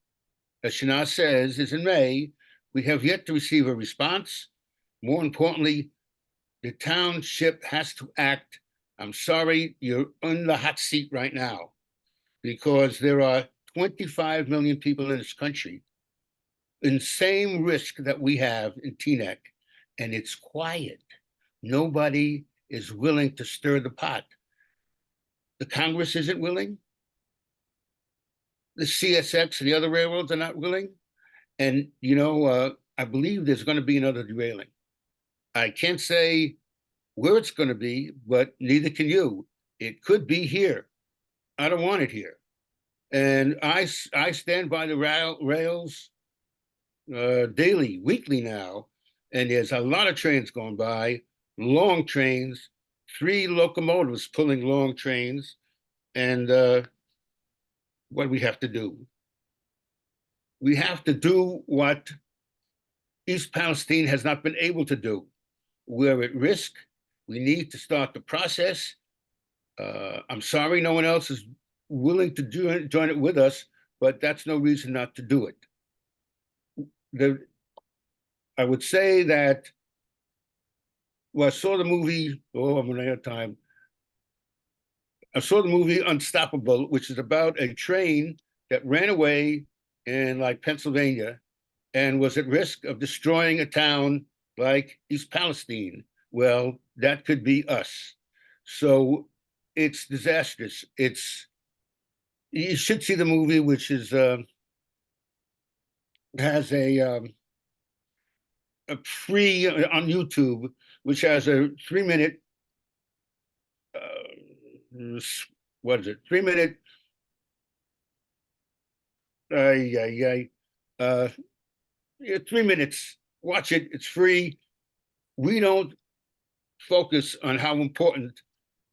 as Shanaz says, is in May, we have yet to receive a response. More importantly, the township has to act. I'm sorry, you're on the hot seat right now because there are 25 million people in this country in same risk that we have in Teaneck, and it's quiet. Nobody is willing to stir the pot. The Congress isn't willing. The CSX and the other railroads are not willing. And, I believe there's going to be another derailing. I can't say where it's going to be, but neither can you. It could be here. I don't want it here. And I stand by the rails daily, weekly now, and there's a lot of trains going by, long trains, 3 locomotives pulling long trains, and what we have to do. We have to do what East Palestine has not been able to do. We're at risk. We need to start the process. I'm sorry no one else is willing to join it with us, but that's no reason not to do it. I would say that, I saw the movie, I'm running out of time. I saw the movie Unstoppable, which is about a train that ran away in Pennsylvania and was at risk of destroying a town like East Palestine. Well, that could be us. So it's disastrous. You should see the movie, which is has a free on YouTube, which has a 3-minute 3-minute 3 minutes. Watch it. It's free. We don't focus on how important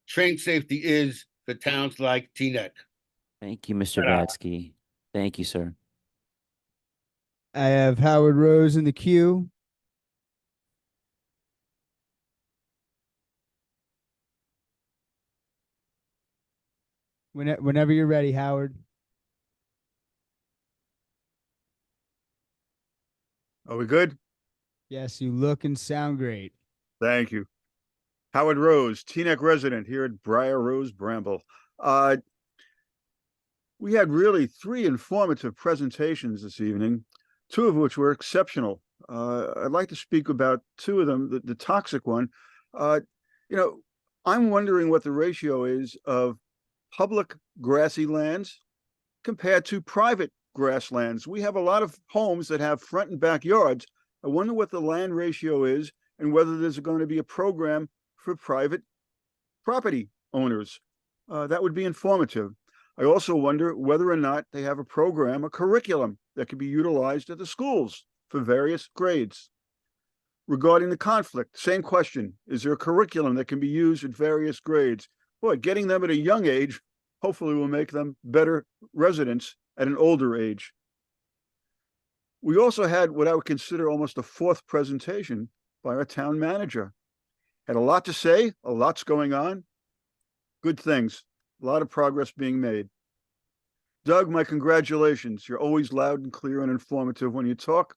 train safety is for towns like Teaneck. Thank you, Mr. Vatsky. Thank you, sir. I have Howard Rose in the queue. Whenever you're ready, Howard. Are we good? Yes, you look and sound great. Thank you. Howard Rose, Teaneck resident here at Briar Rose Bramble. We had really 3 informative presentations this evening, 2 of which were exceptional. I'd like to speak about 2 of them. The toxic one, I'm wondering what the ratio is of public grassy lands compared to private grasslands. We have a lot of homes that have front and backyards. I wonder what the land ratio is and whether there's going to be a program for private property owners. That would be informative. I also wonder whether or not they have a program, a curriculum that could be utilized at the schools for various grades. Regarding the conflict, same question. Is there a curriculum that can be used at various grades? Boy, getting them at a young age hopefully will make them better residents at an older age. We also had what I would consider almost a fourth presentation by our town manager. Had a lot to say, a lot's going on. Good things, a lot of progress being made. Doug, my congratulations. You're always loud and clear and informative when you talk.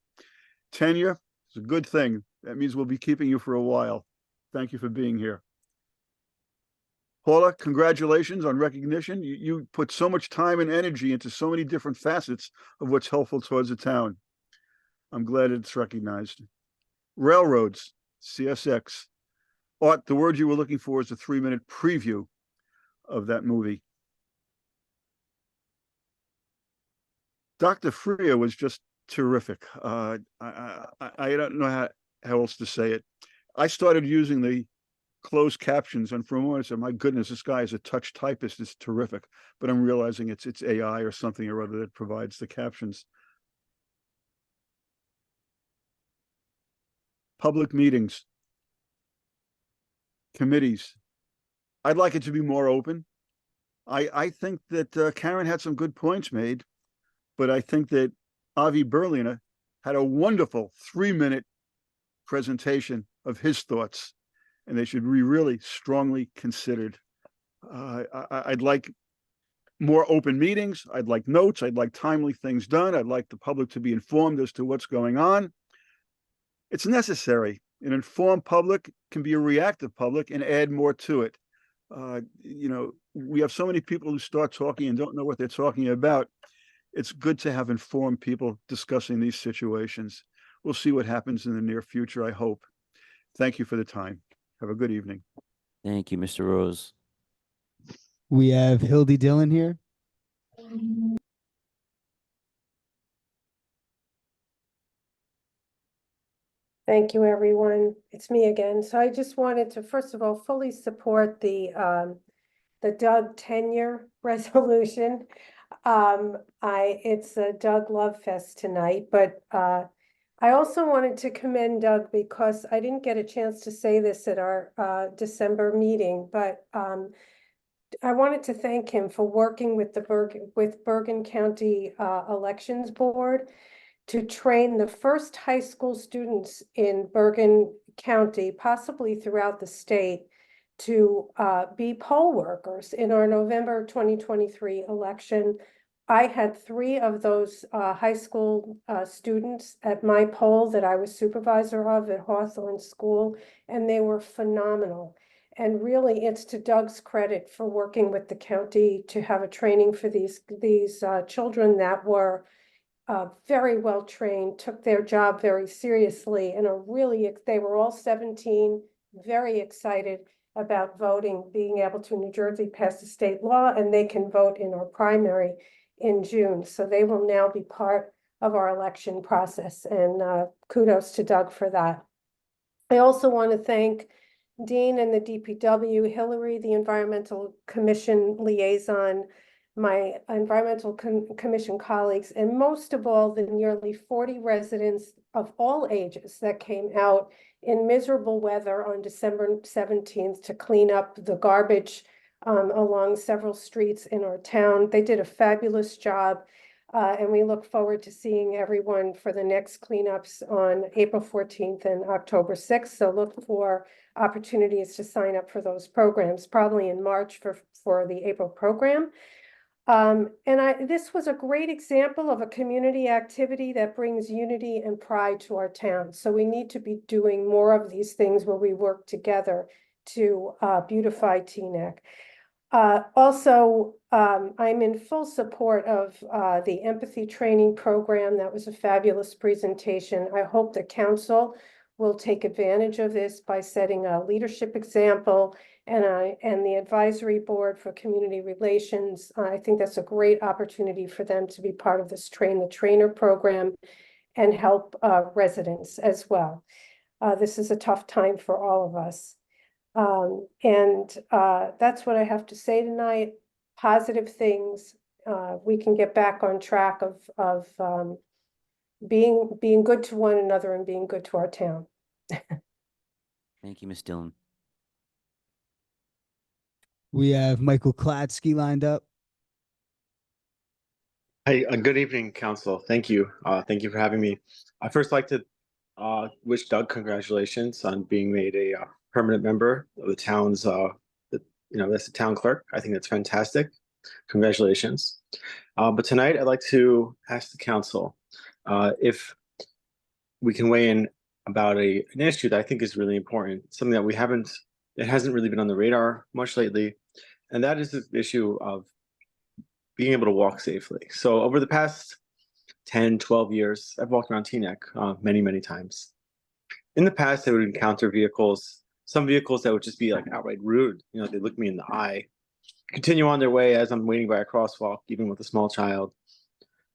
Tenure is a good thing. That means we'll be keeping you for a while. Thank you for being here. Paula, congratulations on recognition. You put so much time and energy into so many different facets of what's helpful towards the town. I'm glad it's recognized. Railroads, CSX. Art, the word you were looking for is a 3-minute preview of that movie. Dr. Freer was just terrific. I don't know how else to say it. I started using the closed captions, and for a moment I said, my goodness, this guy is a touch typist, it's terrific. But I'm realizing it's AI or something or other that provides the captions. Public meetings, committees. I'd like it to be more open. I think that Karen had some good points made, but I think that Avi Berliner had a wonderful 3-minute presentation of his thoughts, and they should be really strongly considered. I'd like more open meetings. I'd like notes. I'd like timely things done. I'd like the public to be informed as to what's going on. It's necessary. An informed public can be a reactive public and add more to it. We have so many people who start talking and don't know what they're talking about. It's good to have informed people discussing these situations. We'll see what happens in the near future, I hope. Thank you for the time. Have a good evening. Thank you, Mr. Rose. We have Hildy Dillon here. Thank you, everyone. It's me again. So I just wanted to, first of all, fully support the Doug tenure resolution. It's a Doug Love Fest tonight, but I also wanted to commend Doug because I didn't get a chance to say this at our December meeting, but I wanted to thank him for working with the Bergen County Elections Board to train the first high school students in Bergen County, possibly throughout the state, to be poll workers in our November 2023 election. I had 3 of those high school students at my poll that I was supervisor of at Hawthorne School, and they were phenomenal. And really, it's to Doug's credit for working with the county to have a training for these children that were very well trained, took their job very seriously, and they were all 17, very excited about voting, being able to. New Jersey passed a state law, and they can vote in our primary in June. So they will now be part of our election process, and kudos to Doug for that. I also want to thank Dean and the DPW, Hillary, the Environmental Commission liaison, my Environmental Commission colleagues, and most of all, the nearly 40 residents of all ages that came out in miserable weather on December 17th to clean up the garbage along several streets in our town. They did a fabulous job, and we look forward to seeing everyone for the next cleanups on April 14th and October 6th. So look for opportunities to sign up for those programs, probably in March for the April program. This was a great example of a community activity that brings unity and pride to our town. So we need to be doing more of these things where we work together to beautify Teaneck. Also, I'm in full support of the empathy training program. That was a fabulous presentation. I hope the council will take advantage of this by setting a leadership example. And the advisory board for community relations, I think that's a great opportunity for them to be part of this train the trainer program and help residents as well. This is a tough time for all of us. That's what I have to say tonight. Positive things. We can get back on track of being good to one another and being good to our town. Thank you, Ms. Dillon. We have Michael Klatsky lined up. Hey, good evening, Council. Thank you. Thank you for having me. I first like to wish Doug congratulations on being made a permanent member of the town's, that's the town clerk. I think that's fantastic. Congratulations. But tonight I'd like to ask the council if we can weigh in about an issue that I think is really important, something that it hasn't really been on the radar much lately, and that is the issue of being able to walk safely. So over the past 10, 12 years, I've walked around Teaneck many, many times. In the past, I would encounter some vehicles that would just be like outright rude. They look me in the eye, continue on their way as I'm waiting by a crosswalk, even with a small child.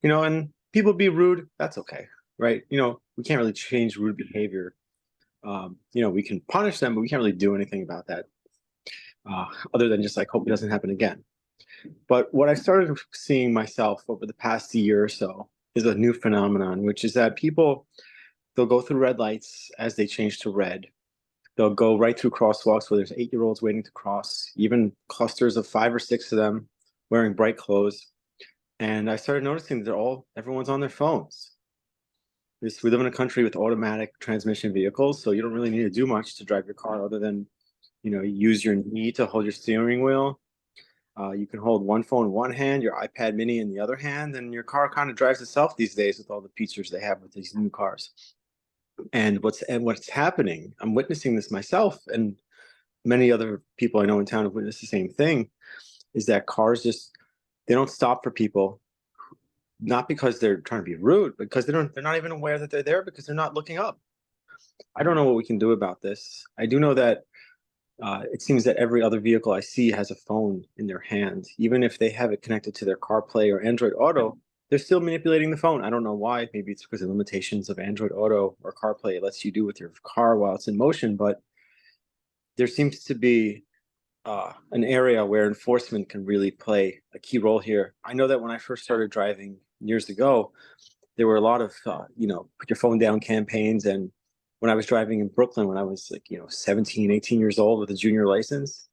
And people be rude, that's okay, right? We can't really change rude behavior. We can punish them, but we can't really do anything about that other than just hope it doesn't happen again. But what I started seeing myself over the past year or so is a new phenomenon, which is that they'll go through red lights as they change to red. They'll go right through crosswalks where there's 8-year-olds waiting to cross, even clusters of 5 or 6 of them wearing bright clothes. And I started noticing that everyone's on their phones. We live in a country with automatic transmission vehicles, so you don't really need to do much to drive your car other than, use your knee to hold your steering wheel. You can hold one phone in one hand, your iPad mini in the other hand, and your car kind of drives itself these days with all the features they have with these new cars. And what's happening, I'm witnessing this myself, and many other people I know in town have witnessed the same thing, is that cars they don't stop for people, not because they're trying to be rude, but because they're not even aware that they're there because they're not looking up. I don't know what we can do about this. I do know that it seems that every other vehicle I see has a phone in their hand. Even if they have it connected to their CarPlay or Android Auto, they're still manipulating the phone. I don't know why. Maybe it's because of limitations of Android Auto or CarPlay. It lets you do with your car while it's in motion, but there seems to be an area where enforcement can really play a key role here. I know that when I first started driving years ago, there were a lot of, put your phone down campaigns. And when I was driving in Brooklyn, when I was 17, 18 years old with a junior license,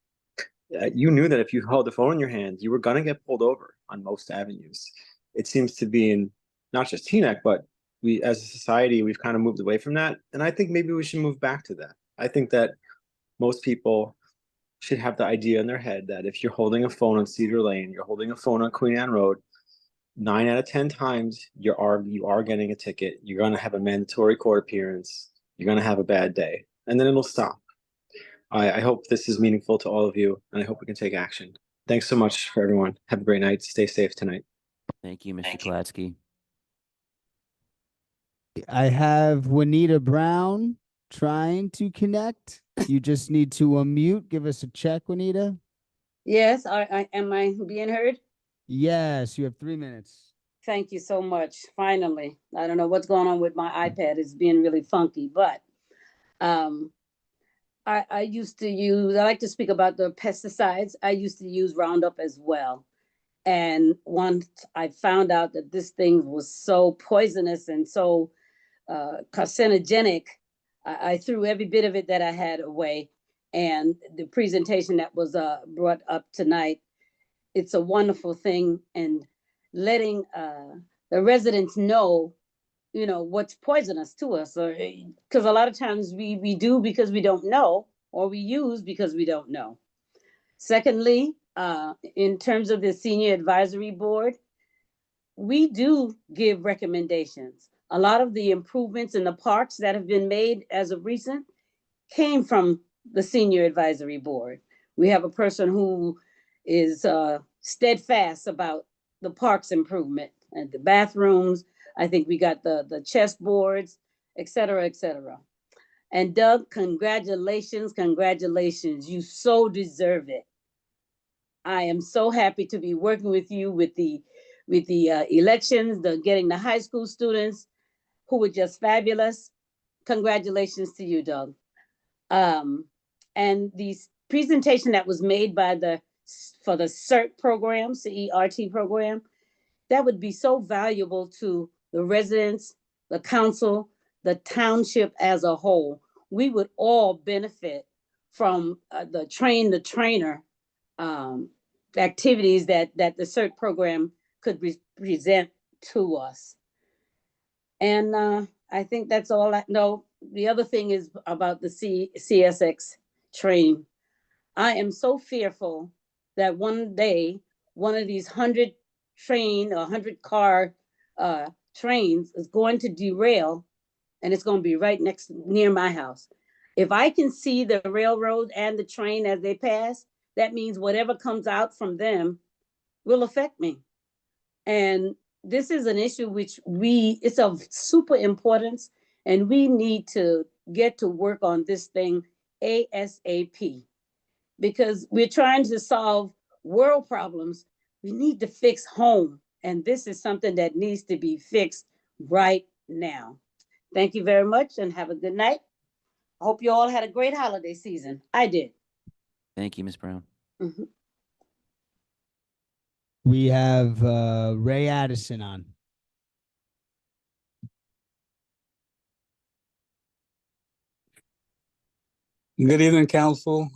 you knew that if you held the phone in your hand, you were going to get pulled over on most avenues. It seems to be in not just Teaneck, but we as a society, we've kind of moved away from that. And I think maybe we should move back to that. I think that most people should have the idea in their head that if you're holding a phone on Cedar Lane, you're holding a phone on Queen Anne Road, 9 out of 10 times you are getting a ticket. You're going to have a mandatory court appearance. You're going to have a bad day, and then it'll stop. I hope this is meaningful to all of you, and I hope we can take action. Thanks so much for everyone. Have a great night. Stay safe tonight. Thank you, Mr. Klatsky. I have Juanita Brown trying to connect. You just need to unmute. Give us a check, Juanita. Yes, am I being heard? Yes, you have 3 minutes. Thank you so much. Finally, I don't know what's going on with my iPad. It's being really funky, but I used to use, I like to speak about the pesticides. I used to use Roundup as well. And once I found out that this thing was so poisonous and so carcinogenic, I threw every bit of it that I had away. And the presentation that was brought up tonight, it's a wonderful thing. And letting the residents know, what's poisonous to us. Because a lot of times we do because we don't know, or we use because we don't know. Secondly, in terms of the senior advisory board, we do give recommendations. A lot of the improvements in the parks that have been made as of recent came from the senior advisory board. We have a person who is steadfast about the parks improvement and the bathrooms. I think we got the chess boards, et cetera, et cetera. And Doug, congratulations, congratulations. You so deserve it. I am so happy to be working with you with the elections, getting the high school students who were just fabulous. Congratulations to you, Doug. And the presentation that was made for the CERT program, CERT program, that would be so valuable to the residents, the council, the township as a whole. We would all benefit from the train the trainer activities that the CERT program could present to us. And I think that's all I know. The other thing is about the CSX train. I am so fearful that one day one of these 100-car trains is going to derail, and it's going to be right near my house. If I can see the railroad and the train as they pass, that means whatever comes out from them will affect me. And this is an issue which it's of super importance, and we need to get to work on this thing ASAP, because we're trying to solve world problems. We need to fix home, and this is something that needs to be fixed right now. Thank you very much, and have a good night. I hope you all had a great holiday season. I did. Thank you, Ms. Brown. Mhm. We have Ray Addison on. Good evening, Council.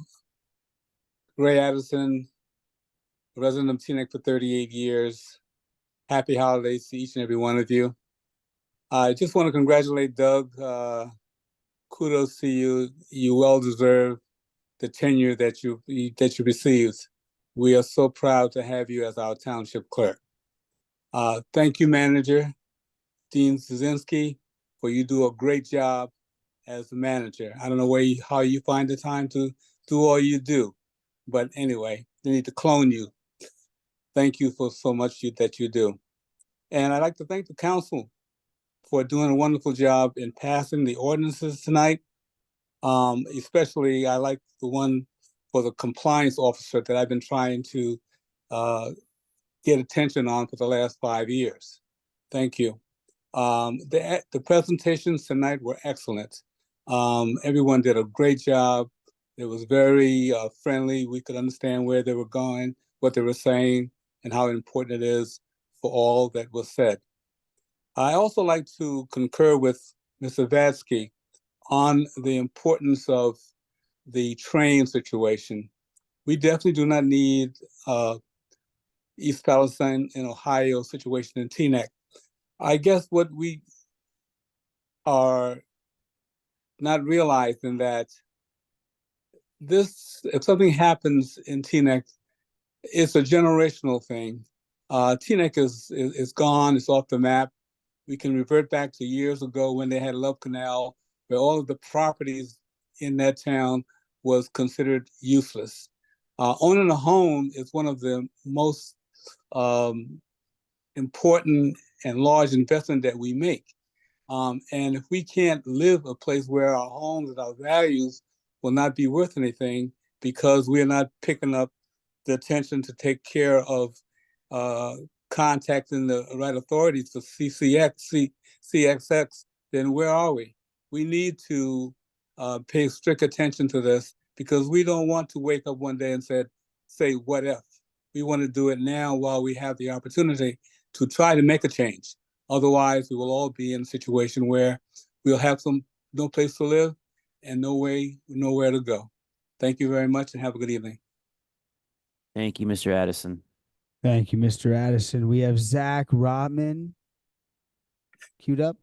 Ray Addison, resident of Teaneck for 38 years. Happy holidays to each and every one of you. I just want to congratulate Doug. Kudos to you. You well deserve the tenure that you received. We are so proud to have you as our township clerk. Thank you, Manager Dean Kaczynski, for you do a great job as the manager. I don't know how you find the time to do all you do, but anyway, they need to clone you. Thank you for so much that you do. And I'd like to thank the council for doing a wonderful job in passing the ordinances tonight. Especially, I like the one for the compliance officer that I've been trying to get attention on for the last 5 years. Thank you. The presentations tonight were excellent. Everyone did a great job. It was very friendly. We could understand where they were going, what they were saying, and how important it is for all that was said. I also like to concur with Mr. Vadsky on the importance of the train situation. We definitely do not need East Palestine in Ohio situation in Teaneck. I guess what we are not realizing that if something happens in Teaneck, it's a generational thing. Teaneck is gone, it's off the map. We can revert back to years ago when they had Love Canal, where all of the properties in that town was considered useless. Owning a home is one of the most important and large investment that we make. And if we can't live a place where our homes and our values will not be worth anything because we're not picking up the attention to take care of contacting the right authorities for CXX, then where are we? We need to pay strict attention to this because we don't want to wake up one day and say, what if? We want to do it now while we have the opportunity to try to make a change. Otherwise, we will all be in a situation where we'll have no place to live and nowhere to go. Thank you very much and have a good evening. Thank you, Mr. Addison. Thank you, Mr. Addison. We have Zach Rotman queued up.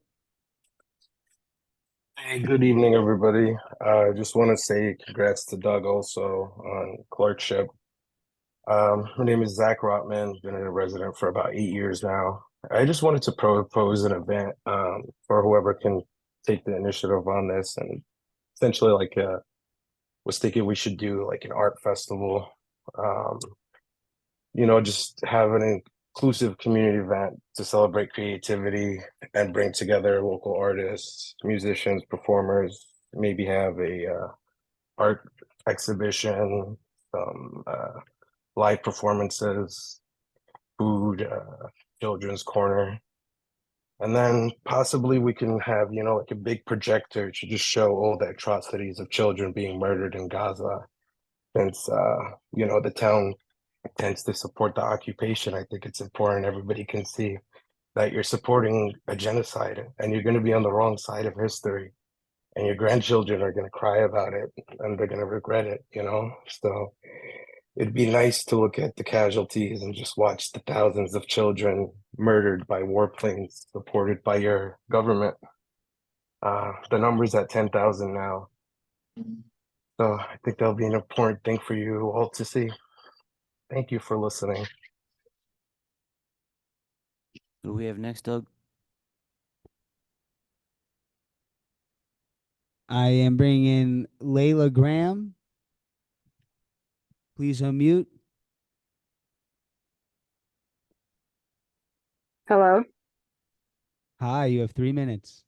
Hey, good evening, everybody. I just want to say congrats to Doug also on clerkship. My name is Zach Rotman, been a resident for about 8 years now. I just wanted to propose an event for whoever can take the initiative on this, and essentially was thinking we should do like an art festival, just have an inclusive community event to celebrate creativity and bring together local artists, musicians, performers, maybe have a art exhibition, some live performances, food, children's corner. And then possibly we can have, you know, like a big projector to just show all the atrocities of children being murdered in Gaza. Since, you know, the town tends to support the occupation, I think it's important everybody can see that you're supporting a genocide and you're going to be on the wrong side of history. And your grandchildren are going to cry about it and they're going to regret it, you know? So it'd be nice to look at the casualties and just watch the thousands of children murdered by warplanes supported by your government. The number's at 10,000 now. So I think that'll be an important thing for you all to see. Thank you for listening. Who do we have next, Doug? I am bringing in Layla Graham. Please unmute. Hello. Hi, you have 3 minutes.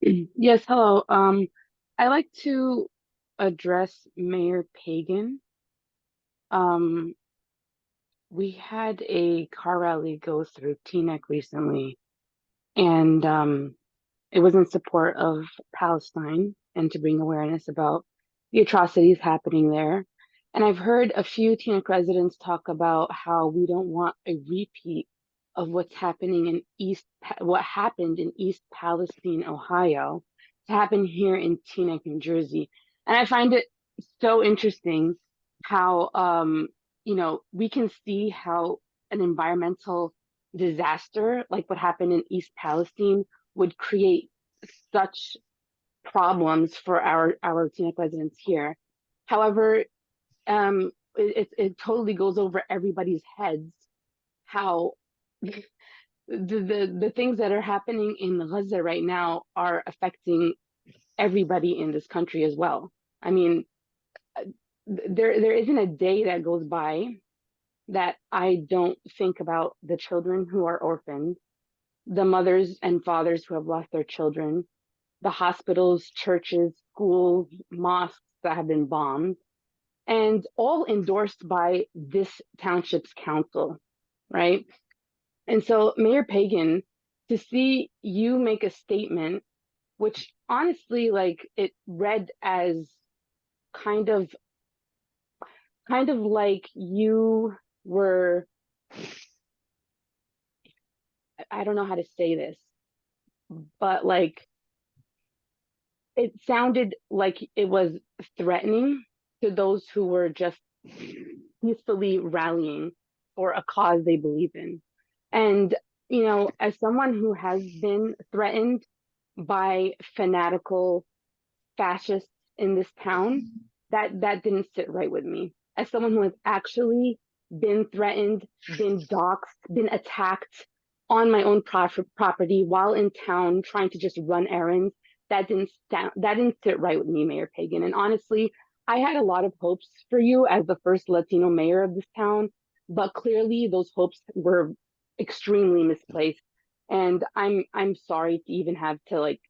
Yes, hello. I like to address Mayor Pagan. We had a car rally go through Teaneck recently, and it was in support of Palestine and to bring awareness about the atrocities happening there. And I've heard a few Teaneck residents talk about how we don't want a repeat of what's happening in what happened in East Palestine, Ohio, to happen here in Teaneck, New Jersey. And I find it so interesting how you know, we can see how an environmental disaster like what happened in East Palestine would create such problems for our Teaneck residents here. However, it totally goes over everybody's heads how the things that are happening in Gaza right now are affecting everybody in this country as well. I mean, there isn't a day that goes by that I don't think about the children who are orphaned, the mothers and fathers who have lost their children, the hospitals, churches, schools, mosques that have been bombed, and all endorsed by this township's council, right? And so, Mayor Pagan, to see you make a statement, which honestly, like, it read as kind of like you were, I don't know how to say this, but like, it sounded like it was threatening to those who were just peacefully rallying for a cause they believe in. And, you know, as someone who has been threatened by fanatical fascists in this town, that didn't sit right with me. As someone who has actually been threatened, been doxxed, been attacked on my own property while in town trying to just run errands, that didn't sit right with me, Mayor Pagan. And honestly, I had a lot of hopes for you as the first Latino mayor of this town, but clearly those hopes were extremely misplaced. And I'm sorry to even have to like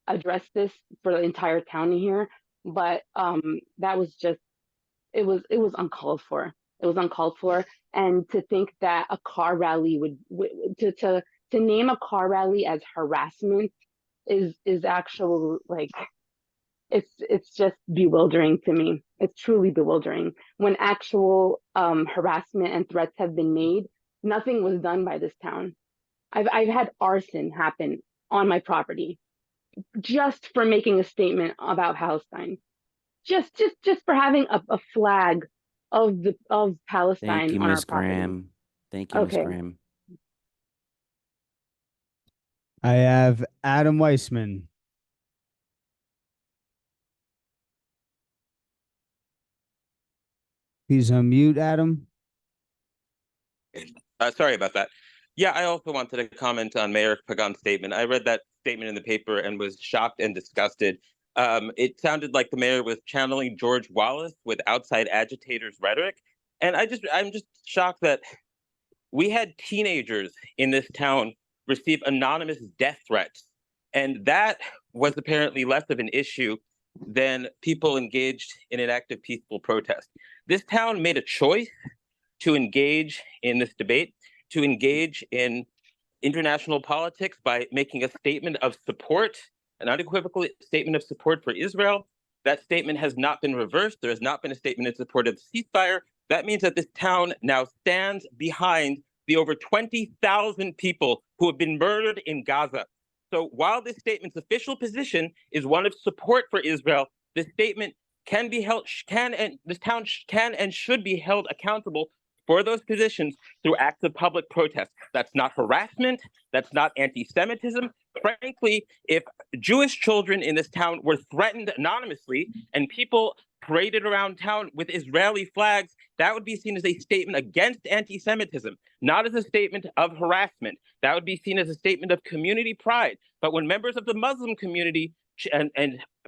address this for the entire town here, but that was just, it was uncalled for. It was uncalled for. And to think that a car rally to name a car rally as harassment is actual, like, it's just bewildering to me. It's truly bewildering. When actual harassment and threats have been made, nothing was done by this town. I've had arson happen on my property just for making a statement about Palestine. Just for having a flag of Palestine Thank you, on our Ms. property. Graham. Thank you, Ms. Okay. Graham. I have Adam Weissman. Please unmute, Adam. Sorry about that. Yeah, I also wanted to comment on Mayor Pagan's statement. I read that statement in the paper and was shocked and disgusted. It sounded like the mayor was channeling George Wallace with outside agitators rhetoric. And I'm just shocked that we had teenagers in this town receive anonymous death threats And that was apparently less of an issue than people engaged in an active peaceful protest. This town made a choice to engage in this debate, to engage in international politics by making a statement of support, an unequivocal statement of support for Israel. That statement has not been reversed. There has not been a statement in support of the ceasefire. That means that this town now stands behind the over 20,000 people who have been murdered in Gaza. So while this statement's official position is one of support for Israel, this statement can be held, this town can and should be held accountable for those positions through acts of public protest. That's not harassment. That's not anti-Semitism. Frankly, if Jewish children in this town were threatened anonymously and people paraded around town with Israeli flags, that would be seen as a statement against anti-Semitism, not as a statement of harassment. That would be seen as a statement of community pride. But when members of the Muslim community and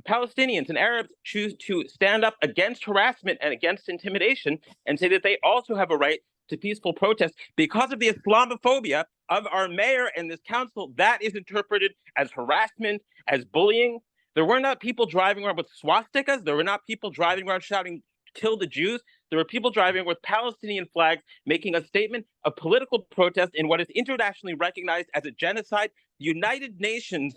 Palestinians and Arabs choose to stand up against harassment and against intimidation and say that they also have a right to peaceful protest because of the Islamophobia of our mayor and this council, that is interpreted as harassment, as bullying. There were not people driving around with swastikas. There were not people driving around shouting, "Kill the Jews." There were people driving with Palestinian flags, making a statement of political protest in what is internationally recognized as a genocide. The United Nations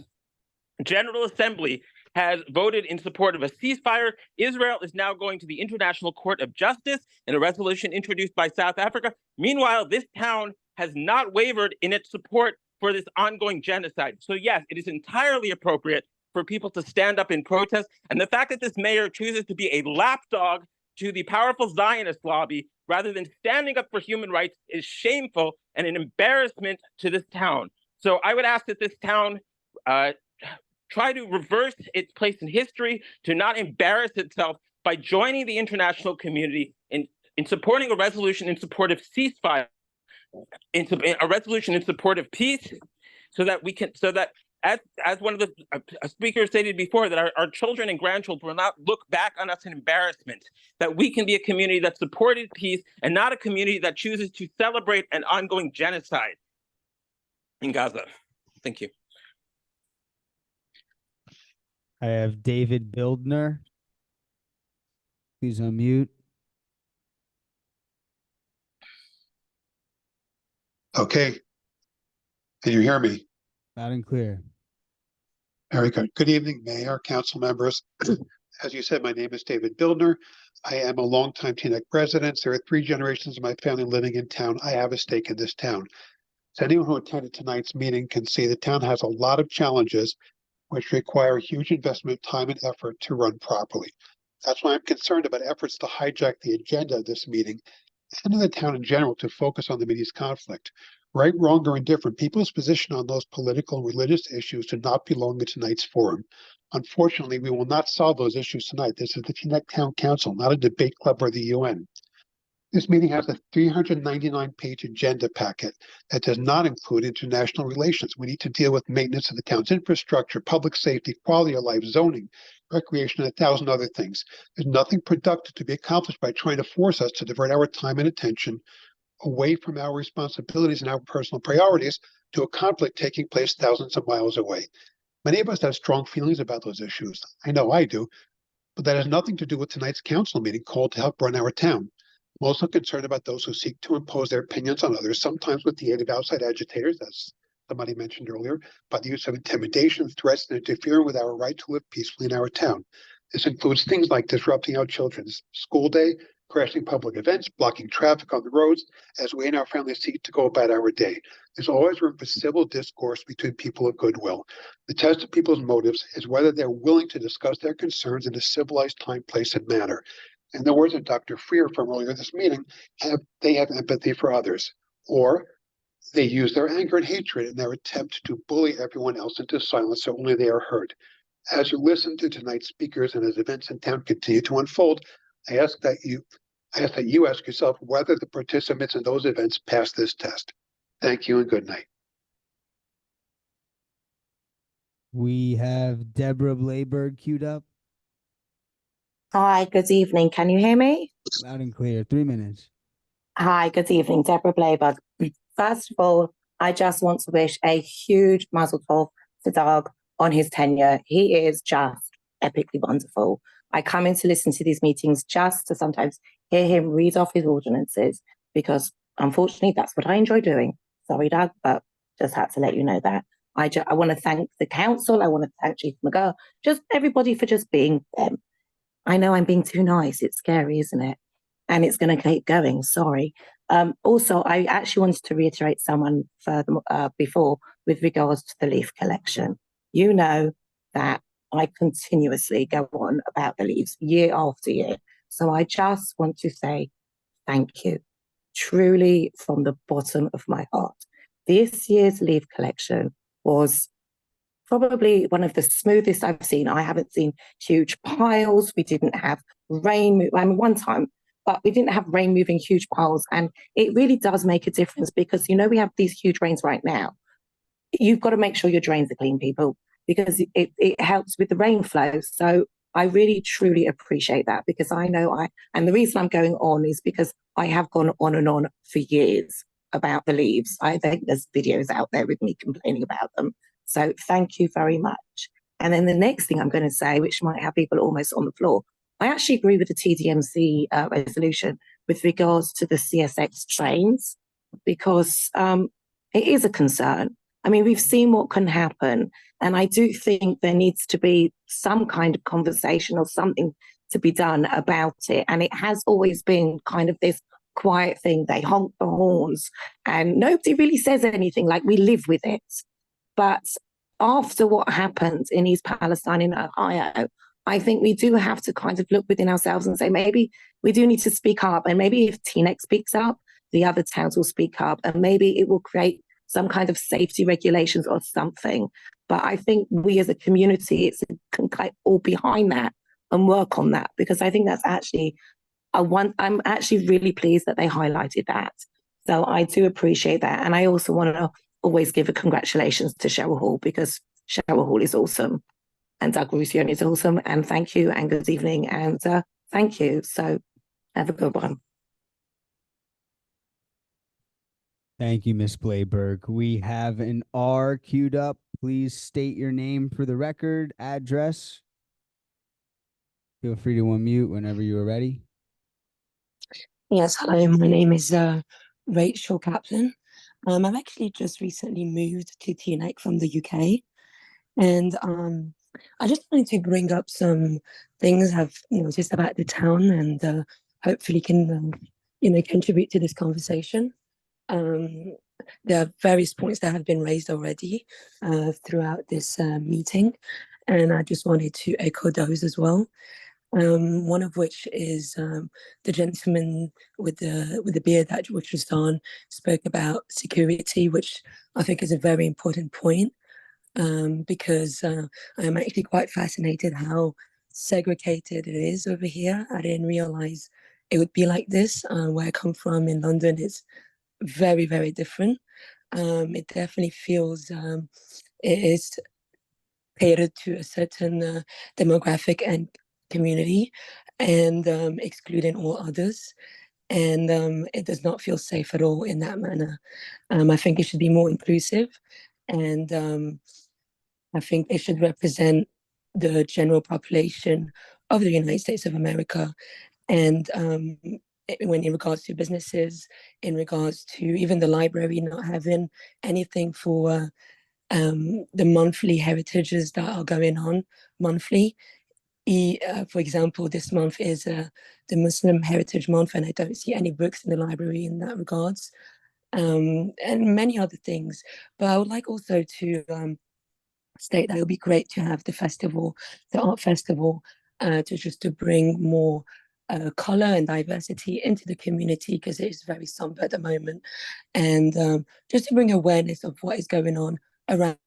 General Assembly has voted in support of a ceasefire. Israel is now going to the International Court of Justice in a resolution introduced by South Africa. Meanwhile, this town has not wavered in its support for this ongoing genocide. So yes, it is entirely appropriate for people to stand up in protest. And the fact that this mayor chooses to be a lapdog to the powerful Zionist lobby rather than standing up for human rights is shameful and an embarrassment to this town. So I would ask that this town try to reverse its place in history, to not embarrass itself by joining the international community in supporting a resolution in support of ceasefire, a resolution in support of peace, so that as one of the speakers stated before, that our children and grandchildren will not look back on us in embarrassment, that we can be a community that supported peace and not a community that chooses to celebrate an ongoing genocide in Gaza. Thank you. I have David Bildner. Please unmute. Okay. Can you hear me? Loud and clear. Very good. Good evening, Mayor, council members. As you said, my name is David Bildner. I am a longtime Teaneck resident. There are 3 generations of my family living in town. I have a stake in this town. So anyone who attended tonight's meeting can see the town has a lot of challenges which require huge investment, time, and effort to run properly. That's why I'm concerned about efforts to hijack the agenda of this meeting and in the town in general to focus on the meeting's conflict. Right, wrong, or indifferent, people's position on those political and religious issues do not belong in tonight's forum. Unfortunately, we will not solve those issues tonight. This is the Teaneck Town Council, not a debate club or the UN. This meeting has a 399-page agenda packet that does not include international relations. We need to deal with maintenance of the town's infrastructure, public safety, quality of life, zoning, recreation, and 1,000 other things. There's nothing productive to be accomplished by trying to force us to divert our time and attention away from our responsibilities and our personal priorities to a conflict taking place thousands of miles away. Many of us have strong feelings about those issues. I know I do, but that has nothing to do with tonight's council meeting called to help run our town. I'm also concerned about those who seek to impose their opinions on others, sometimes with the aid of outside agitators, as somebody mentioned earlier, by the use of intimidation, threats, and interfering with our right to live peacefully in our town. This includes things like disrupting our children's school day, crashing public events, blocking traffic on the roads, as we and our families seek to go about our day. There's always room for civil discourse between people of goodwill. The test of people's motives is whether they're willing to discuss their concerns in a civilized time, place, and manner. In the words of Dr. Freer from earlier this meeting, they have empathy for others, or they use their anger and hatred in their attempt to bully everyone else into silence so only they are heard. As you listen to tonight's speakers and as events in town continue to unfold, I ask that you ask yourself whether the participants in those events pass this test. Thank you and good night. We have Deborah Blayberg queued up. Hi, good evening. Can you hear me? Loud and clear. 3 minutes. Hi, good evening. Deborah Blayberg. First of all, I just want to wish a huge mazel tov to Doug on his tenure. He is just epically wonderful. I come in to listen to these meetings just to sometimes hear him read off his ordinances, because unfortunately that's what I enjoy doing. Sorry, Doug, but just had to let you know that. I want to thank the council. I want to thank Chief McGurr, just everybody for just being them. I know I'm being too nice. It's scary, isn't it? And it's going to keep going. Sorry. Also, I actually wanted to reiterate someone further before with regards to the leaf collection. You know that I continuously go on about the leaves year after year. So I just want to say thank you, truly from the bottom of my heart. This year's leaf collection was probably one of the smoothest I've seen. I haven't seen huge piles. We didn't have rain. I mean, one time, but we didn't have rain moving huge piles. And it really does make a difference because, you know, we have these huge rains right now. You've got to make sure your drains are clean, people, because it helps with the rain flow. So I really, truly appreciate that, because I know and the reason I'm going on is because I have gone on and on for years about the leaves. I think there's videos out there with me complaining about them. So thank you very much. And then the next thing I'm going to say, which might have people almost on the floor, I actually agree with the TDMC resolution with regards to the CSX trains, because it is a concern. I mean, we've seen what can happen. And I do think there needs to be some kind of conversation or something to be done about it. And it has always been kind of this quiet thing. They honk the horns and nobody really says anything, like we live with it. But after what happened in East Palestine in Ohio, I think we do have to kind of look within ourselves and say, maybe we do need to speak up. And maybe if Teaneck speaks up, the other towns will speak up, and maybe it will create some kind of safety regulations or something. But I think we as a community, can all behind that and work on that, because I think that's actually I'm actually really pleased that they highlighted that. So I do appreciate that. And I also want to always give a congratulations to Cheryl Hall, because Cheryl Hall is awesome and Doug Roussillon is awesome. And thank you and good evening. And thank you. So have a good one. Thank you, Ms. Blayberg. We have an R queued up. Please state your name for the record, address. Feel free to unmute whenever you are ready. Yes, hello, my name is Rachel Kaplan. I've actually just recently moved to Teaneck from the UK, and I just wanted to bring up some things I've noticed about the town, and hopefully can contribute to this conversation. There are various points that have been raised already throughout this meeting, and I just wanted to echo those as well. One of which is the gentleman with the beard that was just on spoke about security, which I think is a very important point, because I'm actually quite fascinated how segregated it is over here. I didn't realize it would be like this. Where I come from in London, it's very, very different. It definitely feels it is catered to a certain demographic and community, and excluding all others. And it does not feel safe at all in that manner. I think it should be more inclusive, and I think it should represent the general population of the United States of America. And when in regards to businesses, in regards to even the library not having anything for the monthly heritages that are going on monthly. For example, this month is the Muslim Heritage Month, and I don't see any books in the library in that regards, and many other things. But I would like also to state that it would be great to have the festival, the art festival, to bring more color and diversity into the community, because it is very somber at the moment, and just to bring awareness of what is going on around,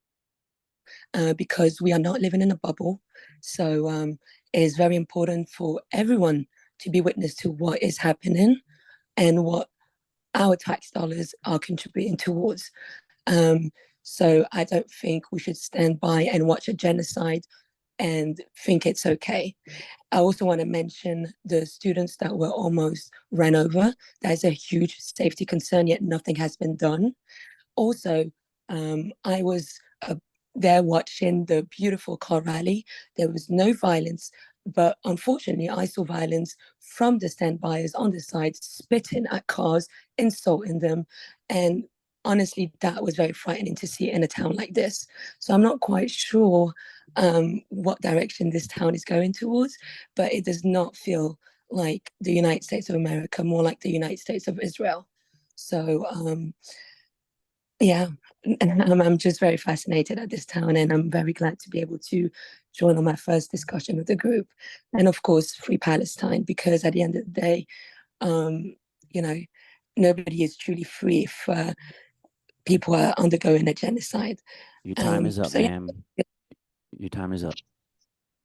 because we are not living in a bubble. So it is very important for everyone to be witness to what is happening and what our tax dollars are contributing towards. So I don't think we should stand by and watch a genocide and think it's okay. I also want to mention the students that were almost ran over. That is a huge safety concern, yet nothing has been done. Also, I was there watching the beautiful car rally. There was no violence, but unfortunately, I saw violence from the standbyers on the side, spitting at cars, insulting them. And honestly, that was very frightening to see in a town like this. So I'm not quite sure what direction this town is going towards, but it does not feel like the United States of America, more like the United States of Israel. So yeah, I'm just very fascinated at this town, and I'm very glad to be able to join on my first discussion with the group. And of course, Free Palestine, because at the end of the day, you know, nobody is truly free if people are undergoing a genocide. Your time is up, so yeah. ma'am. Your time is up.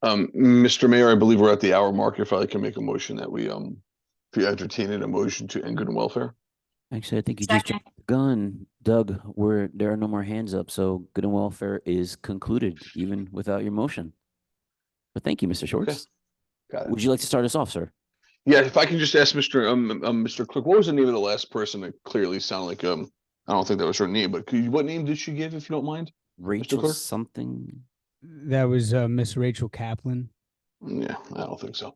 Mr. Mayor, I believe we're at the hour mark. If I can make a motion that we entertain a motion to end good and welfare. Actually, I think you just jumped the gun, Doug. There are no more hands up, so good and welfare is concluded, even without your motion. But thank you, Mr. Schwartz. Got it. Would you like to start us off, sir? Yeah, if I can just ask Mr. Clerk, what was the name of the last person that clearly sounded like I don't think that was her name, but what name did she give, if you don't mind? Rachel Clerk? something. That was Miss Rachel Kaplan. Yeah, I don't think so.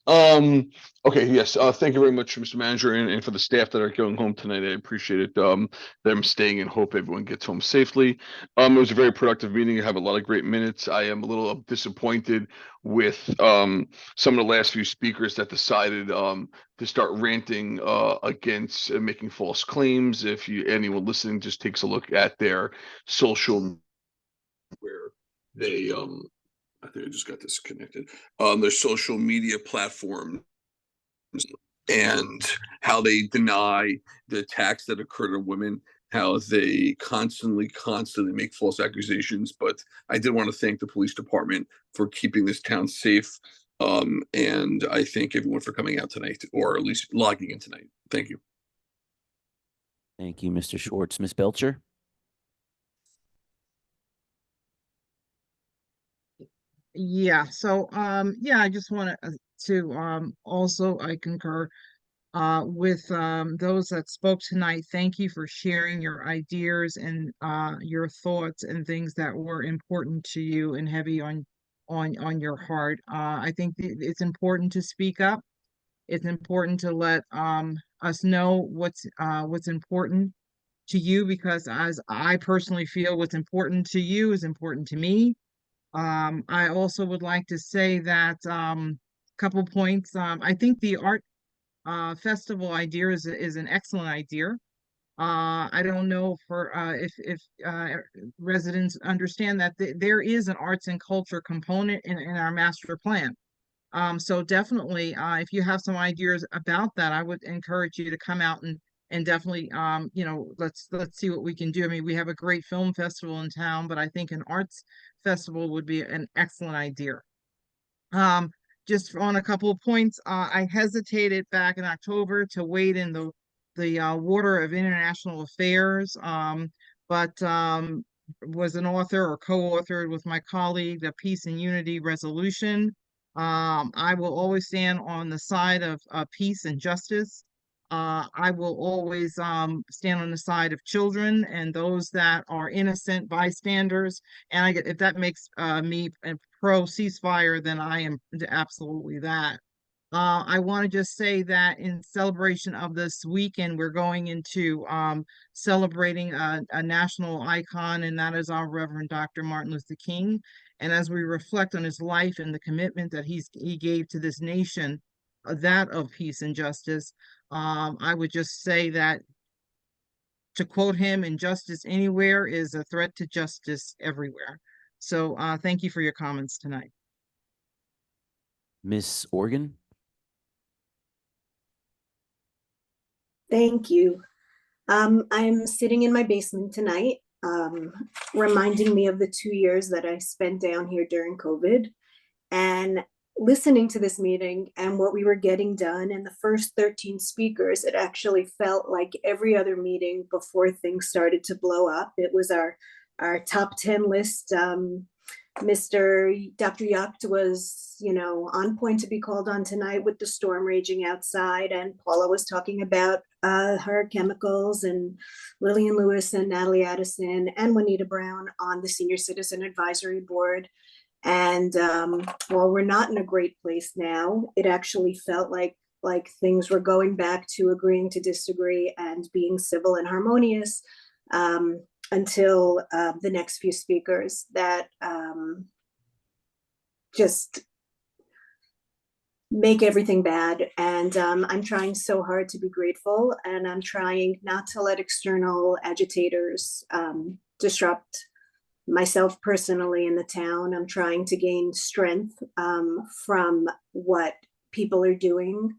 Okay, yes. Thank you very much, Mr. Manager, and for the staff that are going home tonight. I appreciate it. Them staying and hope everyone gets home safely. It was a very productive meeting. I have a lot of great minutes. I am a little disappointed with some of the last few speakers that decided to start ranting against making false claims. If anyone listening just takes a look at their social where they I think I just got disconnected. Their social media platforms and how they deny the attacks that occur to women, how they constantly make false accusations. But I did want to thank the police department for keeping this town safe. And I thank everyone for coming out tonight, or at least logging in tonight. Thank you. Thank you, Mr. Schwartz. Ms. Belcher? Yeah, so yeah, I just wanted to also I concur with those that spoke tonight. Thank you for sharing your ideas and your thoughts and things that were important to you and heavy on your heart. I think it's important to speak up. It's important to let us know what's important to you, because as I personally feel, what's important to you is important to me. I also would like to say that couple points. I think the art festival idea is an excellent idea. I don't know if residents understand that there is an arts and culture component in our master plan. So definitely, if you have some ideas about that, I would encourage you to come out and definitely, let's see what we can do. I mean, we have a great film festival in town, but I think an arts festival would be an excellent idea. Just on a couple of points, I hesitated back in October to wade in the water of international affairs, but was an author or co-authored with my colleague the Peace and Unity Resolution. I will always stand on the side of peace and justice. I will always stand on the side of children and those that are innocent bystanders. And if that makes me a pro ceasefire, then I am absolutely that. I want to just say that in celebration of this weekend, we're going into celebrating a national icon, and that is our Reverend Dr. Martin Luther King. And as we reflect on his life and the commitment that he gave to this nation, that of peace and justice, I would just say that, to quote him, injustice anywhere is a threat to justice everywhere. So thank you for your comments tonight. Miss Organ? Thank you. I'm sitting in my basement tonight, reminding me of the 2 years that I spent down here during COVID, and listening to this meeting and what we were getting done, and the first 13 speakers, it actually felt like every other meeting before things started to blow up. It was our top 10 list. Dr. Yacht was, on point to be called on tonight with the storm raging outside, and Paula was talking about her chemicals, and Lillian Lewis and Natalie Addison and Juanita Brown on the Senior Citizen Advisory Board. And while we're not in a great place now, it actually felt like things were going back to agreeing to disagree and being civil and harmonious until the next few speakers that just make everything bad. And I'm trying so hard to be grateful, and I'm trying not to let external agitators disrupt myself personally in the town. I'm trying to gain strength from what people are doing.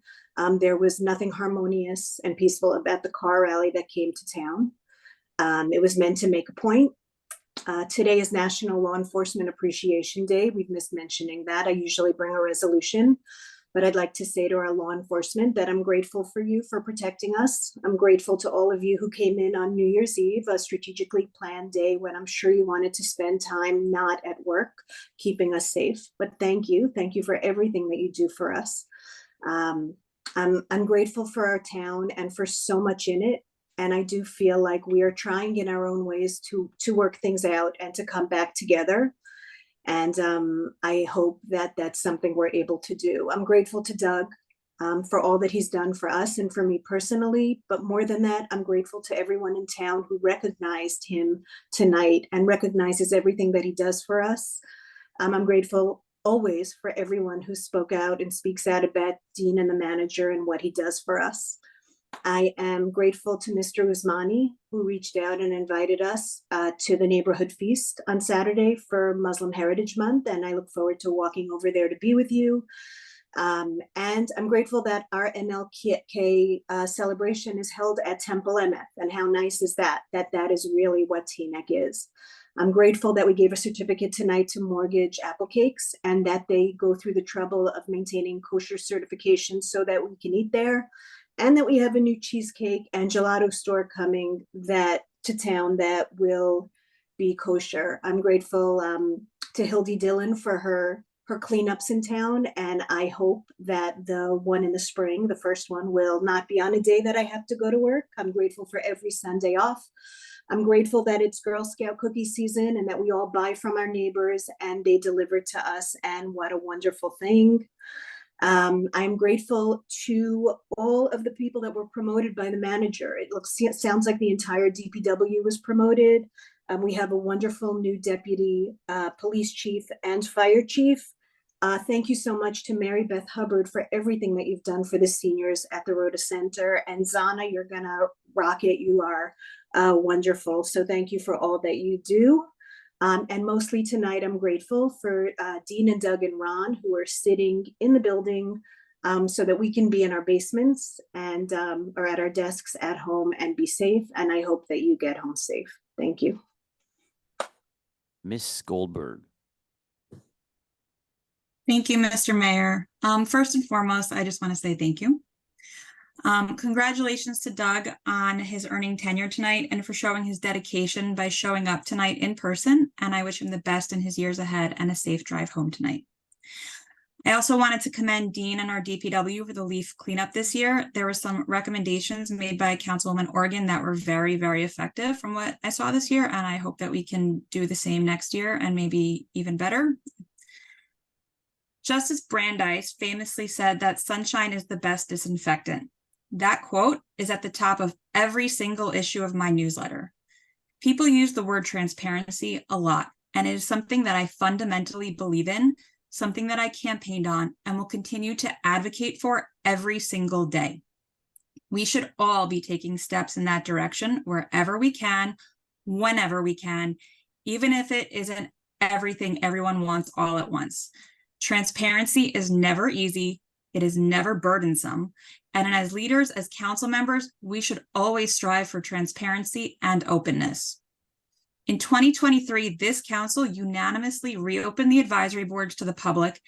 There was nothing harmonious and peaceful about the car rally that came to town. It was meant to make a point. Today is National Law Enforcement Appreciation Day. We've missed mentioning that. I usually bring a resolution, but I'd like to say to our law enforcement that I'm grateful for you for protecting us. I'm grateful to all of you who came in on New Year's Eve, a strategically planned day when I'm sure you wanted to spend time not at work, keeping us safe. But thank you. Thank you for everything that you do for us. I'm grateful for our town and for so much in it. And I do feel like we are trying in our own ways to work things out and to come back together. And I hope that that's something we're able to do. I'm grateful to Doug for all that he's done for us and for me personally. But more than that, I'm grateful to everyone in town who recognized him tonight and recognizes everything that he does for us. I'm grateful always for everyone who spoke out and speaks out about Dean and the manager and what he does for us. I am grateful to Mr. Usmani, who reached out and invited us to the neighborhood feast on Saturday for Muslim Heritage Month, and I look forward to walking over there to be with you. And I'm grateful that our MLK celebration is held at Temple MF, and how nice is that is really what Teaneck is. I'm grateful that we gave a certificate tonight to Mortgage Apple Cakes and that they go through the trouble of maintaining kosher certification so that we can eat there. And that we have a new cheesecake and gelato store coming to town that will be kosher. I'm grateful to Hildy Dillon for her cleanups in town. And I hope that the one in the spring, the first one, will not be on a day that I have to go to work. I'm grateful for every Sunday off. I'm grateful that it's Girl Scout cookie season and that we all buy from our neighbors and they deliver to us. And what a wonderful thing. I'm grateful to all of the people that were promoted by the manager. It sounds like the entire DPW was promoted. We have a wonderful new deputy police chief and fire chief. Thank you so much to Mary Beth Hubbard for everything that you've done for the seniors at the Rhoda Center. And Zana, you're gonna rock it. You are wonderful. So thank you for all that you do. And mostly tonight, I'm grateful for Dean and Doug and Ron, who are sitting in the building so that we can be in our basements and or at our desks at home and be safe. And I hope that you get home safe. Thank you. Miss Goldberg. Thank you, Mr. Mayor. First and foremost, I just want to say thank you. Congratulations to Doug on his earning tenure tonight and for showing his dedication by showing up tonight in person. And I wish him the best in his years ahead and a safe drive home tonight. I also wanted to commend Dean and our DPW for the leaf cleanup this year. There were some recommendations made by Councilwoman Organ that were very, very effective from what I saw this year. And I hope that we can do the same next year and maybe even better. Justice Brandeis famously said that sunshine is the best disinfectant. That quote is at the top of every single issue of my newsletter. People use the word transparency a lot, and it is something that I fundamentally believe in, something that I campaigned on and will continue to advocate for every single day. We should all be taking steps in that direction wherever we can, whenever we can, even if it isn't everything everyone wants all at once. Transparency is never easy. It is never burdensome. And as leaders, as council members, we should always strive for transparency and openness. In 2023, this council unanimously reopened the advisory boards to the public,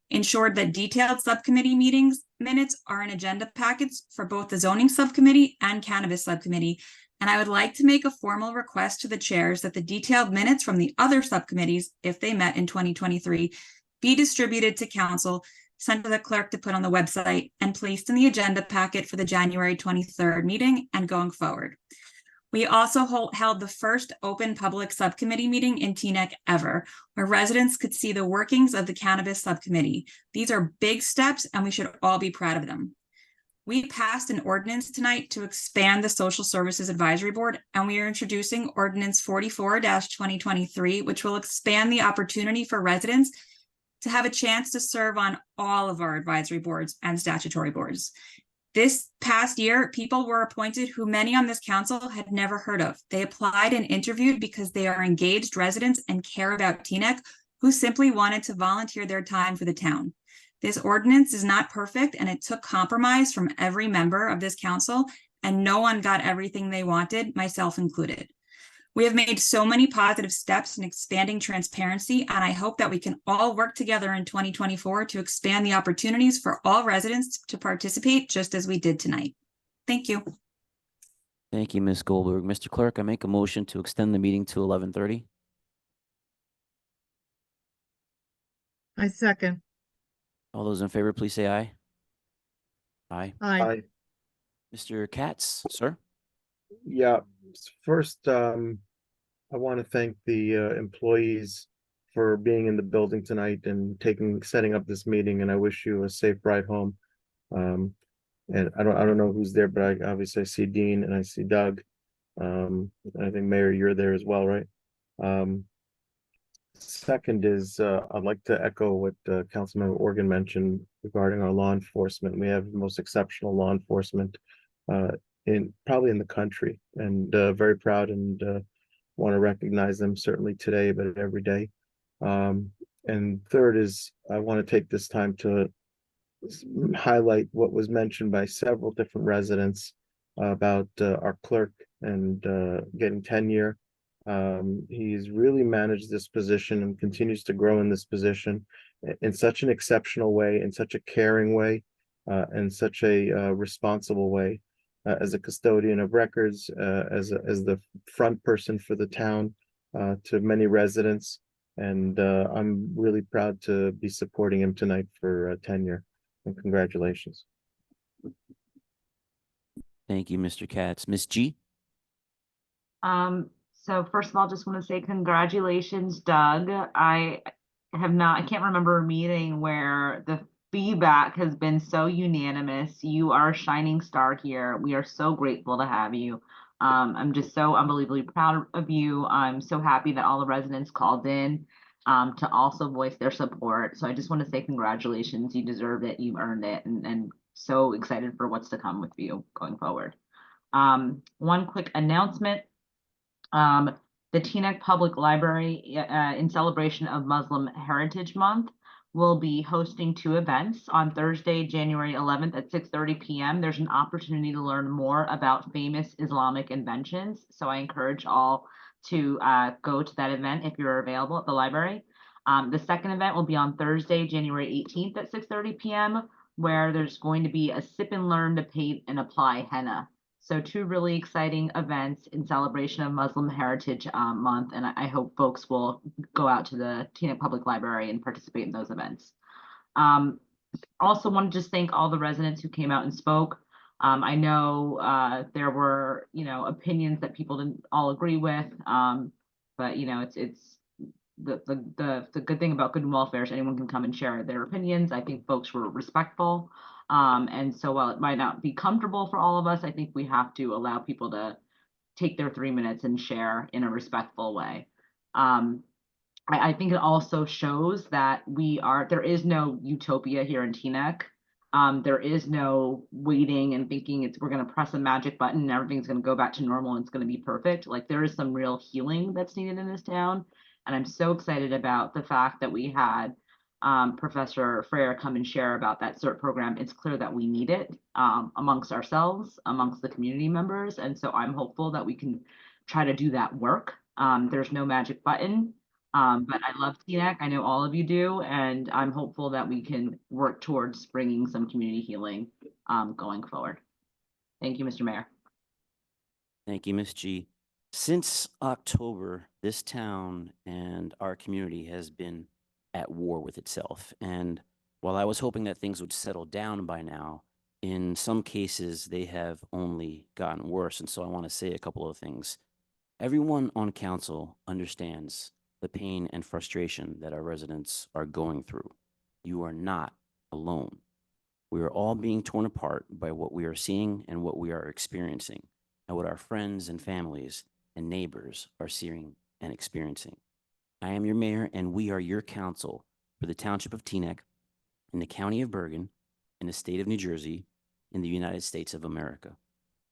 ensured that detailed subcommittee meetings minutes are in agenda packets for both the zoning subcommittee and cannabis subcommittee. And I would like to make a formal request to the chairs that the detailed minutes from the other subcommittees, if they met in 2023, be distributed to council sent to the clerk to put on the website, and placed in the agenda packet for the January 23rd meeting and going forward. We also held the first open public subcommittee meeting in Teaneck ever, where residents could see the workings of the cannabis subcommittee. These are big steps, and we should all be proud of them. We passed an ordinance tonight to expand the Social Services Advisory Board, and we are introducing Ordinance 44-2023, which will expand the opportunity for residents to have a chance to serve on all of our advisory boards and statutory boards. This past year, people were appointed who many on this council had never heard of. They applied and interviewed because they are engaged residents and care about Teaneck, who simply wanted to volunteer their time for the town. This ordinance is not perfect, and it took compromise from every member of this council, and no one got everything they wanted, myself included. We have made so many positive steps in expanding transparency, and I hope that we can all work together in 2024 to expand the opportunities for all residents to participate, just as we did tonight. Thank you. Thank you, Ms. Goldberg. Mr. Clerk, I make a motion to extend the meeting to 11:30. I second. All those in favor, please say aye. Aye. Aye. Mr. Katz, sir? Yeah, first, I want to thank the employees for being in the building tonight and setting up this meeting, and I wish you a safe ride home. And I don't know who's there, but obviously I see Dean and I see Doug. I think Mayor, you're there as well, right? Second is I'd like to echo what Councilmember Organ mentioned regarding our law enforcement. We have the most exceptional law enforcement probably in the country, and very proud and want to recognize them certainly today, but every day. And third is I want to take this time to highlight what was mentioned by several different residents about our clerk and getting tenure. He's really managed this position and continues to grow in this position in such an exceptional way, in such a caring way, and such a responsible way. As a custodian of records, as the front person for the town to many residents, and I'm really proud to be supporting him tonight for tenure. And congratulations. Thank you, Mr. Katz. Ms. G? So first of all, just want to say congratulations, Doug. I can't remember a meeting where the feedback has been so unanimous. You are a shining star here. We are so grateful to have you. I'm just so unbelievably proud of you. I'm so happy that all the residents called in to also voice their support. So I just want to say congratulations. You deserve it. You earned it. And so excited for what's to come with you going forward. One quick announcement. The Teaneck Public Library, in celebration of Muslim Heritage Month, will be hosting 2 events. On Thursday, January 11th at 6:30 p.m. There's an opportunity to learn more about famous Islamic inventions. So I encourage all to go to that event if you're available at the library. The second event will be on Thursday, January 18th at 6:30 p.m., where there's going to be a sip and learn to paint and apply henna. So 2 really exciting events in celebration of Muslim Heritage Month, and I hope folks will go out to the Teaneck Public Library and participate in those events. Also want to just thank all the residents who came out and spoke. I know there were, opinions that people didn't all agree with, but it's the good thing about good and welfare is anyone can come and share their opinions. I think folks were respectful. And so while it might not be comfortable for all of us, I think we have to allow people to take their 3 minutes and share in a respectful way. I think it also shows that there is no utopia here in Teaneck. There is no waiting and thinking we're going to press a magic button and everything's going to go back to normal and it's going to be perfect. Like, there is some real healing that's needed in this town. And I'm so excited about the fact that we had Professor Frere come and share about that CERT program. It's clear that we need it amongst ourselves, amongst the community members. And so I'm hopeful that we can try to do that work. There's no magic button, but I love Teaneck. I know all of you do. And I'm hopeful that we can work towards bringing some community healing going forward. Thank you, Mr. Mayor. Thank you, Ms. G. Since October, this town and our community has been at war with itself. And While I was hoping that things would settle down by now, in some cases they have only gotten worse. And so I want to say a couple of things. Everyone on council understands the pain and frustration that our residents are going through. You are not alone. We are all being torn apart by what we are seeing and what we are experiencing, and what our friends and families and neighbors are seeing and experiencing. I am your mayor, and we are your council for the Township of Teaneck, in the County of Bergen, in the state of New Jersey, in the United States of America.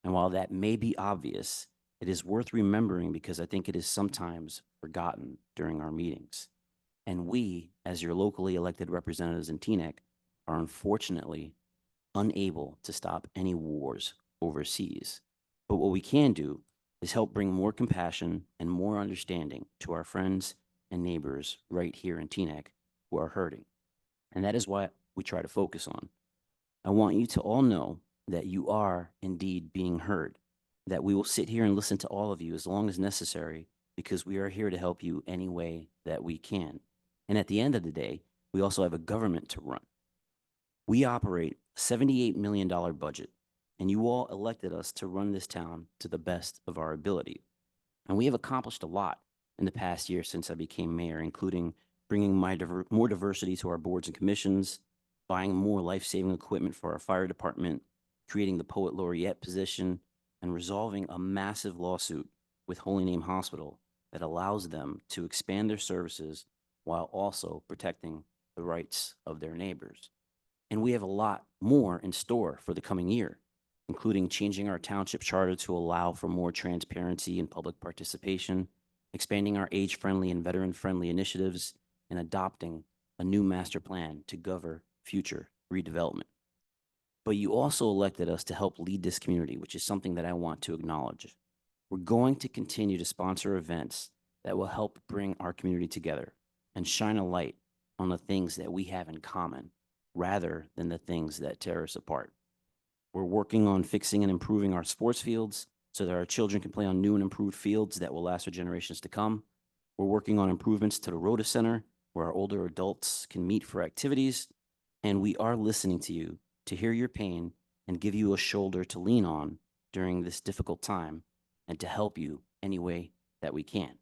And while that may be obvious, it is worth remembering because I think it is sometimes forgotten during our meetings. And we, as your locally elected representatives in Teaneck, are unfortunately unable to stop any wars overseas. But what we can do is help bring more compassion and more understanding to our friends and neighbors right here in Teaneck who are hurting. And that is what we try to focus on. I want you to all know that you are indeed being heard, that we will sit here and listen to all of you as long as necessary, because we are here to help you any way that we can. And at the end of the day, we also have a government to run. We operate a $78 million budget, and you all elected us to run this town to the best of our ability. And we have accomplished a lot in the past year since I became mayor, including bringing more diversity to our boards and commissions, buying more life-saving equipment for our fire department, creating the Poet Laureate position, and resolving a massive lawsuit with Holy Name Hospital that allows them to expand their services while also protecting the rights of their neighbors. And we have a lot more in store for the coming year, including changing our township charter to allow for more transparency and public participation, expanding our age-friendly and veteran-friendly initiatives, and adopting a new master plan to govern future redevelopment. But you also elected us to help lead this community, which is something that I want to acknowledge. We're going to continue to sponsor events that will help bring our community together and shine a light on the things that we have in common, rather than the things that tear us apart. We're working on fixing and improving our sports fields so that our children can play on new and improved fields that will last for generations to come. We're working on improvements to the Rhoda Center, where our older adults can meet for activities. And we are listening to you to hear your pain and give you a shoulder to lean on during this difficult time, and to help you any way that we can.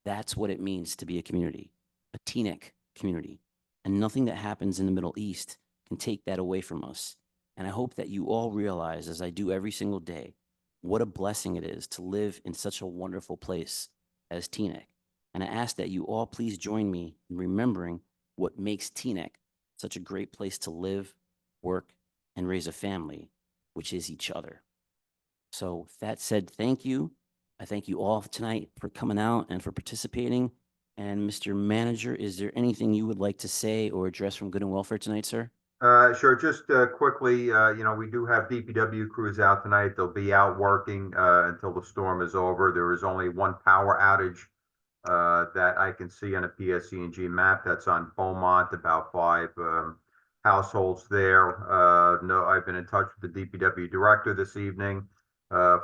That's what it means to be a community, a Teaneck community. And nothing that happens in the Middle East can take that away from us. And I hope that you all realize, as I do every single day, what a blessing it is to live in such a wonderful place as Teaneck. And I ask that you all please join me in remembering what makes Teaneck such a great place to live, work, and raise a family, which is each other. So with that said, thank you. I thank you all tonight for coming out and for participating. And Mr. Manager, is there anything you would like to say or address from Good and Welfare tonight, sir? Sure. Just quickly, we do have DPW crews out tonight. They'll be out working until the storm is over. There is only one power outage that I can see on a PSE&G map. That's on Beaumont, about 5 households there. No, I've been in touch with the DPW director this evening.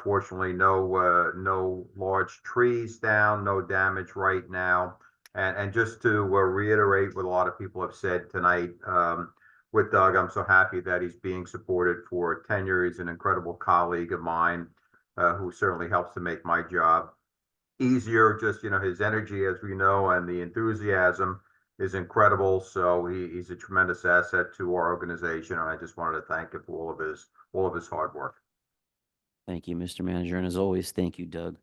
Fortunately, no large trees down, no damage right now. And just to reiterate what a lot of people have said tonight, with Doug, I'm so happy that he's being supported for tenure. He's an incredible colleague of mine who certainly helps to make my job easier. Just, his energy, as we know, and the enthusiasm is incredible. So he's a tremendous asset to our organization. And I just wanted to thank him for all of his hard work. Thank you, Mr. Manager. And as always, thank you, Doug.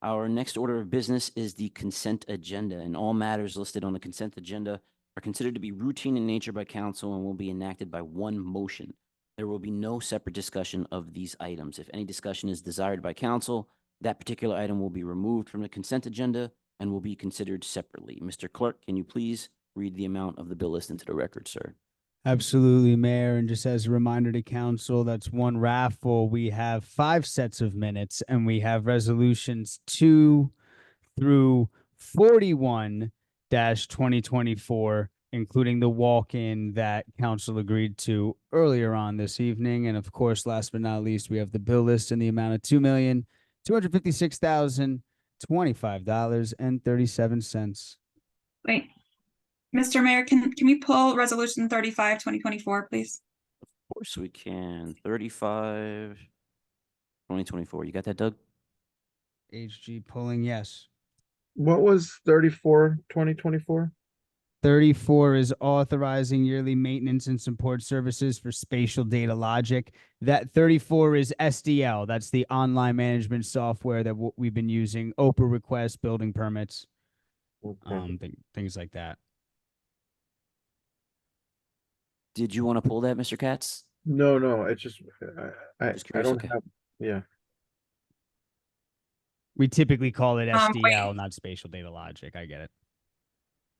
Our next order of business is the consent agenda, and all matters listed on the consent agenda are considered to be routine in nature by council and will be enacted by one motion. There will be no separate discussion of these items. If any discussion is desired by council, that particular item will be removed from the consent agenda and will be considered separately. Mr. Clerk, can you please read the amount of the bill list into the record, sir? Absolutely, Mayor. And just as a reminder to council, that's one raffle. We have 5 sets of minutes, and we have resolutions 2 through 41-2024, including the walk-in that council agreed to earlier on this evening. And of course, last but not least, we have the bill list in the amount of $2,256,025.37. Great. Mr. Mayor, can we pull resolution 35, 2024, please? Of course we can. 35, 2024. You got that, Doug? HG pulling yes. What was 34, 2024? 34 is authorizing yearly maintenance and support services for spatial data logic. That 34 is SDL. That's the online management software that we've been using. OPA requests, building permits, things like that. Did you want to pull that, Mr. Katz? No, it's just I Just I curious, don't okay. have. Yeah. We typically call it SDL, wait. not spatial data logic. I get it.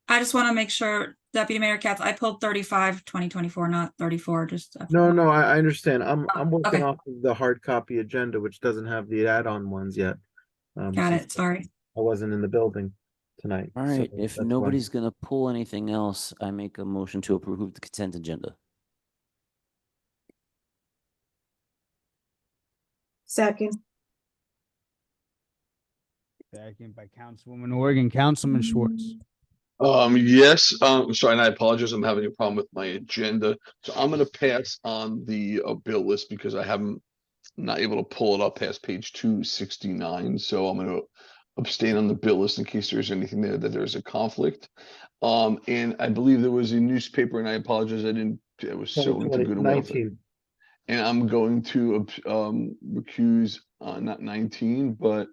I just want to make sure, Deputy Mayor Katz, I pulled 35, 2024, not 34, just. No, I understand. I'm working okay. off of the hard copy agenda, which doesn't have the add-on ones yet. Got Since it, sorry. I wasn't in the building tonight. All so right. If that's why. nobody's going to pull anything else, I make a motion to approve the consent agenda. Second. Second by Councilwoman Oregon, Councilman Schwartz. Yes, sorry, and I apologize. I'm having a problem with my agenda. So I'm gonna pass on the bill list because I'm not able to pull it up past page 269. So I'm gonna abstain on the bill list in case there's anything there that there's a conflict. And I believe there was a newspaper, and I apologize, I was so into Good Will. 19. And I'm going to recuse not 19, but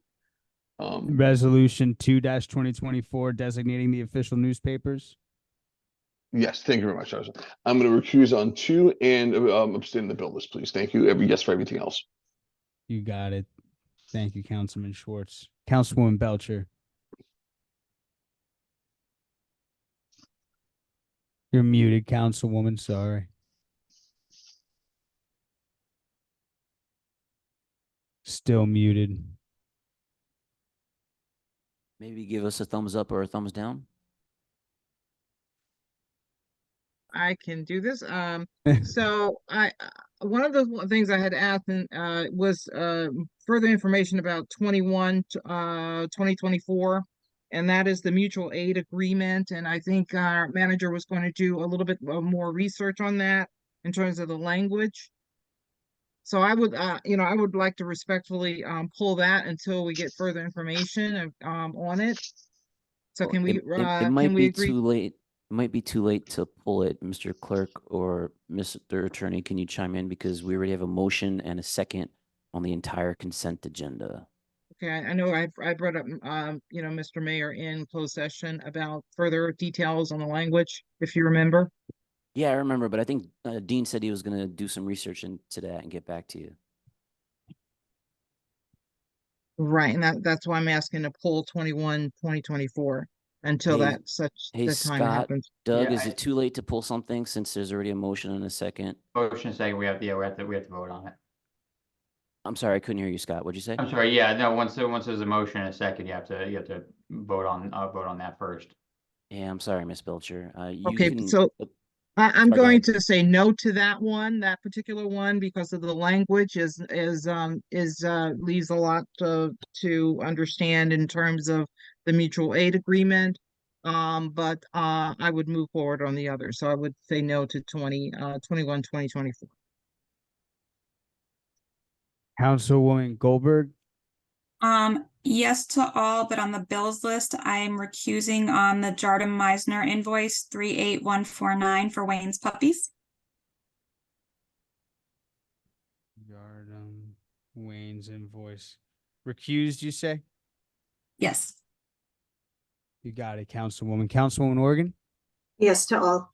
Resolution 2-2024 designating the official newspapers. yes, thank you very much. I'm going to recuse on 2 and abstain on the bill list, please. Thank you. Yes for everything else. You got it. Thank you, Councilman Schwartz. Councilwoman Belcher. You're muted, Councilwoman. Sorry. Still muted. Maybe give us a thumbs up or a thumbs down. I can do this. So one of the things I had asked was further information about 2024, and that is the mutual aid agreement. And I think our manager was going to do a little bit more research on that in terms of the language. So I would, I would like to respectfully pull that until we get further information on it. So Well, can we it might be agree? too late. It might be too late to pull it, Mr. Clerk or Mr. Attorney. Can you chime in because we already have a motion and a second on the entire consent agenda? Okay, I know I brought up, Mr. Mayor in closed session about further details on the language, if you remember. Yeah, I remember, but I think Dean said he was going to do some research into that and get back to you. Right, and that's why I'm asking to pull 2024 until Hey, that time Scott, happens. Doug, Yeah, is it too late to pull something since there's already a motion and a second? Motion second, we have to vote on it. I'm sorry, I couldn't hear you, Scott. What'd you say? I'm sorry, yeah, no, once there's a motion and a second, you have to vote on that first. Yeah, I'm sorry, Miss Belcher. Okay, so I'm sorry, go going ahead. to say no to that particular one, because of the language leaves a lot to understand in terms of the mutual aid agreement. But I would move forward on the other. So I would say no to 2024. Councilwoman Goldberg. Yes to all, but on the bills list, I am recusing on the Jardim Meisner invoice 38149 for Wayne's Puppies. Jardim, Wayne's invoice. Recused, you say? Yes. You got it, Councilwoman. Councilwoman Oregon? Yes to all.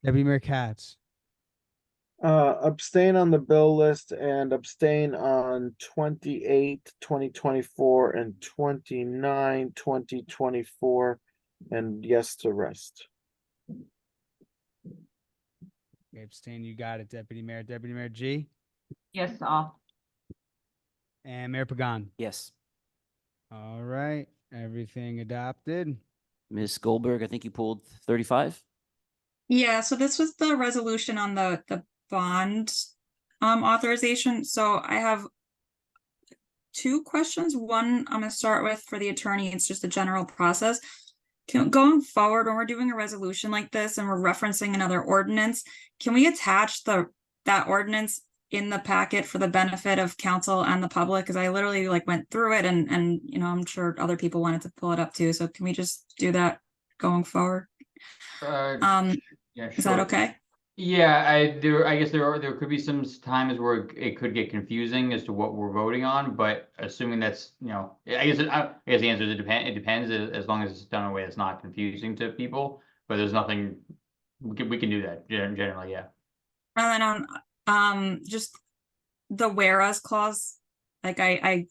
Deputy Mayor Katz. Abstain on the bill list and abstain on 28, 2024 and 29, 2024, and yes to rest. Okay, abstain, you got it, Deputy Mayor. Deputy Mayor G? Yes to all. And Mayor Pagan? Yes. All right, everything adopted. Miss Goldberg, I think you pulled 35. Yeah, so this was the resolution on the bond authorization. So I have two questions. One I'm going to start with for the attorney. It's just a general process. Going forward, when we're doing a resolution like this and we're referencing another ordinance, can we attach that ordinance in the packet for the benefit of council and the public? Because I literally like went through it and you know, I'm sure other people wanted to pull it up too. So can we just do that going forward? Yeah, Is that sure. okay? Yeah, I guess there could be some times where it could get confusing as to what we're voting on, but assuming that's, you know, I guess the answer is it depends as long as it's done in a way that's not confusing to people. But there's nothing we can do that generally, yeah. And then on just the whereas clause, like I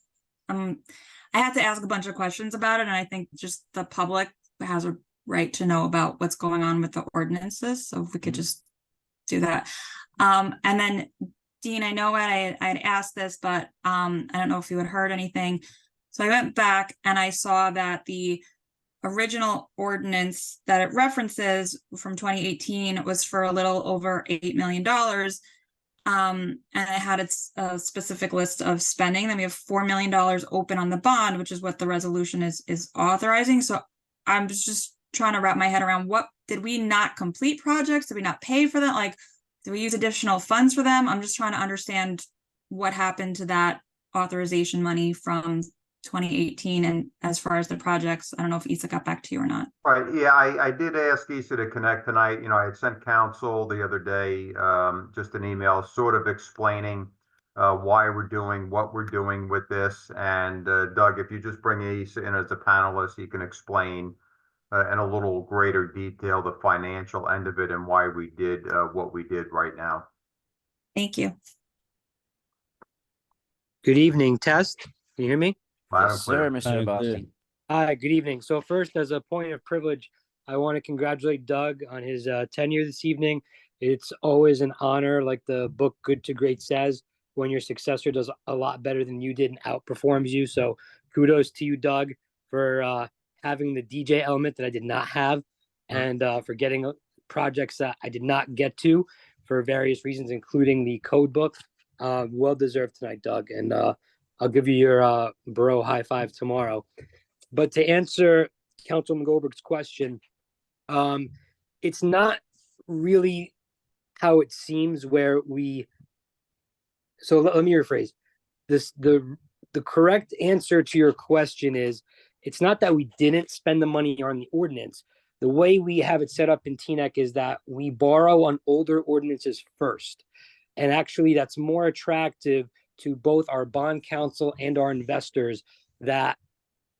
had to ask a bunch of questions about it, and I think just the public has a right to know about what's going on with the ordinances. So if we could just do that. And then Dean, I know I had asked this, but I don't know if you had heard anything. So I went back and I saw that the original ordinance that it references from 2018 was for a little over $8 million. And it had its specific list of spending. Then we have $4 million open on the bond, which is what the resolution is authorizing. So I'm just trying to wrap my head around, what did we not complete projects? Did we not pay for them? Like, did we use additional funds for them? I'm just trying to understand what happened to that authorization money from 2018. And as far as the projects, I don't know if Issa got back to you or not. Right, yeah, I did ask Issa to connect tonight. You know, I had sent council the other day, just an email sort of explaining why we're doing what we're doing with this. And Doug, if you just bring Issa in as a panelist, he can explain in a little greater detail the financial end of it and why we did what we did right now. Thank you. Good evening, Test. Can you hear me? Yes, sir, Mr. Boston. Hi, good evening. So first, as a point of privilege, I want to congratulate Doug on his tenure this evening. It's always an honor, like the book Good to Great says, when your successor does a lot better than you did and outperforms you. So kudos to you, Doug, for having the DJ element that I did not have, and for getting projects that I did not get to for various reasons, including the code book. Well deserved tonight, Doug, and I'll give you your bro high five tomorrow. But to answer Councilman Goldberg's question, it's not really how it seems where we. So let me rephrase this. The correct answer to your question is it's not that we didn't spend the money on the ordinance. The way we have it set up in Teaneck is that we borrow on older ordinances first. And actually, that's more attractive to both our bond council and our investors that,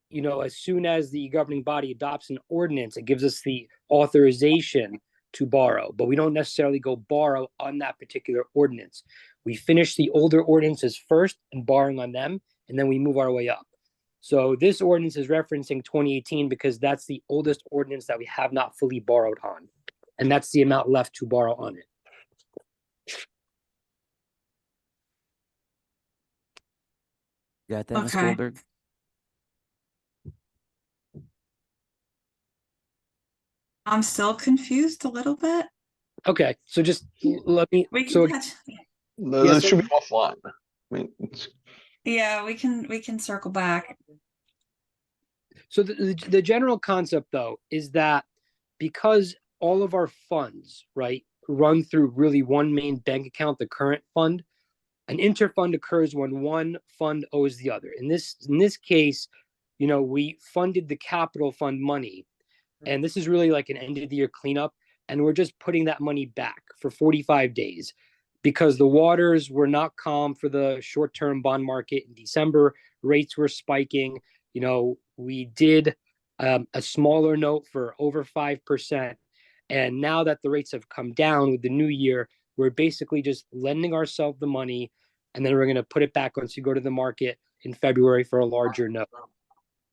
you know, as soon as the governing body adopts an ordinance, it gives us the authorization to borrow, but we don't necessarily go borrow on that particular ordinance. We finish the older ordinances first and borrowing on them, and then we move our way up. So this ordinance is referencing 2018 because that's the oldest ordinance that we have not fully borrowed on. And that's the amount left to borrow on it. Got that, Ms. Okay. Goldberg? I'm still confused a little bit. Okay, so just let me. We can So touch. No, Yeah, that so- should be offline. I mean, Yeah, we can circle back. So the general concept, though, is that because all of our funds, right, run through really one main bank account, the current fund, an interfund occurs when one fund owes the other. In this case, you know, we funded the capital fund money, and this is really like an end of the year cleanup, and we're just putting that money back for 45 days because the waters were not calm for the short-term bond market in December. Rates were spiking. You know, we did a smaller note for over 5%. And now that the rates have come down with the new year, we're basically just lending ourselves the money, and then we're going to put it back once you go to the market in February for a larger note.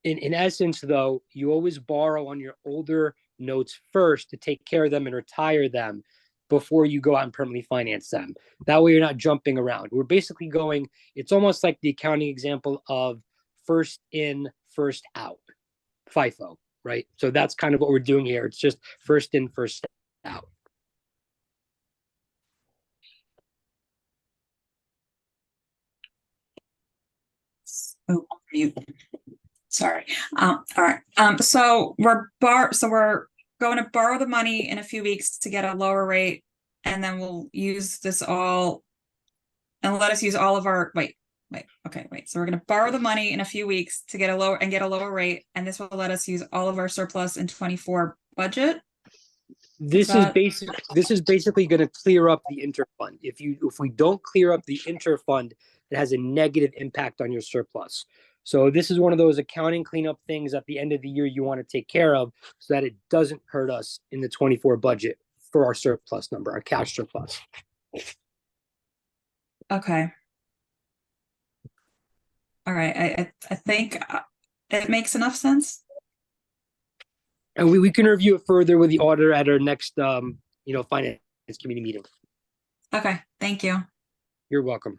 In essence, though, you always borrow on your older notes first to take care of them and retire them before you go out and permanently finance them. That way you're not jumping around. We're basically going, it's almost like the accounting example of first in, first out, FIFO, right? So that's kind of what we're doing here. It's just first in, first out. Oh, you. Sorry. All right. So we're going to borrow the money in a few weeks to get a lower rate, and then we'll use this all and let us use all of our wait. So we're going to borrow the money in a few weeks to get a lower rate, and this will let us use all of our surplus in 24 budget. This is basically going to clear up the interfund. If we don't clear up the interfund, it has a negative impact on your surplus. So this is one of those accounting cleanup things at the end of the year you want to take care of so that it doesn't hurt us in the 24 budget for our surplus number, our cash surplus. Okay. All right. I think it makes enough sense. And we can review it further with the auditor at our next finance committee meeting. Okay, thank you. You're welcome.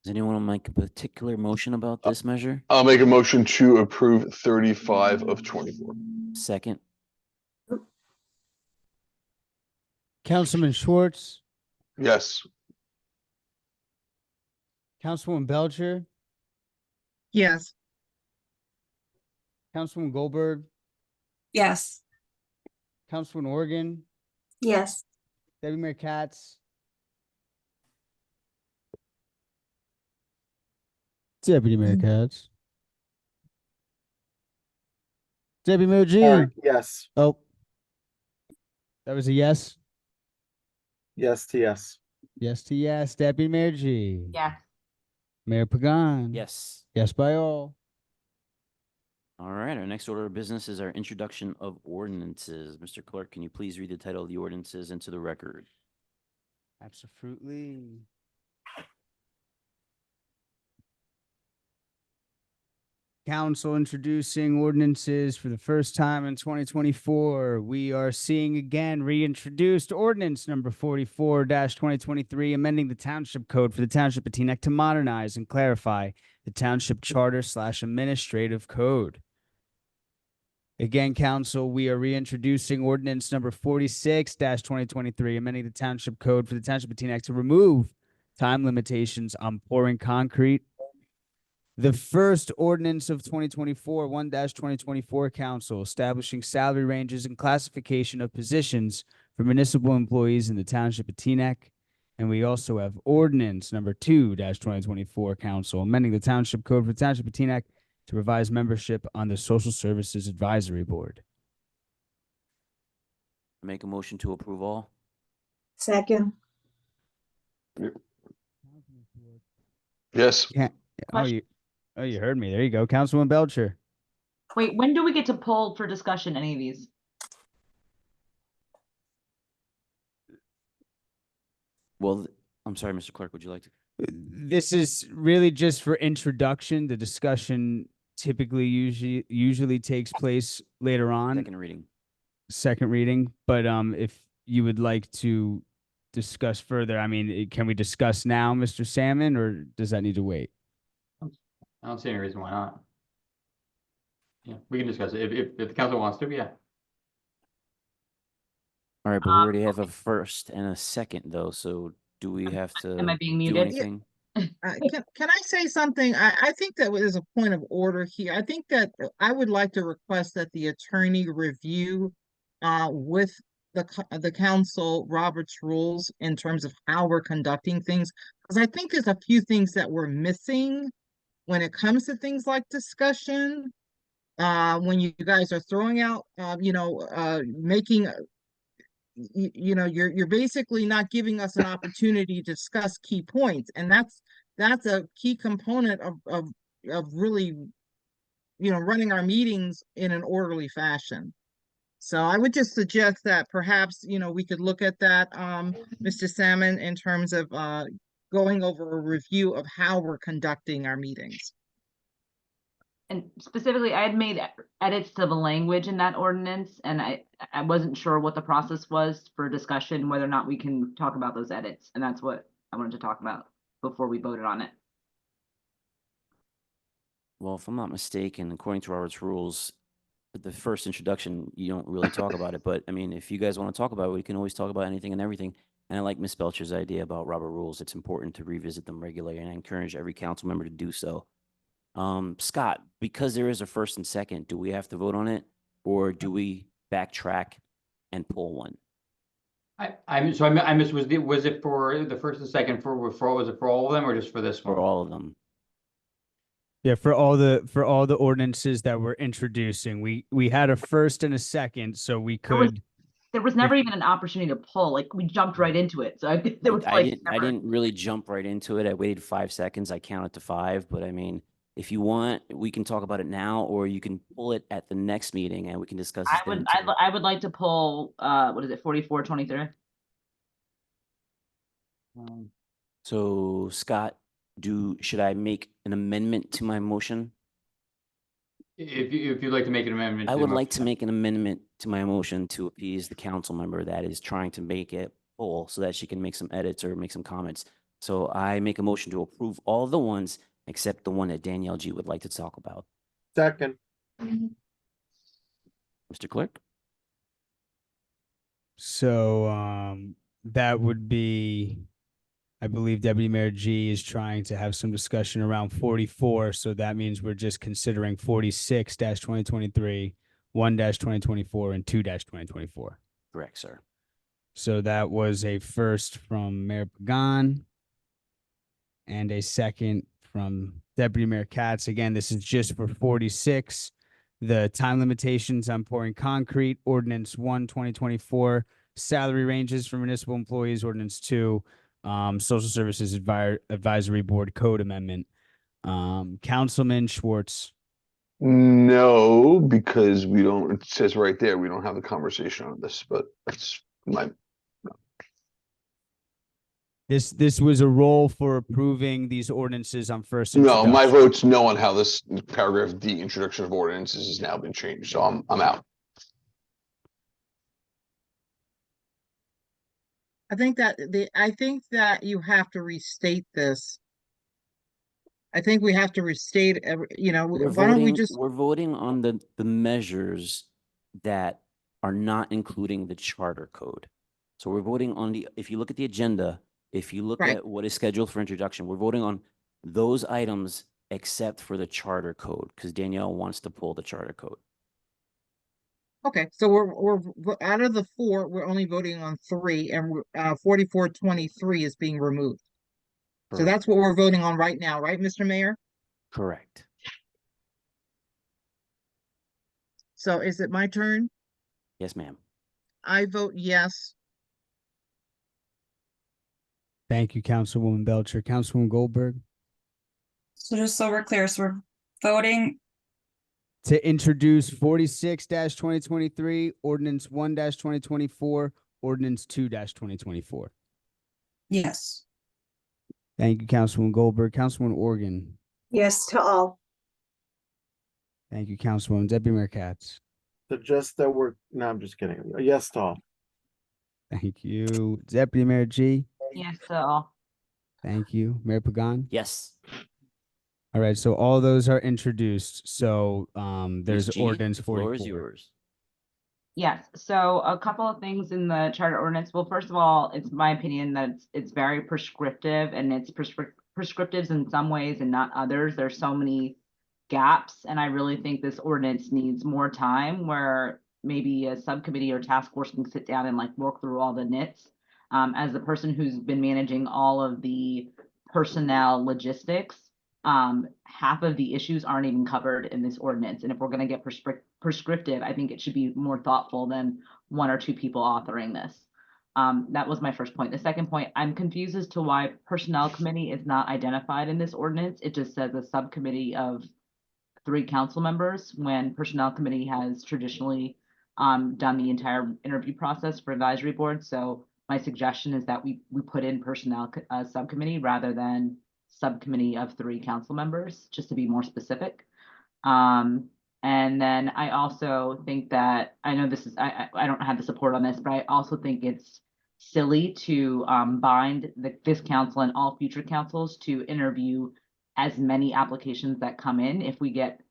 Does anyone make a particular motion about this measure? I'll make a motion to approve 35 of 24. Second. Councilman Schwartz, Yes. Councilwoman Belcher, Yes. Councilwoman Goldberg, Yes. Councilwoman Organ, Yes. Deputy Mayor Katz, Deputy Mayor Katz, Deputy Mayor G. Yes. Oh, that was a yes. Yes to yes. Yes to yes. Deputy Mayor G. Yes. Mayor Pagan. Yes. Yes by all. All right. Our next order of business is our introduction of ordinances. Mr. Clerk, can you please read the title of the ordinances into the record? Absolutely. Council introducing ordinances for the first time in 2024. We are seeing again reintroduced ordinance number 44-2023, amending the township code for the township of Teaneck to modernize and clarify the township charter/administrative code. Again, council, we are reintroducing ordinance number 46-2023, amending the township code for the township of Teaneck to remove time limitations on pouring concrete. The first ordinance of 2024, 1-2024 council, establishing salary ranges and classification of positions for municipal employees in the township of Teaneck. And we also have ordinance number 2-2024 council, amending the township code for the township of Teaneck to revise membership on the Social Services Advisory Board. Make a motion to approve all. Second. Yes. Yeah. Oh, you heard me. There you go. Councilwoman Belcher. Wait, when do we get to poll for discussion any of these? Well, I'm sorry, Mr. Clerk, would you like to? This is really just for introduction. The discussion typically usually takes place later on. Second reading. But if you would like to discuss further, I mean, can we discuss now, Mr. Salmon, or does that need to wait? I don't see any reason why not. Yeah, we can discuss it if the council wants to. Yeah. All right, but we already have a first and a second, though. So do we have to Am I being do muted? anything? Can I say something? I think that is a point of order here. I think that I would like to request that the attorney review with the council Robert's rules in terms of how we're conducting things, because I think there's a few things that we're missing when it comes to things like discussion. When you guys are throwing out, making you're basically not giving us an opportunity to discuss key points, and that's a key component of really running our meetings in an orderly fashion. So I would just suggest that perhaps we could look at that, Mr. Salmon, in terms of going over a review of how we're conducting our meetings. And specifically, I had made edits to the language in that ordinance, and I wasn't sure what the process was for discussion, whether or not we can talk about those edits. And that's what I wanted to talk about before we voted on it. Well, if I'm not mistaken, according to Robert's rules, at the first introduction, you don't really talk about it. But I mean, if you guys want to talk about it, we can always talk about anything and everything And I like Ms. Belcher's idea about rubber rules. It's important to revisit them regularly, and I encourage every council member to do so. Scott, because there is a first and second, do we have to vote on it, or do we backtrack and pull one? I missed, was it for the first and second was it for all of them or just for this one? For all of them. Yeah, for all the ordinances that we're introducing, we had a first and a second, so we could. There was never even an opportunity to pull. Like we jumped right into it. So there was I didn't really jump right into it. I waited 5 seconds. I counted to 5, but I mean, if you want, we can talk about it now, or you can pull it at the next meeting and we can discuss it then too. I would like to pull what is it, 4423? So Scott, should I make an amendment to my motion? If you'd like to make an amendment. I would like to make an amendment to my motion to appease the council member that is trying to make it full so that she can make some edits or make some comments. So I make a motion to approve all the ones except the one that Danielle G would like to talk about. Second. Mr. Clerk? So that would be, I believe Deputy Mayor G is trying to have some discussion around 44. So that means we're just considering 46-2023, 1-2024, and 2-2024. Correct, sir. So that was a first from Mayor Pagan and a second from Deputy Mayor Katz. Again, this is just for 46. The time limitations on pouring concrete, Ordinance 1-2024, salary ranges for municipal employees, Ordinance 2, Social Services Advisory Board Code Amendment. Councilman Schwartz. No, because we don't, it says right there, we don't have the conversation on this, but that's my. This was a roll for approving these ordinances on first No, my introduction. vote's no on how this paragraph D, introduction of ordinances, has now been changed, so I'm out. I think that you have to restate this. I think we have to restate why don't we just We're voting on the measures that are not including the charter code. So we're voting on if you look at the agenda, if you look at what is scheduled for introduction, we're voting on those items except for the charter code, because Danielle wants to pull the charter code. Okay, so we're out of the 4, we're only voting on 3, and 4423 is being removed. So that's what we're voting on right now, right, Mr. Mayor? Correct. So is it my turn? Yes, ma'am. I vote yes. Thank you, Councilwoman Belcher. Councilwoman Goldberg. So just so we're clear, so we're voting To introduce 46-2023, Ordinance 1-2024, Ordinance 2-2024. yes. Thank you, Councilwoman Goldberg. Councilwoman Organ. Yes to all. Thank you, Councilwoman. Deputy Mayor Katz. So just that no, I'm just kidding. Yes, to all. Thank you. Deputy Mayor G. Yes, to all. Thank you. Mayor Pagan. Yes. All right, so all those are introduced. So there's Ms. G, ordinance the floor 44. is yours. Yes, so a couple of things in the charter ordinance. Well, first of all, it's my opinion that it's very prescriptive, and it's prescriptive in some ways and not others. There's so many gaps, and I really think this ordinance needs more time where maybe a subcommittee or task force can sit down and like work through all the nits. As the person who's been managing all of the personnel logistics, half of the issues aren't even covered in this ordinance. And if we're going to get prescriptive, I think it should be more thoughtful than 1 or 2 people authoring this. That was my first point. The second point, I'm confused as to why personnel committee is not identified in this ordinance. It just says a subcommittee of 3 council members, when personnel committee has traditionally done the entire interview process for advisory board. So my suggestion is that we put in personnel subcommittee rather than subcommittee of 3 council members, just to be more specific. And then I also think that, I know this is, I don't have the support on this, but I also think it's silly to bind this council and all future councils to interview as many applications that come in. If we get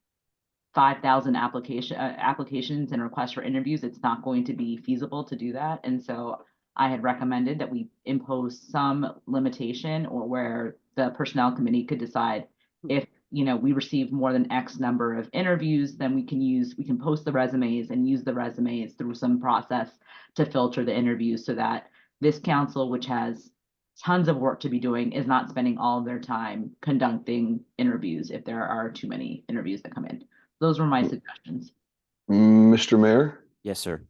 5,000 applications and requests for interviews, it's not going to be feasible to do that. And so I had recommended that we impose some limitation, or where the personnel committee could decide if, we receive more than X number of interviews, then we can post the resumes and use the resumes through some process to filter the interviews, so that this council, which has tons of work to be doing, is not spending all of their time conducting interviews if there are too many interviews that come in. Those were my suggestions. Mr. Mayor? Yes, sir.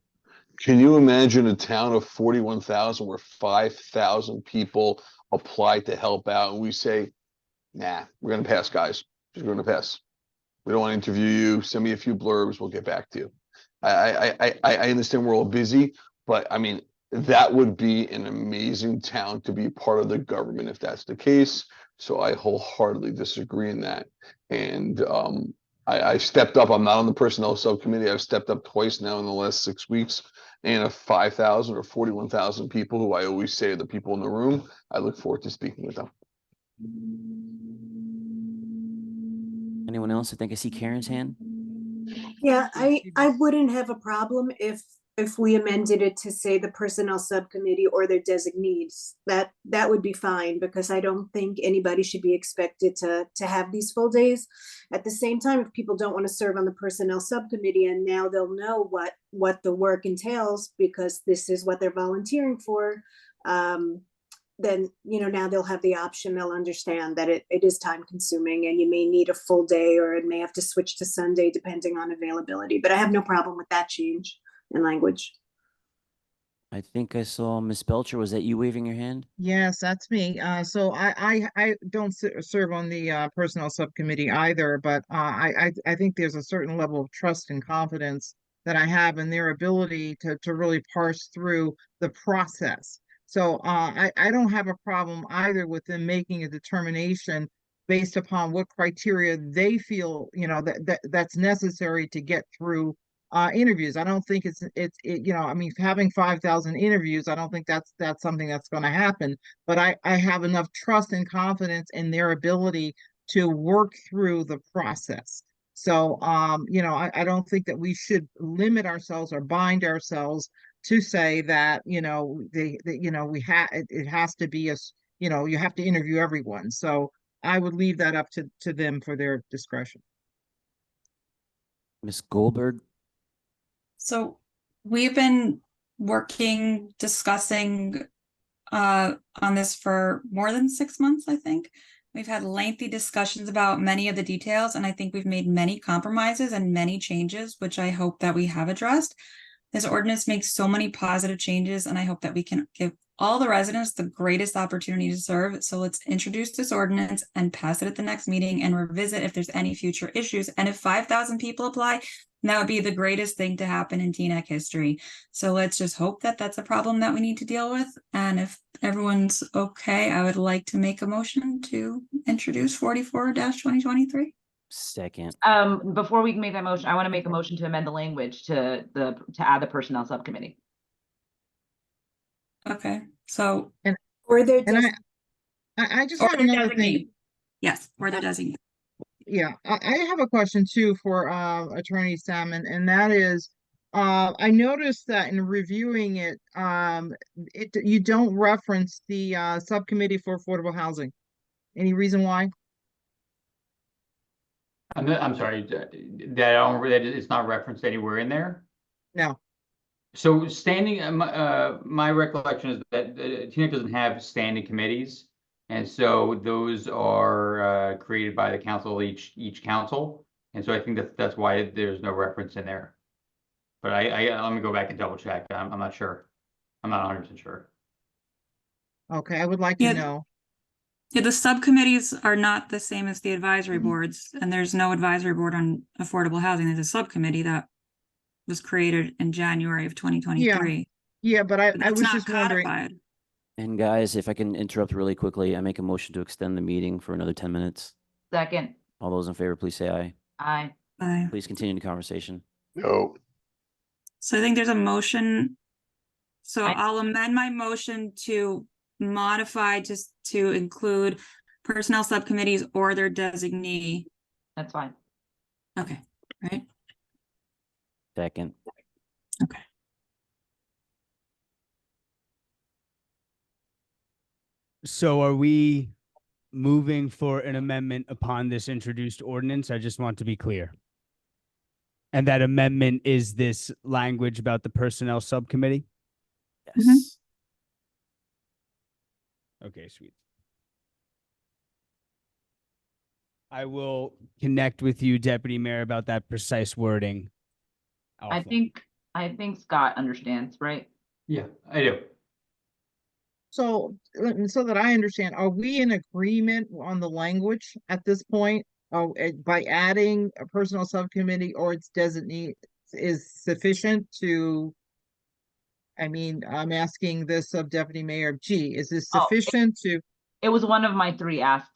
Can you imagine a town of 41,000 where 5,000 people apply to help out and we say, nah, we're going to pass, guys. We're going to pass. We don't want to interview you. Send me a few blurbs. We'll get back to you. I understand we're all busy, but I mean, that would be an amazing town to be part of the government if that's the case. So I wholeheartedly disagree in that. And I stepped up. I'm not on the personnel subcommittee. I've stepped up twice now in the last 6 weeks. And of 5,000 or 41,000 people who I always say are the people in the room, I look forward to speaking with them. Anyone else? I think I see Karen's hand. Yeah, I wouldn't have a problem if we amended it to say the personnel subcommittee or their designees. That would be fine, because I don't think anybody should be expected to have these full days. At the same time, if people don't want to serve on the personnel subcommittee, and now they'll know what the work entails because this is what they're volunteering for, then now they'll have the option. They'll understand that it is time consuming, and you may need a full day, or it may have to switch to Sunday depending on availability. But I have no problem with that change in language. I think I saw Miss Belcher. Was that you waving your hand? Yes, that's me. So I don't serve on the personnel subcommittee either, but I think there's a certain level of trust and confidence that I have in their ability to really parse through the process. So I don't have a problem either with them making a determination based upon what criteria they feel that's necessary to get through interviews. I don't think I mean, having 5,000 interviews, I don't think that's something that's going to happen, but I have enough trust and confidence in their ability to work through the process. So I don't think that we should limit ourselves or bind ourselves to say that it has to be you have to interview everyone. So I would leave that up to them for their discretion. Miss Goldberg. So we've been discussing on this for more than 6 months, I think. We've had lengthy discussions about many of the details, and I think we've made many compromises and many changes, which I hope that we have addressed. This ordinance makes so many positive changes, and I hope that we can give all the residents the greatest opportunity to serve. So let's introduce this ordinance and pass it at the next meeting and revisit if there's any future issues. And if 5,000 people apply, that would be the greatest thing to happen in Teaneck history. So let's just hope that that's a problem that we need to deal with. And if everyone's okay, I would like to make a motion to introduce 44-2023. Second. Before we can make that motion, I want to make a motion to amend the language to add the personnel subcommittee. Okay, so or their I just have another thing. Yes, or their designee. Yeah, I have a question too for Attorney Salmon, and that is, I noticed that in reviewing it, you don't reference the subcommittee for affordable housing. Any reason why? I'm sorry, that it's not referenced anywhere in there. No. So standing, my recollection is that Teaneck doesn't have standing committees, and so those are created by the council, each council, and so I think that's why there's no reference in there. But I let me go back and double check. I'm not sure. I'm not 100% sure. Okay, I would like to know. Yeah, the subcommittees are not the same as the advisory boards, and there's no advisory board on affordable housing. There's a subcommittee that was created in January of 2023. Yeah, but I was not just wondering. codified. And guys, if I can interrupt really quickly, I make a motion to extend the meeting for another 10 minutes. Second. All those in favor, please say aye. Aye. Aye. Please continue the conversation. No. So I think there's a motion. So I'll amend my motion to modify just to include personnel subcommittees or their designee. That's fine. Okay, right? Second. Okay. So are we moving for an amendment upon this introduced ordinance? I just want to be clear. And that amendment is this language about the personnel subcommittee? Yes. Okay, sweet. I will connect with you, Deputy Mayor, about that precise wording. I think Scott understands, right? Yeah, I do. So, so that I understand, are we in agreement on the language at this point? By adding a personnel subcommittee or its designee is sufficient to, I mean, I'm asking this of Deputy Mayor G, is this Oh, sufficient to? It was one of my 3 asks.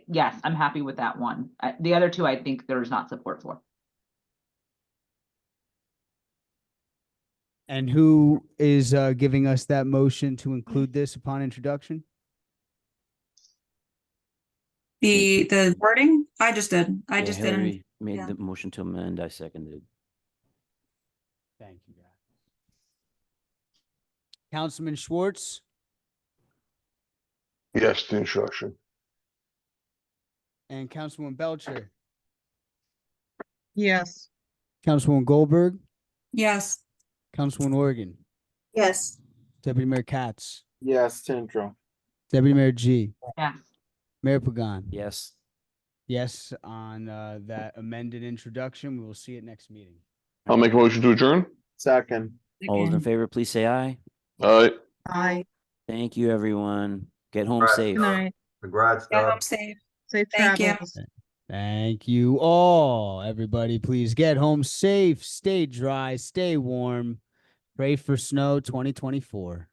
Yes, I'm happy with that one. The other 2, I think there's not support for. And who is giving us that motion to include this upon introduction? The wording, I just did. I Yeah, just didn't. Hillary made yeah. the motion to amend. I seconded. Thank you, guys. Councilman Schwartz, Yes, to introduction. and Councilwoman Belcher, Yes. Councilwoman Goldberg, Yes. Councilwoman Oregon, Yes. Deputy Mayor Katz, Yes, to intro. Deputy Mayor G, Yes. Mayor Pagan. Yes. Yes, on that amended introduction. We will see it next meeting. I'll make a motion to adjourn. Second. All those in favor, please say aye. Aye. Aye. Thank you, everyone. Get home Congrats, safe. Good night. Congrats, Get Doug. home safe. Safe Thank you. travels. Thank you all. Everybody, please get home safe, stay dry, stay warm. Pray for snow 2024.